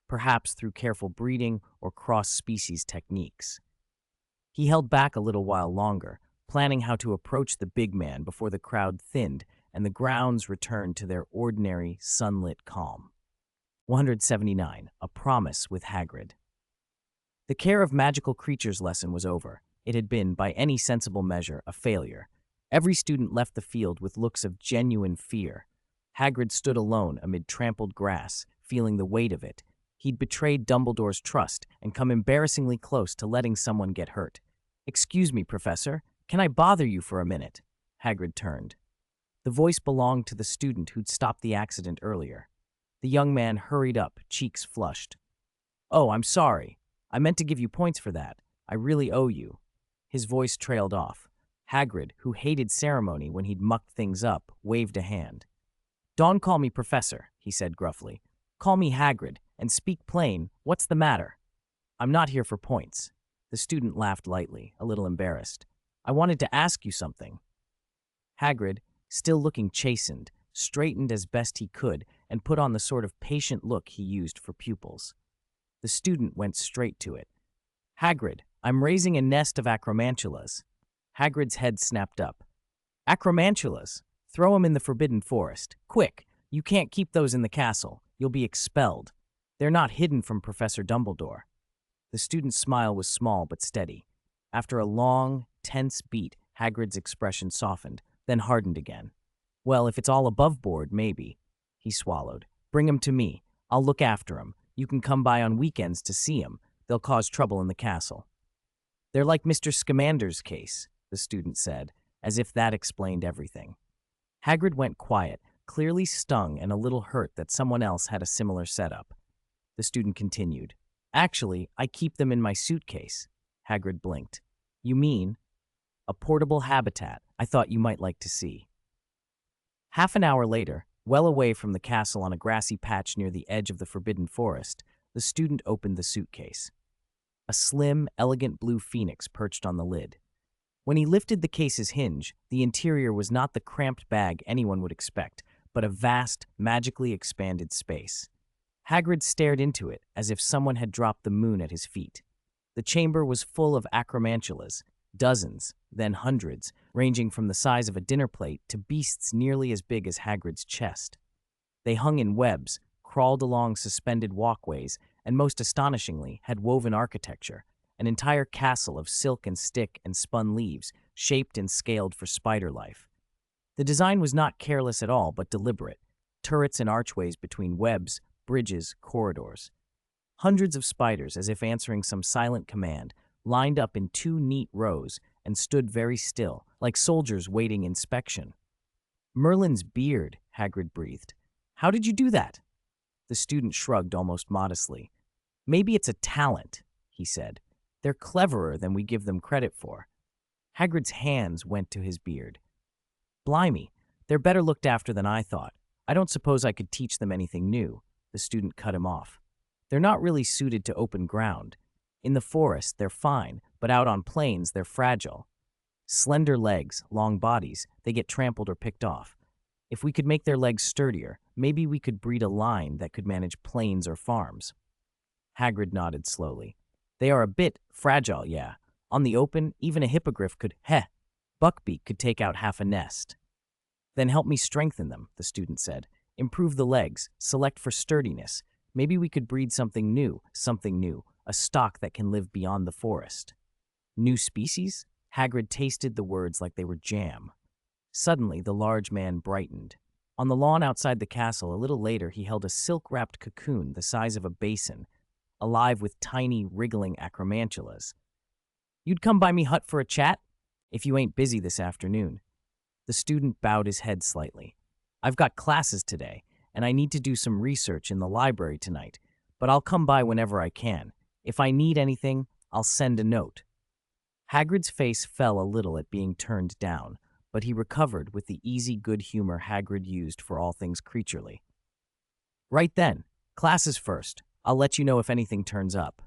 perhaps through careful breeding or cross-species techniques. He held back a little while longer, planning how to approach the big man before the crowd thinned and the grounds returned to their ordinary, sunlit calm. 179. A Promise with Hagrid. The Care of Magical Creatures lesson was over. It had been, by any sensible measure, a failure. Every student left the field with looks of genuine fear. Hagrid stood alone amid trampled grass, feeling the weight of it. He'd betrayed Dumbledore's trust and come embarrassingly close to letting someone get hurt. "Excuse me, Professor. Can I bother you for a minute?" Hagrid turned. The voice belonged to the student who'd stopped the accident earlier. The young man hurried up, cheeks flushed. "Oh, I'm sorry. I meant to give you points for that. I really owe you." His voice trailed off. Hagrid, who hated ceremony when he'd mucked things up, waved a hand. "Don't call me Professor," he said gruffly. "Call me Hagrid, and speak plain. What's the matter?" "I'm not here for points." The student laughed lightly, a little embarrassed. "I wanted to ask you something." Hagrid, still looking chastened, straightened as best he could and put on the sort of patient look he used for pupils. The student went straight to it. "Hagrid, I'm raising a nest of acromantulas." Hagrid's head snapped up. "Acromantulas? Throw 'em in the Forbidden Forest. Quick! You can't keep those in the castle. You'll be expelled. They're not hidden from Professor Dumbledore." The student's smile was small but steady. After a long, tense beat, Hagrid's expression softened, then hardened again. "Well, if it's all above board, maybe." He swallowed. "Bring 'em to me. I'll look after 'em. You can come by on weekends to see 'em. They'll cause trouble in the castle." "They're like Mr. Scamander's case," the student said, as if that explained everything. Hagrid went quiet, clearly stung and a little hurt that someone else had a similar setup. The student continued. "Actually, I keep them in my suitcase." Hagrid blinked. "You mean?" "A portable habitat I thought you might like to see." Half an hour later, well away from the castle on a grassy patch near the edge of the forbidden forest, the student opened the suitcase. A slim, elegant blue phoenix perched on the lid. When he lifted the case's hinge, the interior was not the cramped bag anyone would expect, but a vast, magically expanded space. Hagrid stared into it as if someone had dropped the moon at his feet. The chamber was full of acromantulas, dozens, then hundreds, ranging from the size of a dinner plate to beasts nearly as big as Hagrid's chest. They hung in webs, crawled along suspended walkways, and most astonishingly had woven architecture, an entire castle of silk and stick and spun leaves, shaped and scaled for spider life. The design was not careless at all, but deliberate. Turrets and archways between webs, bridges, corridors. Hundreds of spiders, as if answering some silent command, lined up in two neat rows and stood very still, like soldiers waiting inspection. "Merlin's beard," Hagrid breathed. "How did you do that?" The student shrugged almost modestly. "Maybe it's a talent," he said. "They're cleverer than we give them credit for." Hagrid's hands went to his beard. "Blimey, they're better looked after than I thought. I don't suppose I could teach them anything new." The student cut him off. "They're not really suited to open ground. In the forest, they're fine, but out on plains, they're fragile. Slender legs, long bodies, they get trampled or picked off. If we could make their legs sturdier, maybe we could breed a line that could manage plains or farms." Hagrid nodded slowly. "They are a bit fragile, yeah. On the open, even a hippogriff could, Buckbeak could take out half a nest." "Then help me strengthen them," the student said. "Improve the legs, select for sturdiness. Maybe we could breed something new, a stock that can live beyond the forest." "New species?" Hagrid tasted the words like they were jam. Suddenly, the large man brightened. On the lawn outside the castle, a little later, he held a silk-wrapped cocoon the size of a basin, alive with tiny, wriggling acromantulas. "You'd come by me hut for a chat? If you ain't busy this afternoon." The student bowed his head slightly. "I've got classes today, and I need to do some research in the library tonight, but I'll come by whenever I can. If I need anything, I'll send a note." Hagrid's face fell a little at being turned down, but he recovered with the easy good humor Hagrid used for all things creaturely. "Right then. Classes first. I'll let you know if anything turns up."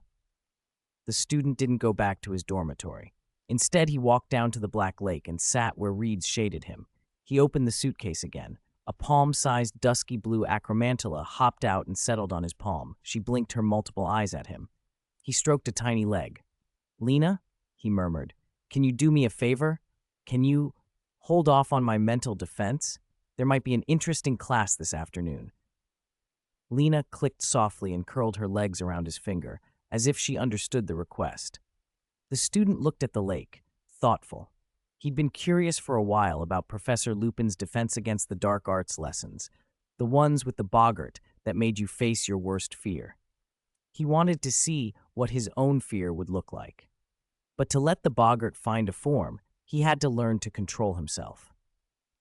The student didn't go back to his dormitory. Instead, he walked down to the Black Lake and sat where reeds shaded him. He opened the suitcase again. A palm-sized dusky blue acromantula hopped out and settled on his palm. She blinked her multiple eyes at him. He stroked a tiny leg. "Lena," he murmured, "can you do me a favor? Can you hold off on my mental defense? There might be an interesting class this afternoon." Lena clicked softly and curled her legs around his finger, as if she understood the request. The student looked at the lake, thoughtful. He'd been curious for a while about Professor Lupin's defense against the dark arts lessons, the ones with the boggart that made you face your worst fear. He wanted to see what his own fear would look like. But to let the boggart find a form, he had to learn to control himself.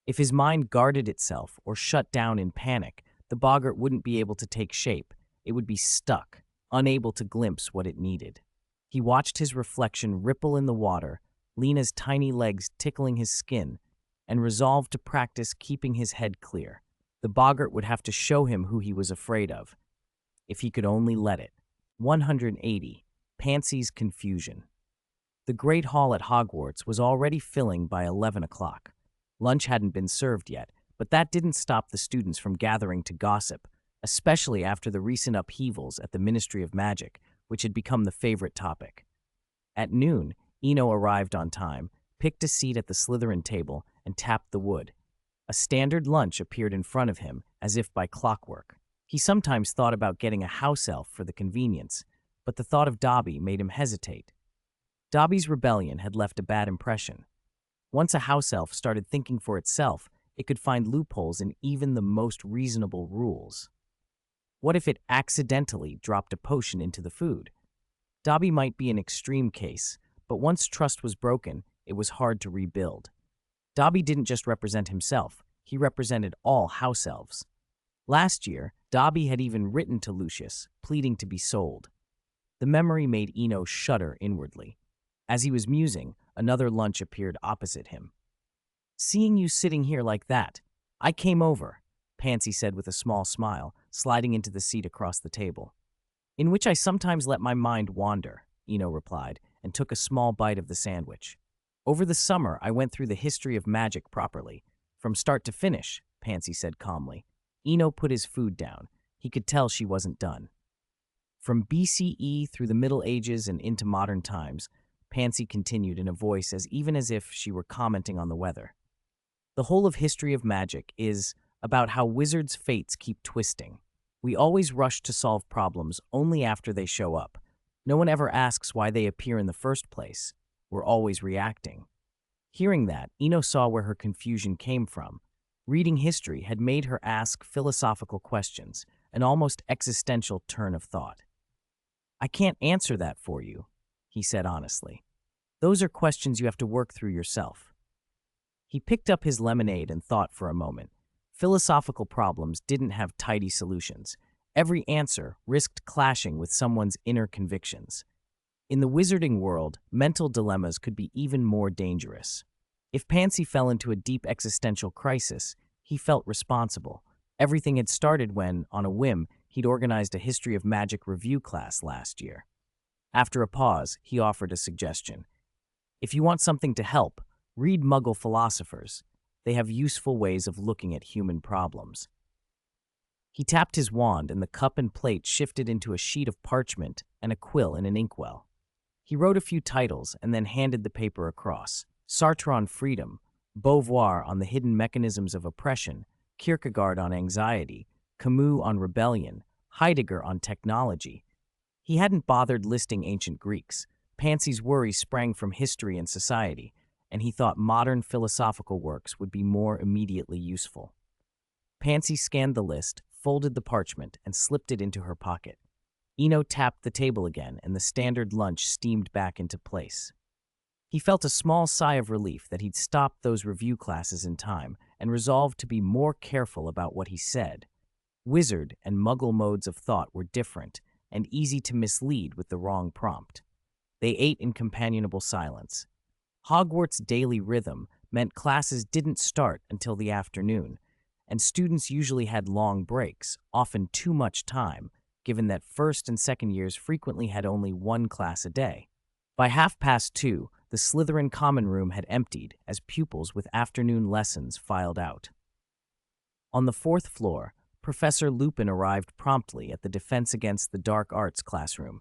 If his mind guarded itself or shut down in panic, the boggart wouldn't be able to take shape. It would be stuck, unable to glimpse what it needed. He watched his reflection ripple in the water, Lena's tiny legs tickling his skin, and resolved to practice keeping his head clear. The boggart would have to show him who he was afraid of, if he could only let it. 180. Pansy's Confusion. The Great Hall at Hogwarts was already filling by 11 o'clock. Lunch hadn't been served yet, but that didn't stop the students from gathering to gossip, especially after the recent upheavals at the Ministry of Magic, which had become the favorite topic. At noon, Eno arrived on time, picked a seat at the Slytherin table, and tapped the wood. A standard lunch appeared in front of him, as if by clockwork. He sometimes thought about getting a house elf for the convenience, but the thought of Dobby made him hesitate. Dobby's rebellion had left a bad impression. Once a house elf started thinking for itself, it could find loopholes in even the most reasonable rules. What if it accidentally dropped a potion into the food? Dobby might be an extreme case, but once trust was broken, it was hard to rebuild. Dobby didn't just represent himself, he represented all house elves. Last year, Dobby had even written to Lucius, pleading to be sold. The memory made Eno shudder inwardly. As he was musing, another lunch appeared opposite him. "Seeing you sitting here like that, I came over, Pansy said with a small smile, sliding into the seat across the table. In which I sometimes let my mind wander, Eno replied, and took a small bite of the sandwich. Over the summer, I went through the history of magic properly. From start to finish, Pansy said calmly. Eno put his food down. He could tell she wasn't done. From BCE through the Middle Ages and into modern times, Pansy continued in a voice even as if she were commenting on the weather. The whole of history of magic is about how wizards' fates keep twisting. We always rush to solve problems only after they show up. No one ever asks why they appear in the first place. We're always reacting. Hearing that, Eno saw where her confusion came from. Reading history had made her ask philosophical questions, an almost existential turn of thought. I can't answer that for you, he said honestly. Those are questions you have to work through yourself. He picked up his lemonade and thought for a moment. Philosophical problems didn't have tidy solutions. Every answer risked clashing with someone's inner convictions. In the wizarding world, mental dilemmas could be even more dangerous. If Pansy fell into a deep existential crisis, he felt responsible. Everything had started when, on a whim, he'd organized a history of magic review class last year. After a pause, he offered a suggestion. If you want something to help, read Muggle philosophers. They have useful ways of looking at human problems. He tapped his wand and the cup and plate shifted into a sheet of parchment and a quill in an inkwell. He wrote a few titles and then handed the paper across. Sartre on freedom, Beauvoir on the hidden mechanisms of oppression, Kierkegaard on anxiety, Camus on rebellion, Heidegger on technology. He hadn't bothered listing ancient Greeks. Pansy's worries sprang from history and society, and he thought modern philosophical works would be more immediately useful. Pansy scanned the list, folded the parchment, and slipped it into her pocket. Eno tapped the table again, and the standard lunch steamed back into place. He felt a small sigh of relief that he'd stopped those review classes in time and resolved to be more careful about what he said. Wizard and Muggle modes of thought were different and easy to mislead with the wrong prompt. They ate in companionable silence. Hogwarts' daily rhythm meant classes didn't start until the afternoon, and students usually had long breaks, often too much time, given that first and second years frequently had only one class a day. By 2:30, the Slytherin common room had emptied as pupils with afternoon lessons filed out. On the 4th floor, Professor Lupin arrived promptly at the Defense Against the Dark Arts classroom.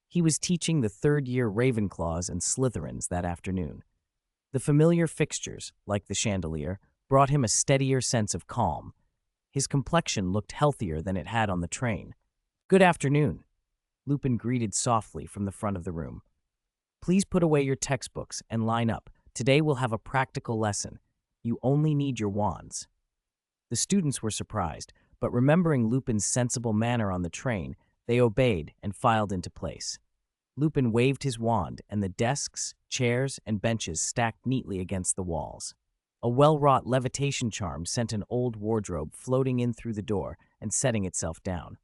He was teaching the third-year Ravenclaws and Slytherins that afternoon. The familiar fixtures, like the chandelier, brought him a steadier sense of calm. His complexion looked healthier than it had on the train. "Good afternoon," Lupin greeted softly from the front of the room. "Please put away your textbooks and line up. Today we'll have a practical lesson. You only need your wands." The students were surprised, but remembering Lupin's sensible manner on the train, they obeyed and filed into place. Lupin waved his wand, and the desks, chairs, and benches stacked neatly against the walls. A well-wrought levitation charm sent an old wardrobe floating in through the door and setting itself down.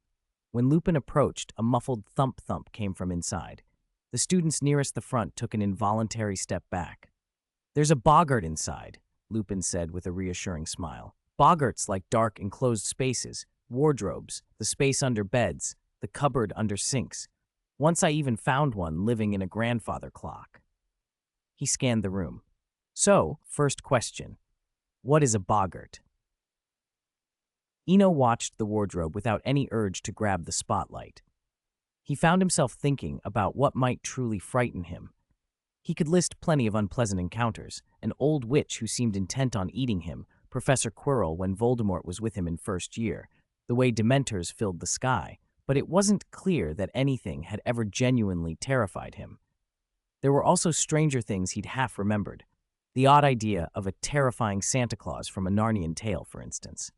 When Lupin approached, a muffled thump-thump came from inside. The students nearest the front took an involuntary step back. "There's a boggart inside," Lupin said with a reassuring smile. "Boggarts like dark, enclosed spaces, wardrobes, the space under beds, the cupboard under sinks. Once I even found one living in a grandfather clock." He scanned the room. "So, first question. What is a boggart?" Eno watched the wardrobe without any urge to grab the spotlight. He found himself thinking about what might truly frighten him. He could list plenty of unpleasant encounters: an old witch who seemed intent on eating him, Professor Quirrell when Voldemort was with him in first year, the way Dementors filled the sky, but it wasn't clear that anything had ever genuinely terrified him. There were also stranger things he'd half remembered. The odd idea of a terrifying Santa Claus from a Narnian tale, for instance.